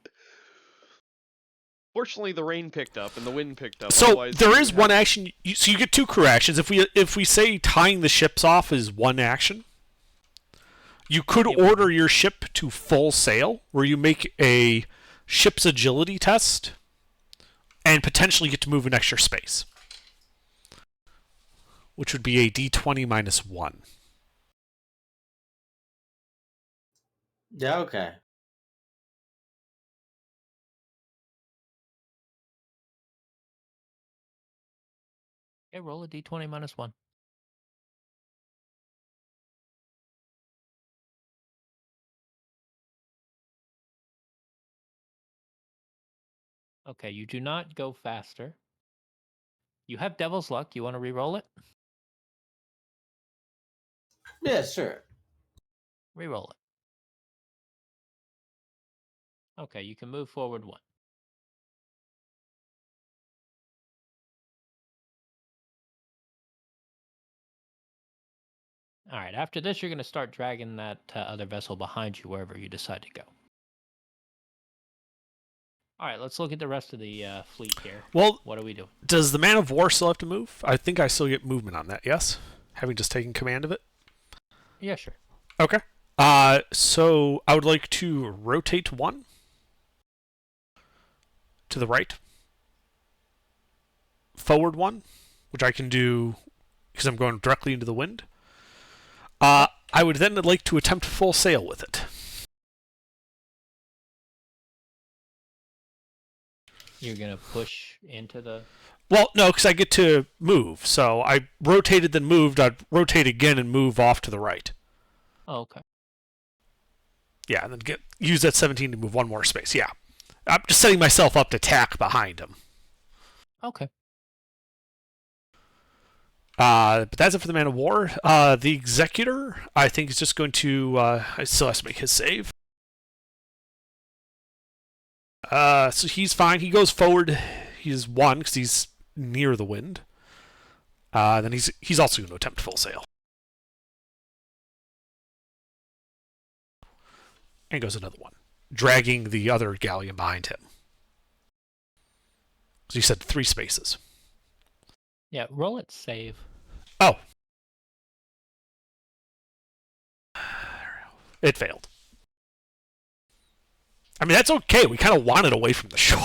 Fortunately, the rain picked up and the wind picked up. So Otherwise, there we is would one have- action. So you get 2 crew actions. If we say tying the ships off is 1 action, you could order your ship to full sail, where you make a ship's agility test, and potentially get to move an extra space, which would be a D20 minus 1. Yeah, okay. Okay, roll a d20 minus 1. Okay, you do not go faster. You have Devil's Luck. You want to re-roll it? Yeah, sure. Re-roll it. Okay, you can move forward 1. All right, after this, you're going to start dragging that other vessel behind you wherever you decide to go. All right, let's look at the rest of the fleet here. Well, what are we doing? Does the Man of War still have to move? I think I still get movement on that, yes? Having just taken command of it? Yeah, sure. Okay. So I would like to rotate 1 to the right. Forward 1, which I can do because I'm going directly into the wind. I would then like to attempt full sail with it. You're going to push into the... Well, no, because I get to move. So I rotated, then moved. I'd rotate again and move off to the right. Oh, okay. Yeah, and then use that 17 to move 1 more space. Yeah. I'm just setting myself up to tack behind him. Okay. But that's it for the Man of War. The Executor, I think, is just going to... I still has to make his save. So he's fine. He goes forward. He's 1 because he's near the wind. Then he's also going to attempt full sail. And goes another 1, dragging the other galleon behind him. So you said 3 spaces. Yeah, roll it save. Oh. It failed. I mean, that's okay. We kind of want it away from the shore.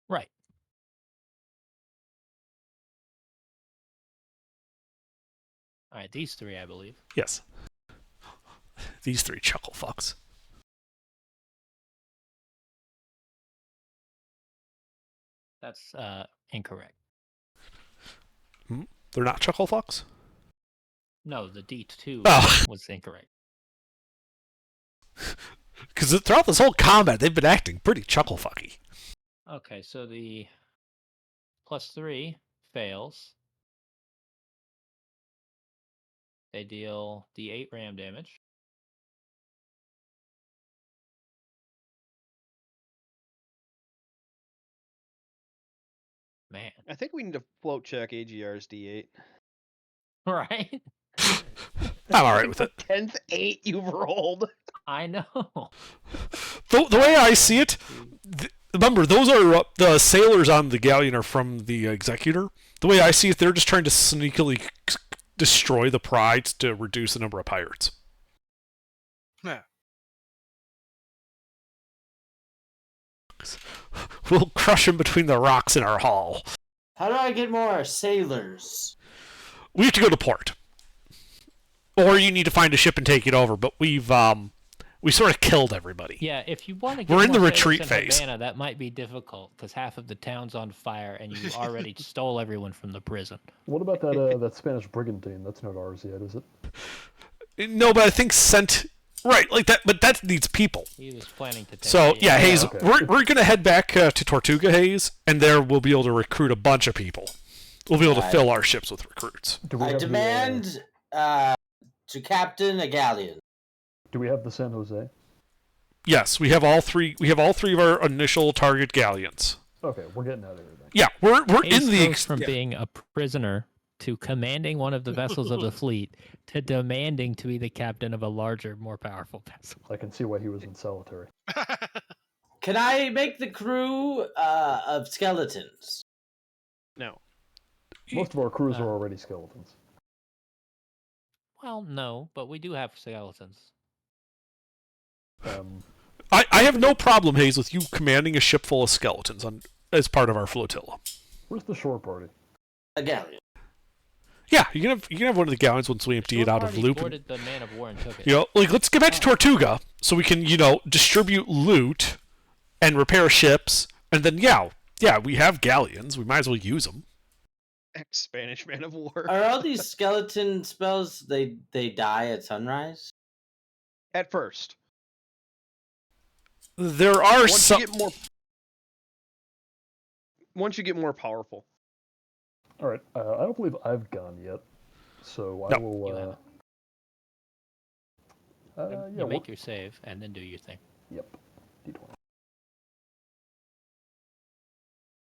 Right. All right, these 3, I believe. Yes. These 3 chuckle fucks. That's incorrect. They're not chuckle fucks? No, the D2 was incorrect. Because throughout this whole combat, they've been acting pretty chuckle fucky. Okay, so the +3 fails. They deal D8 ram damage. Man. I think we need to float check AGR's D8. Right? I'm alright with it. 10th 8 you've rolled. I know. The way I see it, remember, those are the sailors on the galleon are from the Executor. The way I see it, they're just trying to sneakily destroy the Pride to reduce the number of pirates. Yeah. We'll crush them between the rocks in our hull. How do I get more sailors? We have to go to port. Or you need to find a ship and take it over, but we've We sort of killed everybody. Yeah, if you want to get We're in the more retreat sailors in phase. Havana, that might be difficult because half of the town's on fire, and you already stole everyone from the prison. What about that Spanish brigantine? That's not ours yet, is it? No, but I think sent right like that. But that needs people. He was planning to take. So yeah, Hayes, okay. we're gonna head back to Tortuga, Hayes, and there we'll be able to recruit a bunch of people. We'll be able to fill our ships with recruits. Do we I have demand to captain a galleon. Do we have the San Jose? Yes, we have all three. We have all three of our initial target galleons. Okay, we're getting out of here then. Yeah, we're Hayes in the goes from being a prisoner to commanding one of the vessels of the fleet to demanding to be the captain of a larger, more powerful vessel. I can see why he was in solitary. Can I make the crew of skeletons? No. Most of our crews are already skeletons. Well, no, but we do have skeletons. I have no problem, Hayes, with you commanding a ship full of skeletons as part of our flotilla. Where's the shore party? A galleon. Yeah, you can have one of the galleons once we empty it out of loop. Boarded the man of war and took it. You know, like let's get back to Tortuga so we can distribute loot and repair ships, and then we have galleons. We might as well use them. Ex-Spanish man of war. Are all these skeleton spells they die at sunrise? At first. There are some. Once you get more powerful. All right, I don't believe I've gone yet, so I will. You make your save and then do your thing. Yep. D20.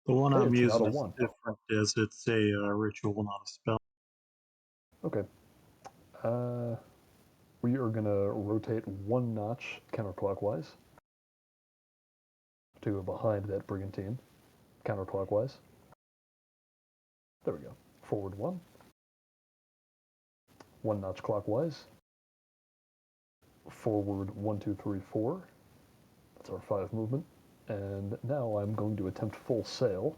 The one I'm it's using not a is one. different. Is it's a ritual, not a spell. Okay. We are gonna rotate one notch counterclockwise to behind that brigantine, counterclockwise. There we go. Forward one notch clockwise. Forward 1, 2, 3, 4. That's our 5 movement. And now I'm going to attempt full sail.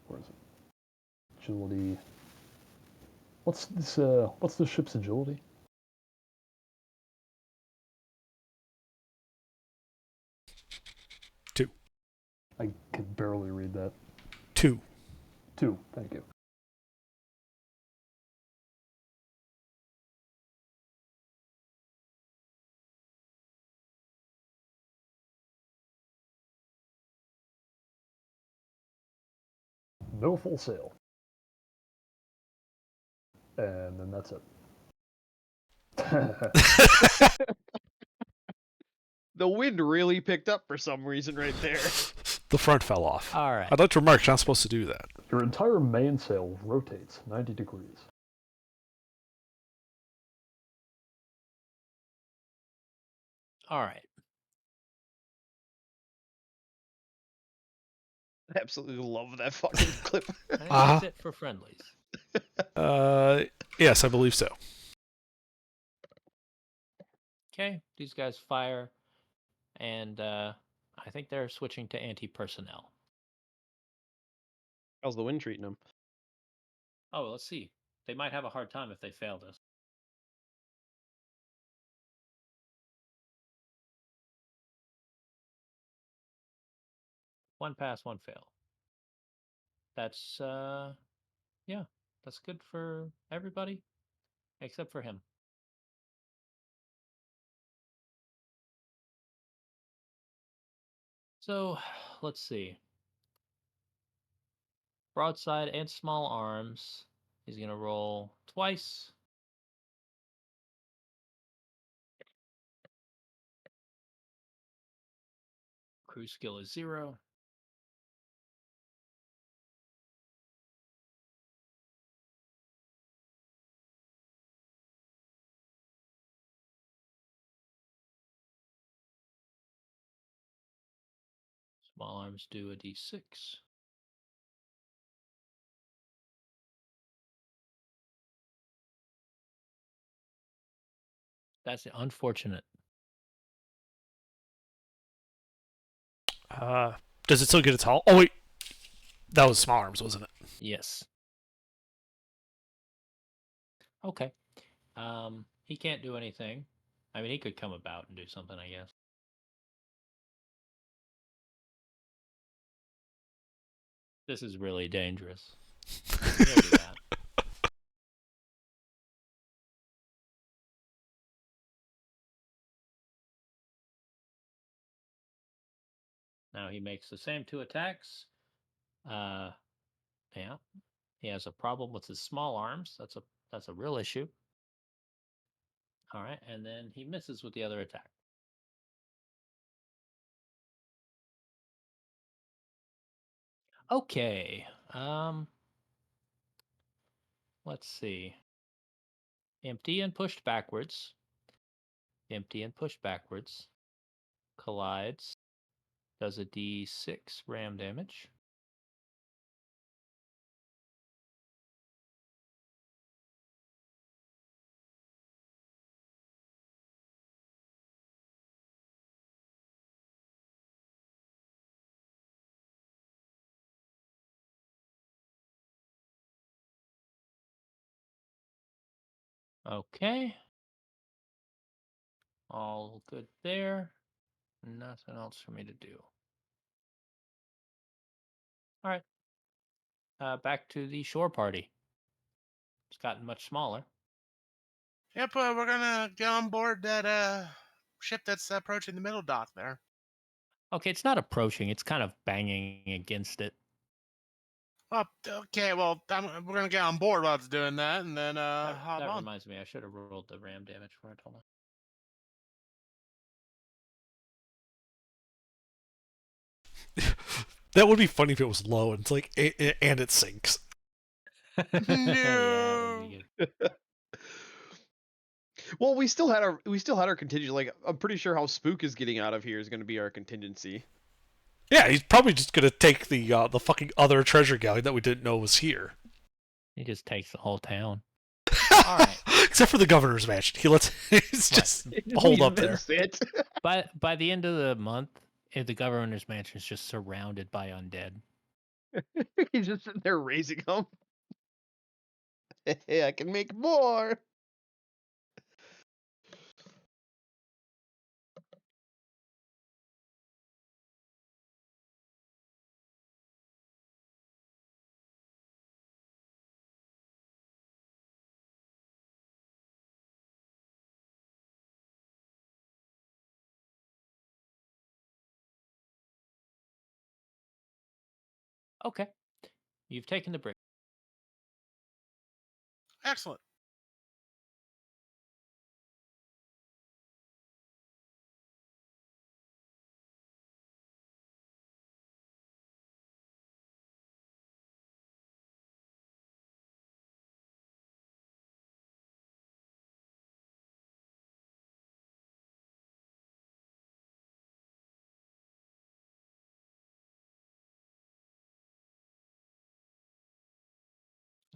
Where is it? Agility. What's the ship's agility? Two. I could barely read that. 2. 2, thank you. No full sail. And then that's it. The wind really picked up for some reason right there. The front fell off. All right. I'd like to remark, you're not supposed to do that. Your entire mainsail rotates 90 degrees. All right. I absolutely love that fucking clip. I think that's it for friendlies. Yes, I believe so. Okay, these guys fire, and I think they're switching to anti-personnel. How's the wind treating them? Oh, let's see. They might have a hard time if they fail this. One pass, one fail. That's yeah, that's good for everybody except for him. So, let's see. Broadside and small arms. He's going to roll twice. Crew skill is 0. Small arms do a d6. That's unfortunate. Does it still get its hull? Oh wait, that was small arms, wasn't it? Yes. Okay. He can't do anything. I mean, he could come about and do something, I guess. This is really dangerous. He'll do that. Now he makes the same 2 attacks. Yeah. He has a problem with his small arms. That's a real issue. All right, and then he misses with the other attack. Okay. Let's see. Empty and pushed backwards. Empty and pushed backwards. Collides. Does a d6 ram damage. Okay. All good there. Nothing else for me to do. All right. Back to the shore party. It's gotten much smaller. Yep, we're gonna get on board that ship that's approaching the middle dock there. Okay, it's not approaching. It's kind of banging against it. Oh, okay. Well, we're gonna get on board while it's doing that, and then hop That on. reminds me, I should have rolled the ram damage for it. Hold on. That would be funny if it was low and it's like, and it sinks. Yeah, that'd No. be good. Well, we still had our contingent. Like, I'm pretty sure how Spook is getting out of here is going to be our contingency. Yeah, he's probably just gonna take the fucking other treasure galley that we didn't know was here. He just takes the whole town. All right. Except for the governor's mansion. He's just hold up there. Sit. By the end of the month, the governor's mansion is just surrounded by undead. He's just sitting there raising them. Hey, I can make more. Okay. You've taken the brick. Excellent.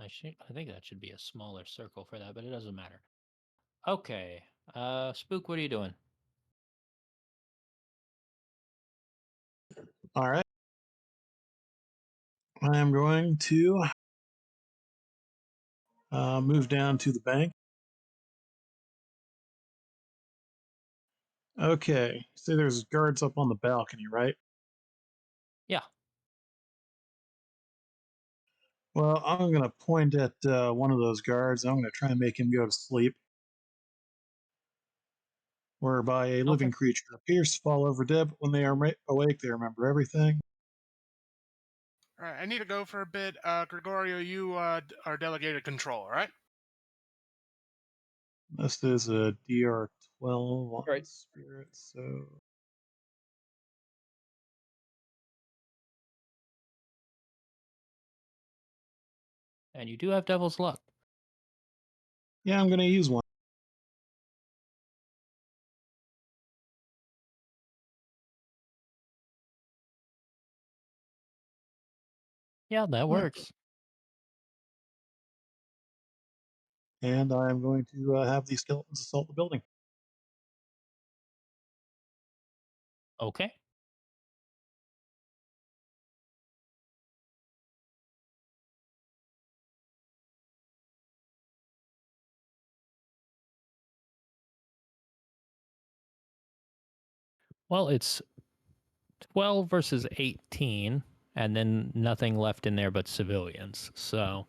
I think that should be a smaller circle for that, but it doesn't matter. Okay. Spook, what are you doing? All right. I am going to move down to the bank. Okay. So there's guards up on the balcony, right? Yeah. Well, I'm going to point at one of those guards. I'm going to try and make him go to sleep. Whereby a living Okay. creature appears to fall over dead, but when they are awake, they remember everything. All right, I need to go for a bit. Gregorio, you are delegated control, all right? This is a DR12 on Right. spirit, so And you do have Devil's Luck. yeah, I'm going to use one. Yeah, that works. And I'm going to have these skeletons assault the building. Okay. Well, it's 12 versus 18, and then nothing left in there but civilians. So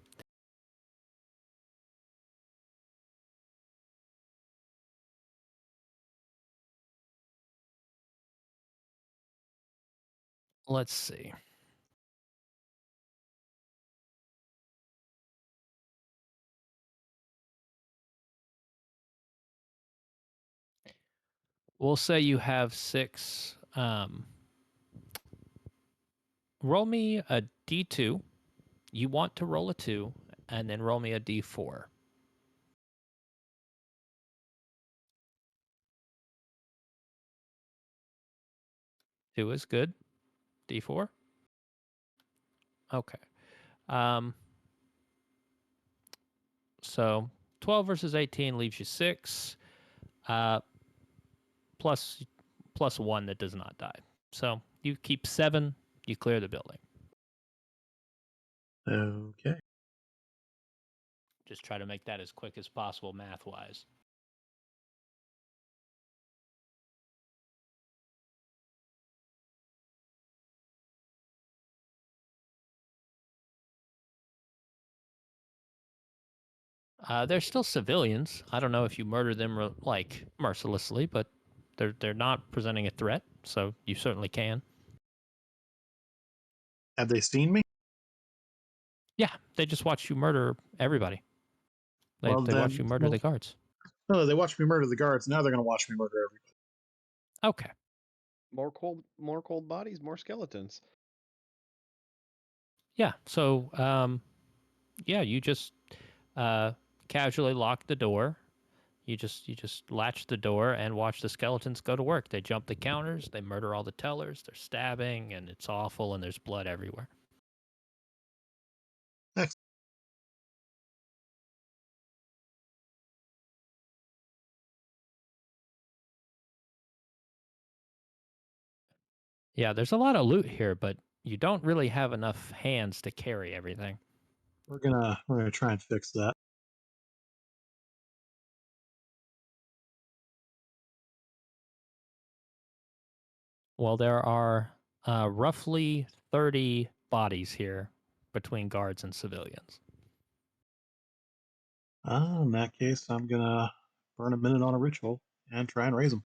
let's see. We'll say you have 6. Roll me a d2. You want to roll a 2, and then roll me a d4. 2 is good. D4? Okay. Um, so 12 versus 18 leaves you 6, uh, plus 1 that does not die. So you keep 7, you clear the building. Okay. Just try to make that as quick as possible math-wise. They're still civilians. I don't know if you murder them like mercilessly, but they're not presenting a threat, so you certainly can. Have they seen me? Yeah, they just watch you murder everybody. They Well, watch you then, murder well, the guards. no, they watched me murder the guards. Now they're going to watch me murder everybody. Okay. More cold bodies, more skeletons. Yeah. So, yeah, you just casually lock the door. You just latch the door and watch the skeletons go to work. They jump the counters, they murder all the tellers, they're stabbing, and it's awful, and there's blood everywhere. Excellent. Yeah, there's a lot of loot here, but you don't really have enough hands to carry everything. We're gonna try and fix that. Well, there are roughly 30 bodies here between guards and civilians. In that case, I'm gonna burn a minute on a ritual and try and raise them.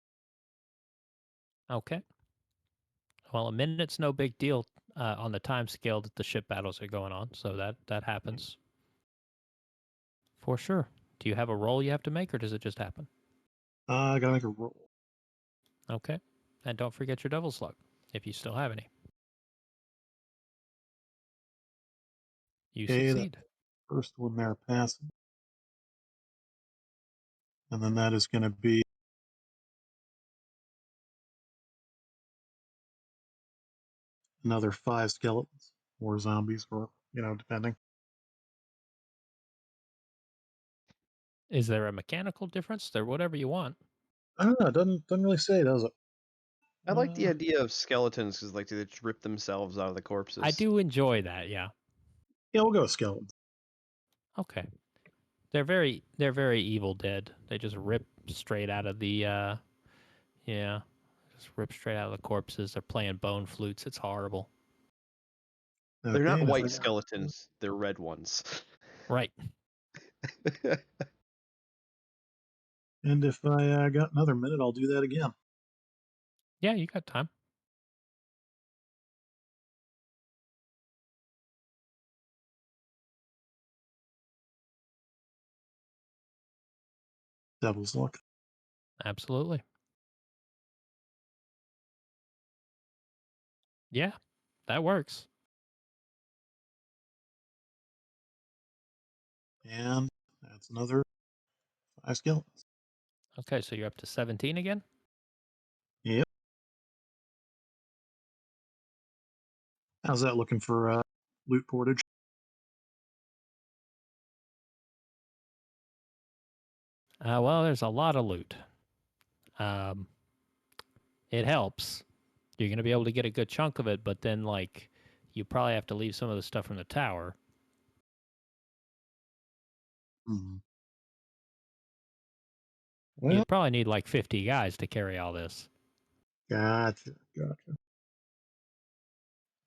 Okay. Well, a minute's no big deal on the time scale that the ship battles are going on, so that happens for sure. Do you have a roll you have to make, or does it just happen? I gotta make a roll. Okay. And don't forget your devil's luck, if you still have any. You Okay, that succeed. first one there passing, and then that is gonna be another 5 skeletons or zombies, or depending. Is there a mechanical difference? There, whatever you want. I don't know. It doesn't really say, does it? I like the idea of skeletons because like they just rip themselves out of the corpses. I do enjoy that, yeah. Yeah, we'll go with skeletons. Okay. They're very Evil Dead. They just rip straight out of the yeah. Just rip straight out of the corpses. They're playing bone flutes. It's horrible. They're Okay, not and if white skeletons, they're red ones. Right. and if I got another minute, I'll do that again. Yeah, you got time. Devil's luck. Absolutely. Yeah, that works. And that's another 5 skeletons. Okay, so you're up to 17 again? Yep. How's that looking for loot portage? Well, there's a lot of loot. Um, it helps. You're going to be able to get a good chunk of it, but then, like, you probably have to leave some of the stuff from the tower. Hmm. Well, You'd probably need like 50 guys to carry all this. Gotcha.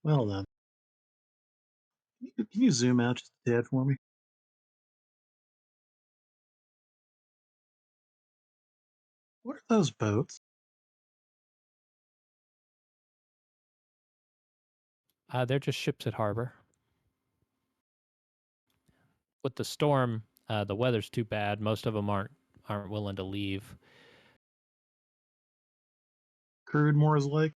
Well then, can you zoom out just a tad for me? What are those boats? They're just ships at harbor. With the storm, the weather's too bad. Most of them aren't willing to leave. Crude Moore's Lake?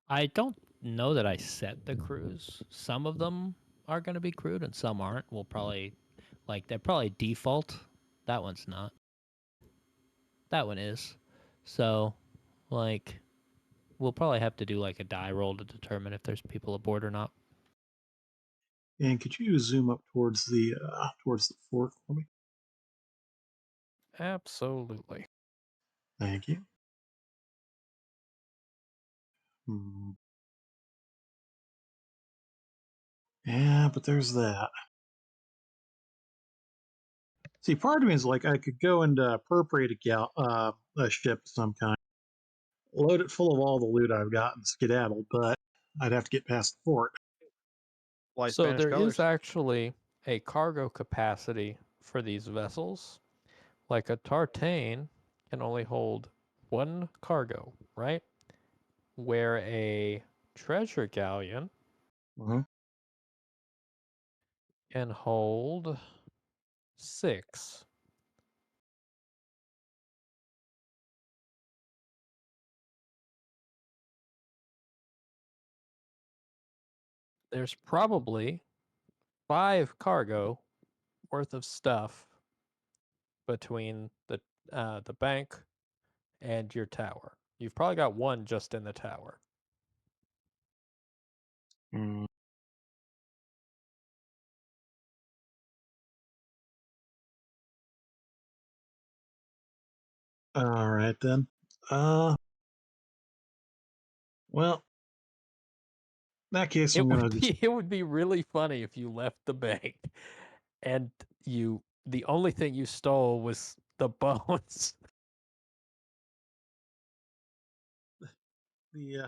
I don't know that I set the crews. Some of them are going to be crewed and some aren't. We'll probably, they're probably default. That one's not. That one is. So, we'll probably have to do a die roll to determine if there's people aboard or not. And could you zoom up towards the fort for me? Absolutely. Thank you. Hmm. Yeah, but there's that. See, part of me is like I could go and appropriate a ship of some kind, load it full of all the loot I've got, and skedaddle. But I'd have to get past the fort. Fly So Spanish there is colors. actually a cargo capacity for these vessels. Like a tartane can only hold one cargo, right? Where a treasure galleon Uh-huh. can hold 6. There's probably 5 cargo worth of stuff between the bank and your tower. You've probably got one just in the tower. Mm. All right then. Well, in that case, It I'm gonna would just. be it would be really funny if you left the bank and the only thing you stole was the bones. Yeah,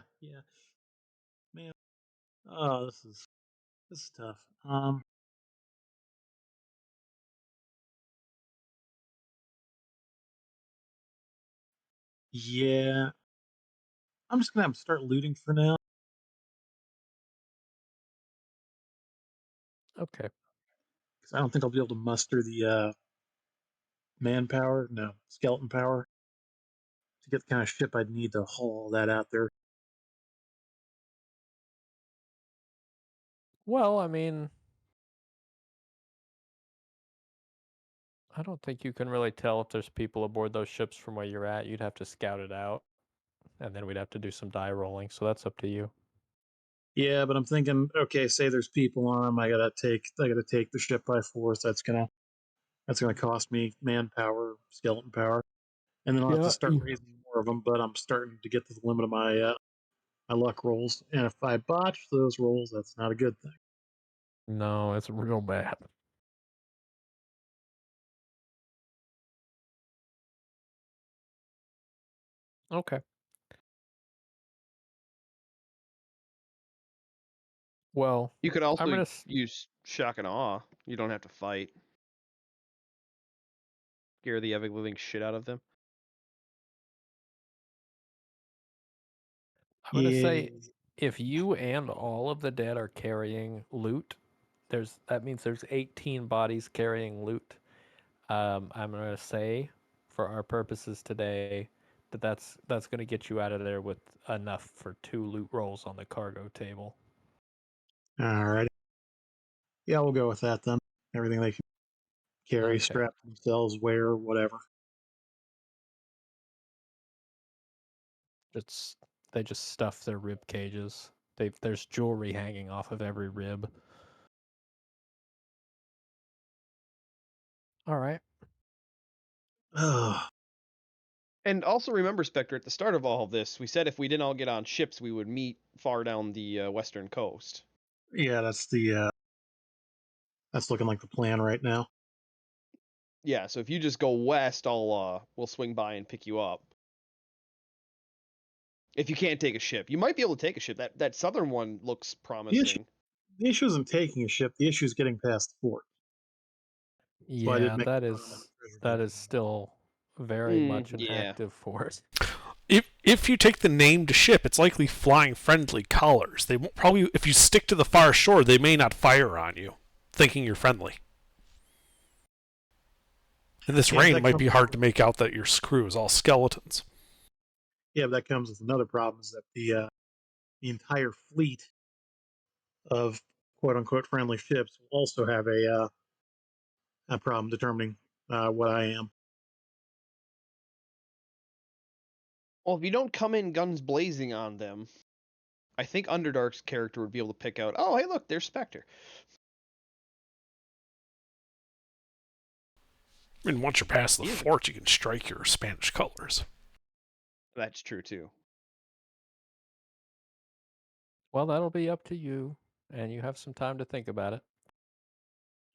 man. Oh, this is tough. Yeah, I'm just gonna have to start looting for now Okay. because I don't think I'll be able to muster the manpower, no skeleton power, to get the kind of ship I'd need to haul all that out there. Well, I mean, I don't think you can really tell if there's people aboard those ships from where you're at. You'd have to scout it out, and then we'd have to do some die rolling. So that's up to you. Yeah, but I'm thinking, okay, say there's people on them, I gotta take the ship by force. That's gonna cost me manpower, skeleton power, and then I'll have to Yeah. start raising more of them. But I'm starting to get to the limit of my luck rolls, and if I botch those rolls, that's not a good thing. No, it's real bad. Okay. Well, You could I'm also gonna use shock and awe. You don't have to fight. Scare the ever living shit out of them. I'm gonna Yeah. say if you and all of the dead are carrying loot, that means there's 18 bodies carrying loot. I'm gonna say, for our purposes today, that's gonna get you out of there with enough for 2 loot rolls on the cargo table. All right. Yeah, we'll go with that then. Everything they can carry, Okay. strap themselves, wear, whatever. It's they just stuff their rib cages. There's jewelry hanging off of every rib. All right. Oh, And also remember, Spectre, at the start of all of this, we said if we didn't all get on ships, we would meet far down the western coast. yeah, that's looking like the plan right now. Yeah, so if you just go west, we'll swing by and pick you up. If you can't take a ship, you might be able to take a ship. That southern one looks promising. The issue isn't taking a ship. The issue is getting past the fort. So I did Yeah, make that a comment on is the treasure that boat. is still very much an Yeah. active force. If you take the named ship, it's likely flying friendly colors. They won't probably, if you stick to the far shore, they may not fire on you, thinking you're friendly. In this rain, it might be hard to make out that your crew is all skeletons. Yeah, but that comes with another problem: is that the entire fleet of quote unquote friendly ships will also have a problem determining what I am. Well, if you don't come in guns blazing on them, I think Underdark's character would be able to pick out, oh, hey, look, there's Spectre. I mean, once you're past the fort, you can strike your Spanish colors. That's true, too. Well, that'll be up to you, and you have some time to think about it.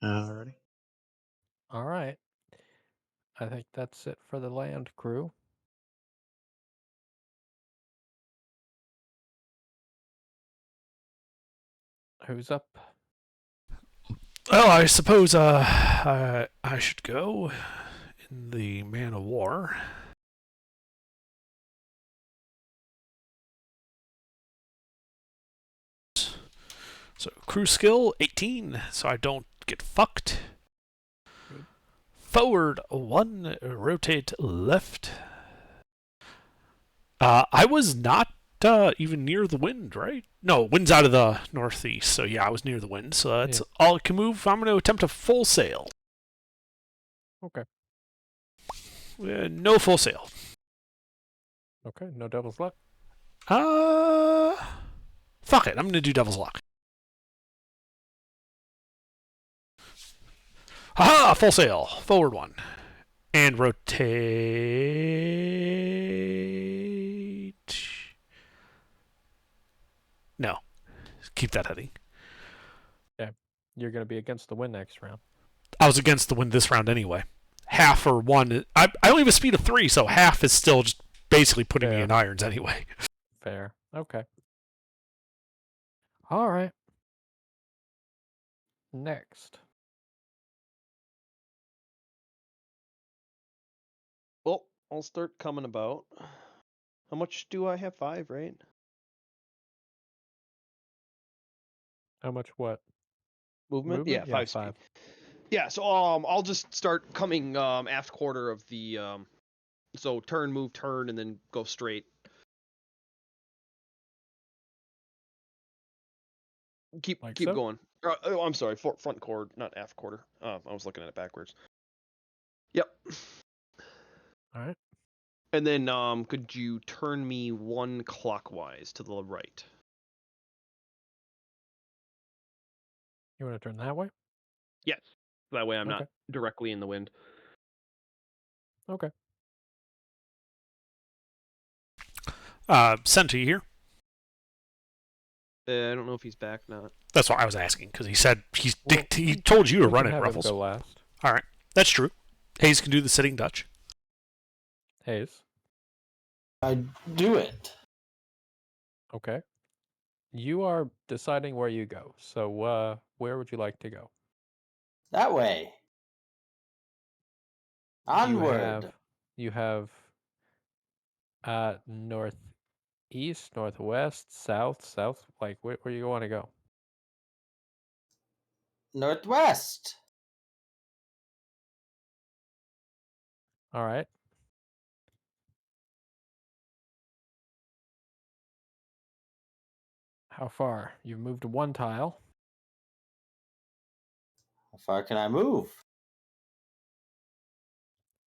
Alrighty. All right. I think that's it for the land crew. Who's up? Well, I suppose I should go in the man of war. So crew skill 18, so I don't get fucked. Forward 1, rotate left. I was not even near the wind, right? No, wind's out of the northeast, so yeah, I was near the wind. So that's all it can move. I'm going to attempt a full sail. Okay. No full sail. Okay, no devil's luck. Fuck it, I'm going to do devil's luck. Haha! Full sail. Forward 1. And rotate. No. Keep that heading. Yeah. You're going to be against the wind next round. I was against the wind this round anyway. Half or 1. I only have a speed of 3, so half is still just basically putting me in irons anyway. Fair. Okay. All right. Next. Well, I'll start coming about. How much do I have? 5, right? How much what? Movement? Yeah, 5 speed. Yeah, so I'll just start coming aft quarter of the so turn, move, turn, and then go straight. Keep going. Oh, I'm sorry, front quarter, not aft quarter. I was looking at it backwards. Yep. All right. And then could you turn me 1 clockwise to the right? You want to turn that way? Yes. That way I'm not directly in the wind. Okay. Senti here. I don't know if he's back now. That's what I was asking, because he said he told you to run it, Ruffles. Go last. All right, that's true. Hayes can do the sitting Dutch. Hayes. I do it. Okay. You are deciding where you go. So where would you like to go? That way. Onward. You have northeast, northwest, south. Like where you want to go? Northwest. All right. How far? You've moved 1 tile. How far can I move?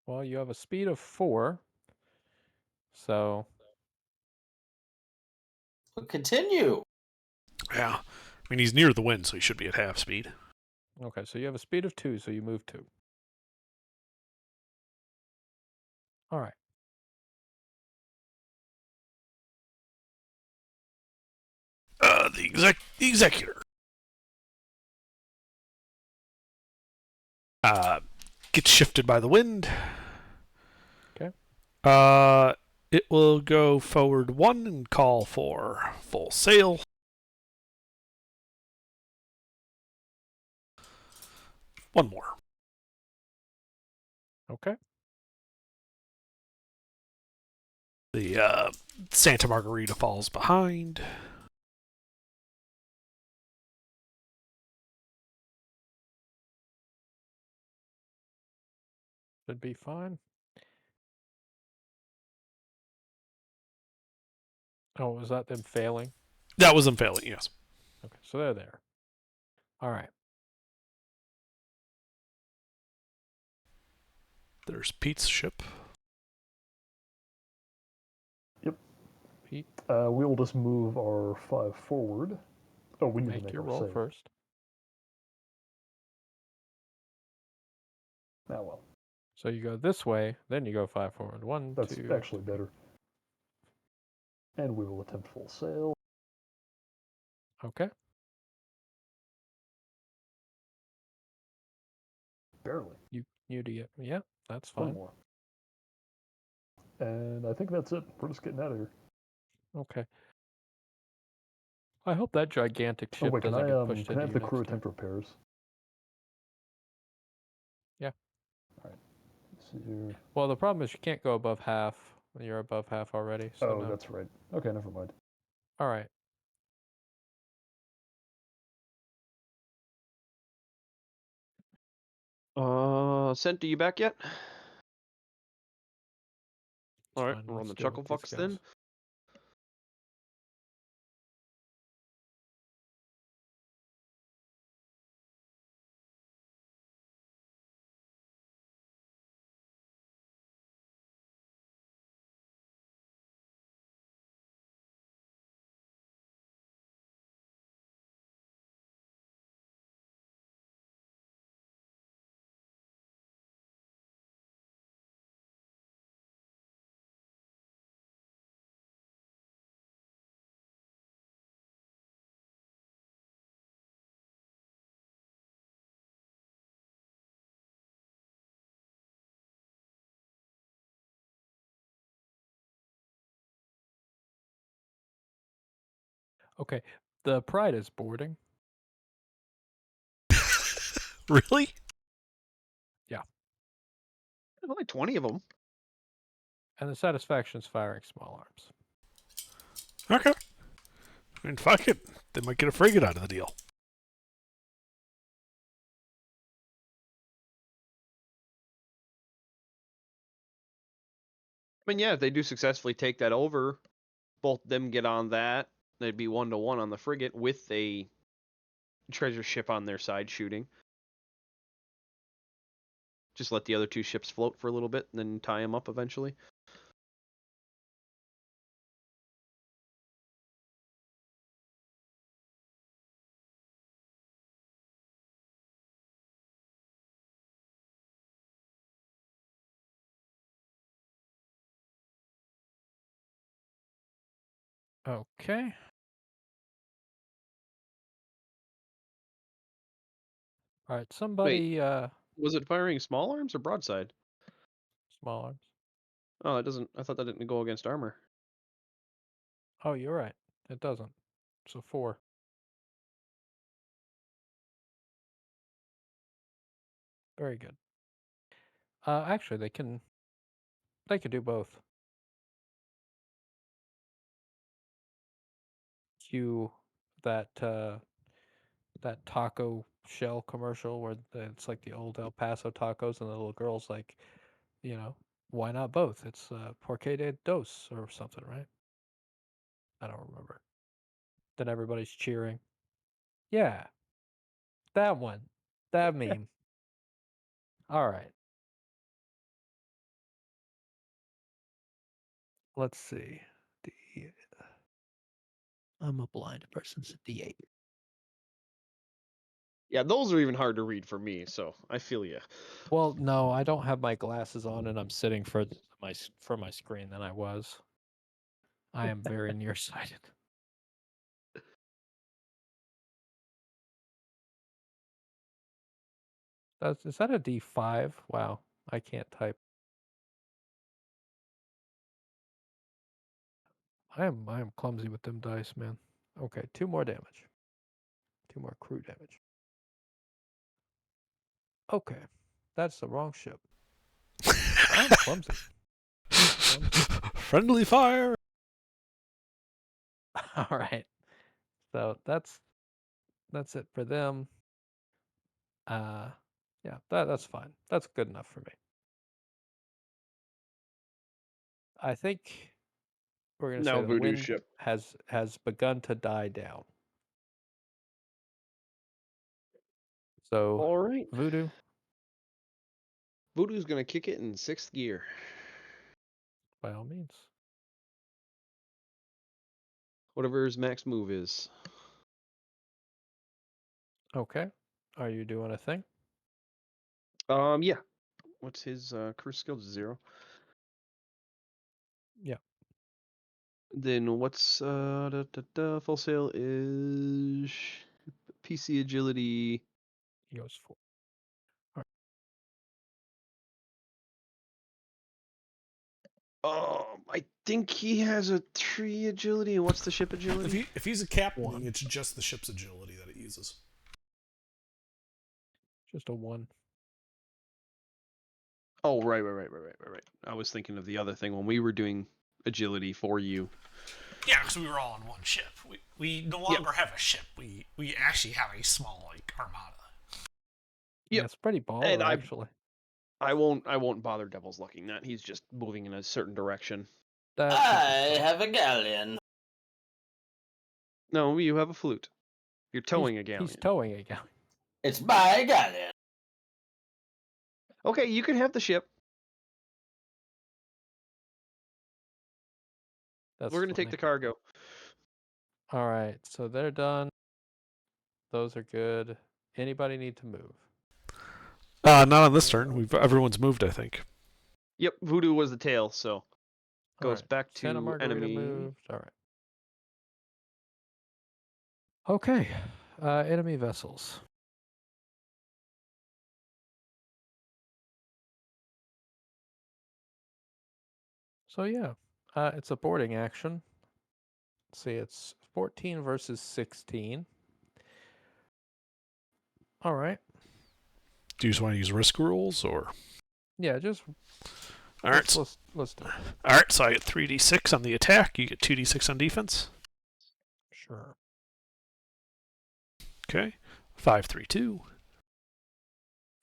Well, you have a speed of 4. So We'll continue. Yeah. I mean, he's near the wind, so he should be at half speed. Okay, so you have a speed of 2, so you move 2. All right. The executor. Gets shifted by the wind. Okay. It will go forward 1 and call for full sail. One more. Okay. The Santa Margarita falls behind. Should be fine. Oh, was that them failing? That was them failing, yes. Okay, so they're there. All right. There's Pete's ship. Yep. Pete, We'll just move our 5 forward. Oh, we need to make make your our roll save. first. Ah, well. So you go this way, then you go 5 forward. 1, That's 2. actually better. And we will attempt full sail. Okay. Barely. You do it. Yeah, that's One fine. more. And I think that's it. We're just getting out of here. Okay. I hope that gigantic Oh ship wait, doesn't get pushed can I into have you the crew next time. attempt repairs? Yeah. Alright. Let's see here. Well, the problem is you can't go above half. You're above half already, so Oh, no. that's right. Okay, never mind. All right. Sent to you back yet? All right, Fine, we're on let's the deal chuckle with these fucks then. guys. Okay. The Pride is boarding. Really? Yeah. There's only 20 of them. And the Satisfaction's firing small arms. Okay. I mean, fuck it. They might get a frigate out of the deal. I mean, yeah, if they do successfully take that over, both them get on that. They'd be 1-to-1 on the frigate with a treasure ship on their side shooting. Just let the other two ships float for a little bit and then tie them up eventually. Okay. All right, somebody Was it firing small arms or broadside? small arms. Oh, it doesn't. I thought that didn't go against armor. Oh, you're right. It doesn't. So 4. Very good. Actually, they can do both. Cue that that taco shell commercial where it's like the old El Paso tacos and the little girl's like, why not both? It's porque de dos or something, right? I don't remember. Then everybody's cheering. Yeah, that one. That meme. All right. Let's see. I'm a blind person. It's a D8. Yeah, those are even hard to read for me, so I feel you. Well, no, I don't have my glasses on, and I'm sitting for my screen than I was. I am very nearsighted. Is that a D5? Wow, I can't type. I am clumsy with them dice, man. Okay, 2 more damage. 2 more crew damage. Okay, that's the wrong ship. I'm clumsy. Friendly fire. All right. So that's it for them. Yeah, that's fine. That's good enough for me. I think we're gonna say No, the Voodoo wind ship. has begun to die down. So All right. Voodoo, Voodoo's gonna kick it in 6th gear. by all means. Whatever his max move is. Okay. Are you doing a thing? Yeah. What's his crew skill? 0. Yeah. Then what's full sail is PC agility. He goes for. I think he has a 3 agility. And what's the ship agility? If he's a captain, 1. it's just the ship's agility that it uses. Just a 1. Oh, right. I was thinking of the other thing when we were doing agility for you. Yeah, because we were all on one ship. We no longer have a ship. We actually have a small armada. Yep. Yeah, it's pretty baller, And actually. I won't bother Devil's Lucking that. He's just moving in a certain direction. I have a galleon. No, you have a flute. You're towing a galleon. He's towing a galleon. It's my galleon. Okay, you can have the ship. That's We're gonna take funny. the cargo. All right, so they're done. Those are good. Anybody need to move? Not on this turn. Everyone's moved, I think. Yep, Voodoo was the tail, so All goes right, back Santa to Margarita enemy. moved. All right. Okay, enemy vessels. So yeah, it's a boarding action. Let's see, it's 14 versus 16. All right. Do you just want to use risk rules or? Yeah, just All right. let's do it. All right. So I get 3d6 on the attack. You get 2d6 on defense. Sure. Okay. 5-3-2.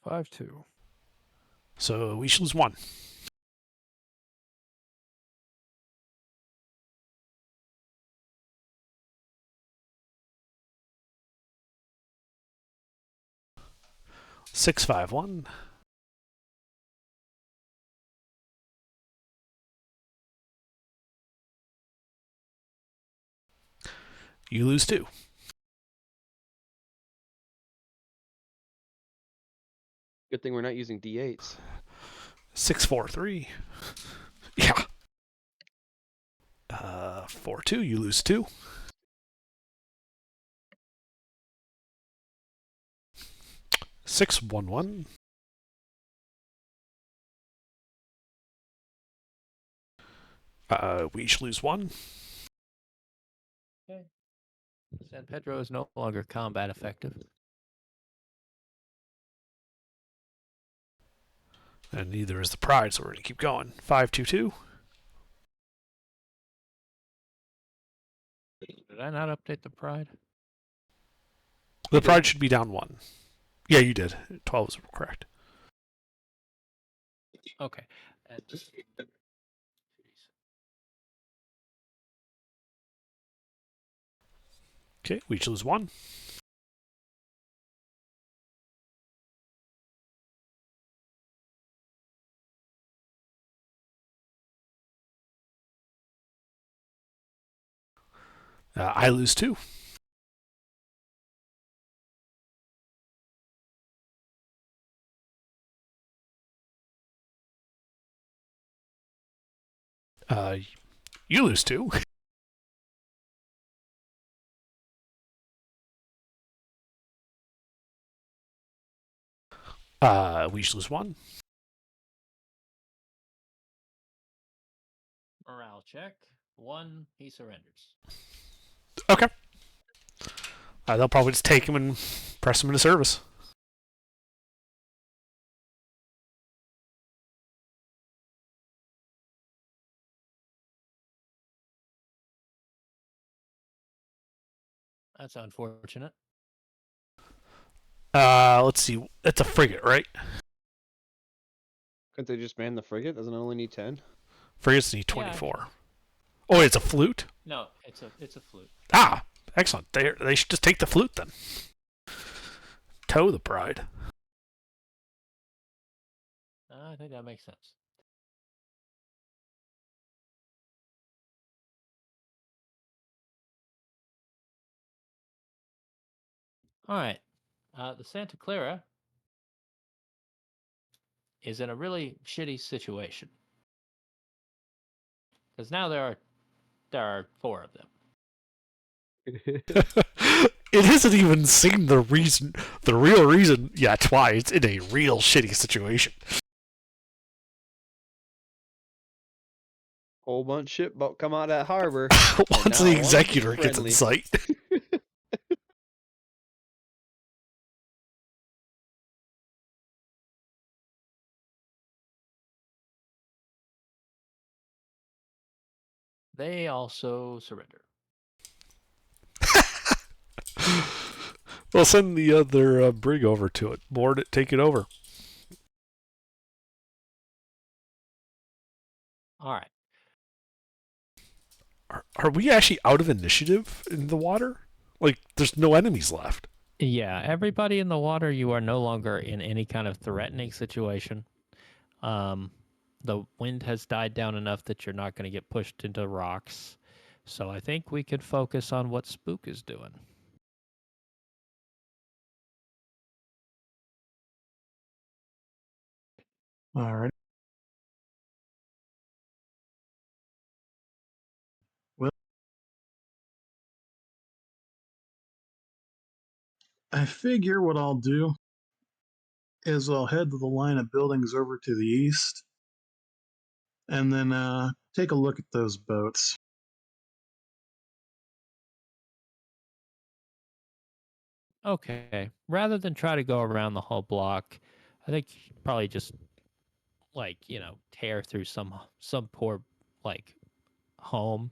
5-2. So we should lose 1. Six, 5-1. You lose 2. Good thing we're not using D8s. 6-4-3. Yeah. 4-2. You lose 2. 6-1-1. We each lose 1. Okay. San Pedro is no longer combat effective. And neither is the Pride, so we're going to keep going. 5-2-2. Did I not update the Pride? The Pride should be down 1. Yeah, you did. 12 is correct. Okay. Okay, we each lose 1. I lose 2. You lose 2. We each lose 1. Morale check. 1, he surrenders. Okay. They'll probably just take him and press him into service. That's unfortunate. Let's see. It's a frigate, right? Couldn't they just man the frigate? Doesn't it only need 10? Frigates need 24. Oh, it's a flute? No, it's a flute. Ah, excellent. They should just take the flute then. Tow the bride. I think that makes sense. All right. The Santa Clara is in a really shitty situation because now there are 4 of them. It hasn't even seen the real reason yet why it's in a real shitty situation. Whole bunch ship boat come out of that harbor. Once the executor gets in sight. They also surrender. We'll send the other brig over to it. Board it, take it over. All right. Are we actually out of initiative in the water? Like, there's no enemies left. Yeah, everybody in the water, you are no longer in any kind of threatening situation. The wind has died down enough that you're not going to get pushed into rocks. So I think we could focus on what Spook is doing. All right. Well, I figure what I'll do is I'll head to the line of buildings over to the east and then take a look at those boats. Okay. Rather than try to go around the whole block, I think you should probably just tear through some poor like home,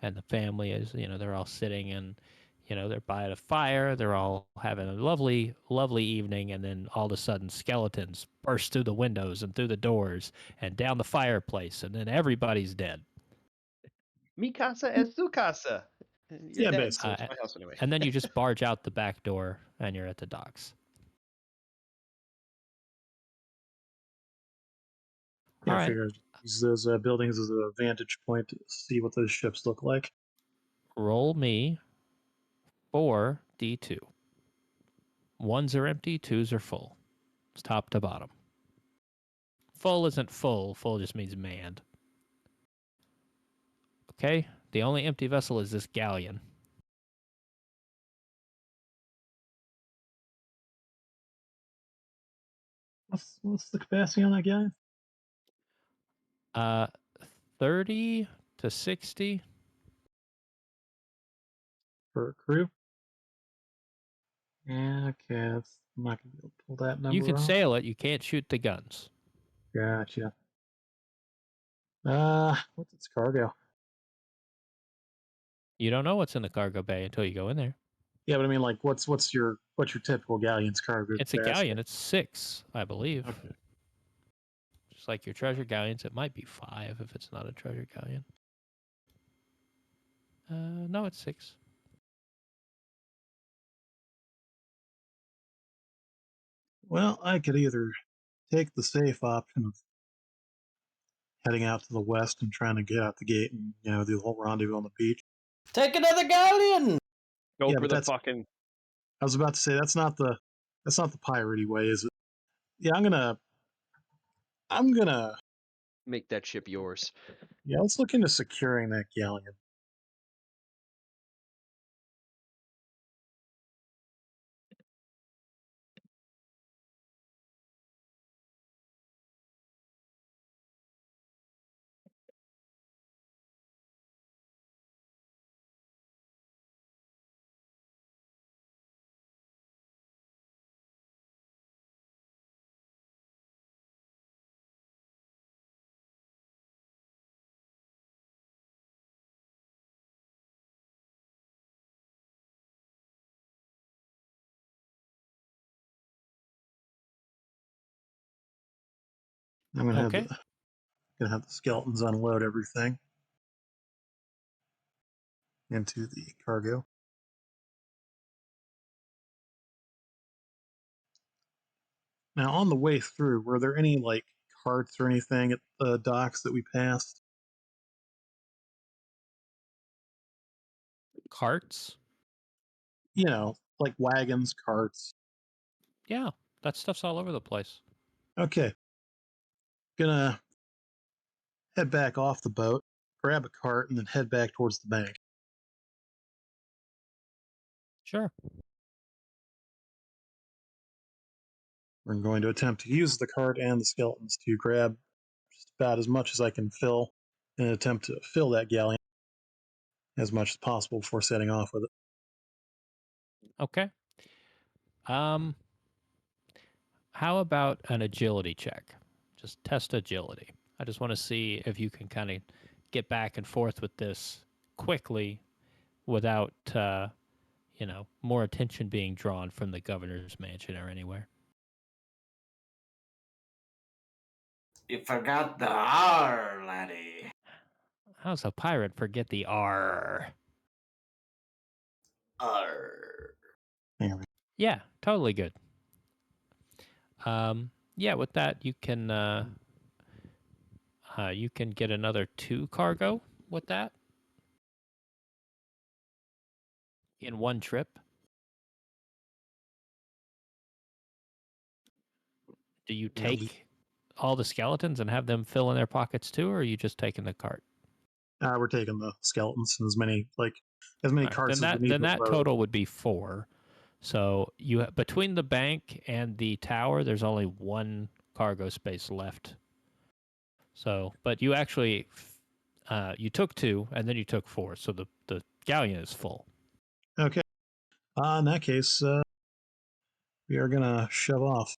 and the family is, they're all sitting and they're by a fire, they're all having a lovely lovely evening, and then all of a sudden skeletons burst through the windows and through the doors and down the fireplace, and then everybody's dead. Mi casa es su casa. You're Yeah, dead, basically. so it's my house anyway. And then you just barge out the back door and you're at the docks. Yeah, All I right. figure use those buildings as a vantage point to see what those ships look like. Roll me 4d2. Ones are empty, twos are full. It's top to bottom. Full isn't full. Full just means manned. Okay? The only empty vessel is this galleon. What's the capacity on that guy? 30 to 60. For a crew? Yeah, okay, I'm not gonna be able to pull that You number can off. sail it. You can't shoot the guns. Gotcha. What's its cargo? You don't know what's in the cargo bay until you go in there. Yeah, but I mean, like, what's your typical galleon's cargo It's a capacity? galleon. It's 6, I believe. Okay. Just like your treasure galleons, it might be 5 if it's not a treasure galleon. No, it's 6. Well, I could either take the safe option of heading out to the west and trying to get out the gate and do the whole rendezvous on the beach. Take another galleon. Go Yeah, for but the that's- fucking. I was about to say that's not the piratey way, is it? Yeah, I'm gonna Make that ship yours. yeah. Let's look into securing that galleon. I'm gonna Okay. have the skeletons unload everything into the cargo. Now, on the way through, were there any like carts or anything at the docks that we passed? Carts? You know, like wagons, carts. Yeah, that stuff's all over the place. Okay, gonna head back off the boat, grab a cart, and then head back towards the bank. Sure. We're going to attempt to use the cart and the skeletons to grab just about as much as I can fill in an attempt to fill that galleon as much as possible before setting off with it. Okay. How about an agility check? Just test agility. I just want to see if you can kind of get back and forth with this quickly without, more attention being drawn from the governor's mansion or anywhere. You forgot the R, laddie. How's a pirate forget the R? R. Anyway, Yeah, totally good. Yeah, with that you can get another 2 cargo with that in one trip. Do you take all the skeletons and have them fill in their pockets too, or are you just taking the cart? we're taking the skeletons and as many All right, carts then as we need then to that load. total would be 4. So between the bank and the tower, there's only 1 cargo space left. So, but you actually you took 2 and then you took 4, so the galleon is full. Okay. In that case, we are gonna shove off.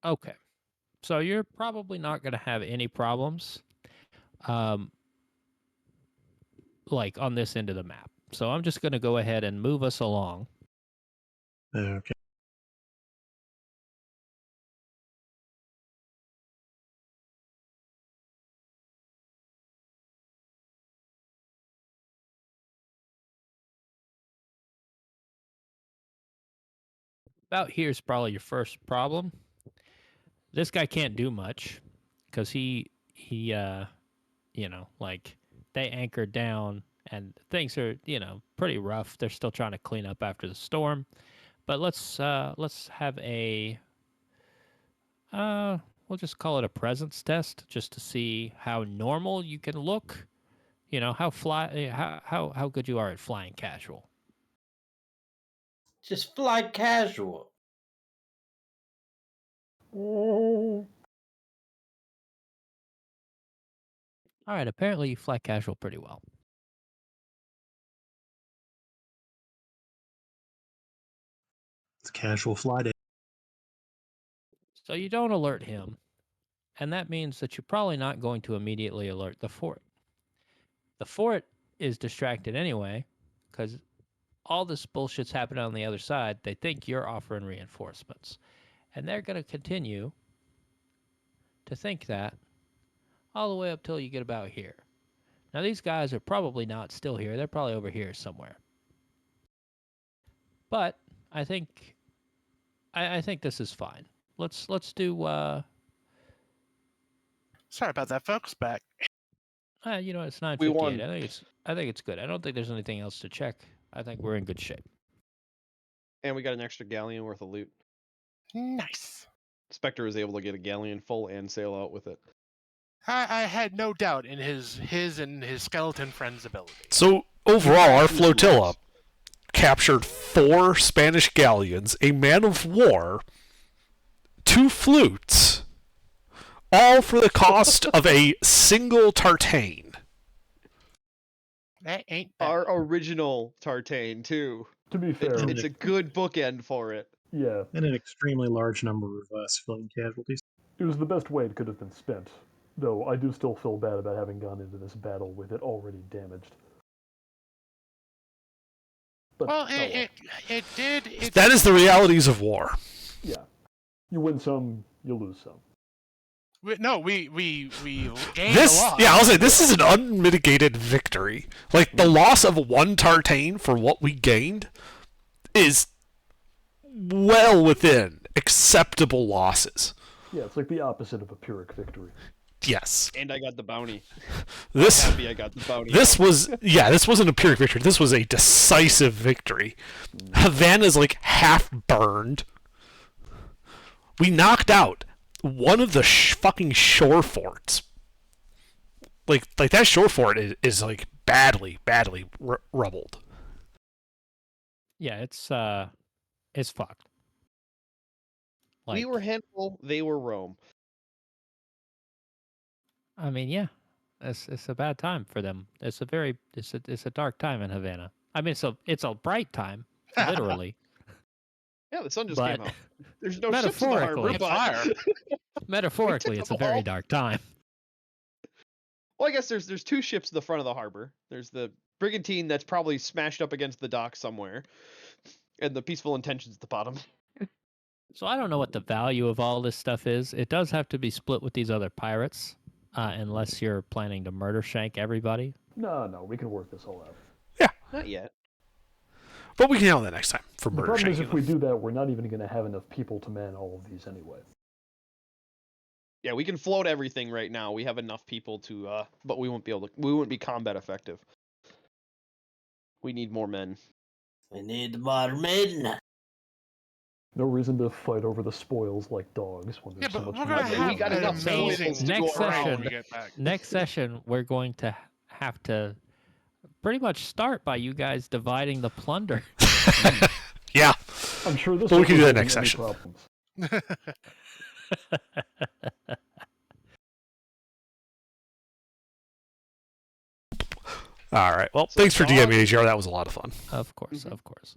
Okay. So you're probably not going to have any problems like on this end of the map. So I'm just going to go ahead and move us along. Okay. About here's probably your first problem. This guy can't do much because he like they anchored down and things are, pretty rough. They're still trying to clean up after the storm. But let's have a we'll just call it a presence test just to see how normal you can look. How good you are at flying casual. Just fly casual. All right, apparently you fly casual pretty well. It's a casual fly day. So you don't alert him, and that means that you're probably not going to immediately alert the fort. The fort is distracted anyway, because all this bullshit's happening on the other side. They think you're offering reinforcements, and they're going to continue to think that all the way up till you get about here. Now these guys are probably not still here. They're probably over here somewhere. But I think this is fine. Let's do Sorry about that, folks. Back. it's 9:58. We won. I think it's good. I don't think there's anything else to check. I think we're in good shape. And we got an extra galleon worth of loot. Nice. Spectre was able to get a galleon full and sail out with it. I had no doubt in his and his skeleton friend's ability. So overall, our Two flotilla smokes. captured 4 Spanish galleons, a man of war, 2 flutes, all for the cost of a single tartane. That ain't bad. Our original tartane too. To be fair, It's a good bookend for it. yeah, And an extremely large number of civilian casualties. it was the best way it could have been spent. Though I do still feel bad about having gone into this battle with it already damaged. But Well, oh well. it did. It, That is the realities of war. Yeah, you win some, you lose some. we gained This, a lot. yeah, I'll say this is an unmitigated victory. Like the loss of one Tartane for what we gained is well within acceptable losses. Yeah, it's like the opposite of a Pyrrhic victory. Yes. And I got the bounty. This Happy I got the bounty. this wasn't a Pyrrhic victory. This was a decisive victory. Havana's like half burned. We knocked out one of the fucking shore forts. Like that shore fort is like badly rubbled. Yeah, it's fucked. We were Hannibal, they were Rome. I mean, yeah, it's a bad time for them. It's a dark time in Havana. I mean, it's a bright time, literally. Yeah, the sun just But came out. There's no ships in the harbor, metaphorically, but metaphorically, it's a very all. dark time. Well, I guess there's two ships in the front of the harbor. There's the brigantine that's probably smashed up against the dock somewhere, and the Peaceful Intentions at the bottom. So I don't know what the value of all this stuff is. It does have to be split with these other pirates, unless you're planning to murder shank everybody. No, we can work this all out. Not yet. But we can handle that next time for The murder problem is shanking if we them. do that, we're not even going to have enough people to man all of these anyway. Yeah, we can float everything right now. We have enough people to, but we won't be able to. We won't be combat effective. We need more men. We need more men. No reason to fight over the spoils like dogs when Yeah, there's so but much we're gonna meat. have We got an enough amazing spoils to next go around. when session- we get back. Next session, we're going to have to pretty much start by you guys dividing the plunder. Yeah. I'm sure this But we can do that won't next have any session. problems. All right. Well, So thanks for Dog- DMing AGR. That was a lot of fun. Of course, of course.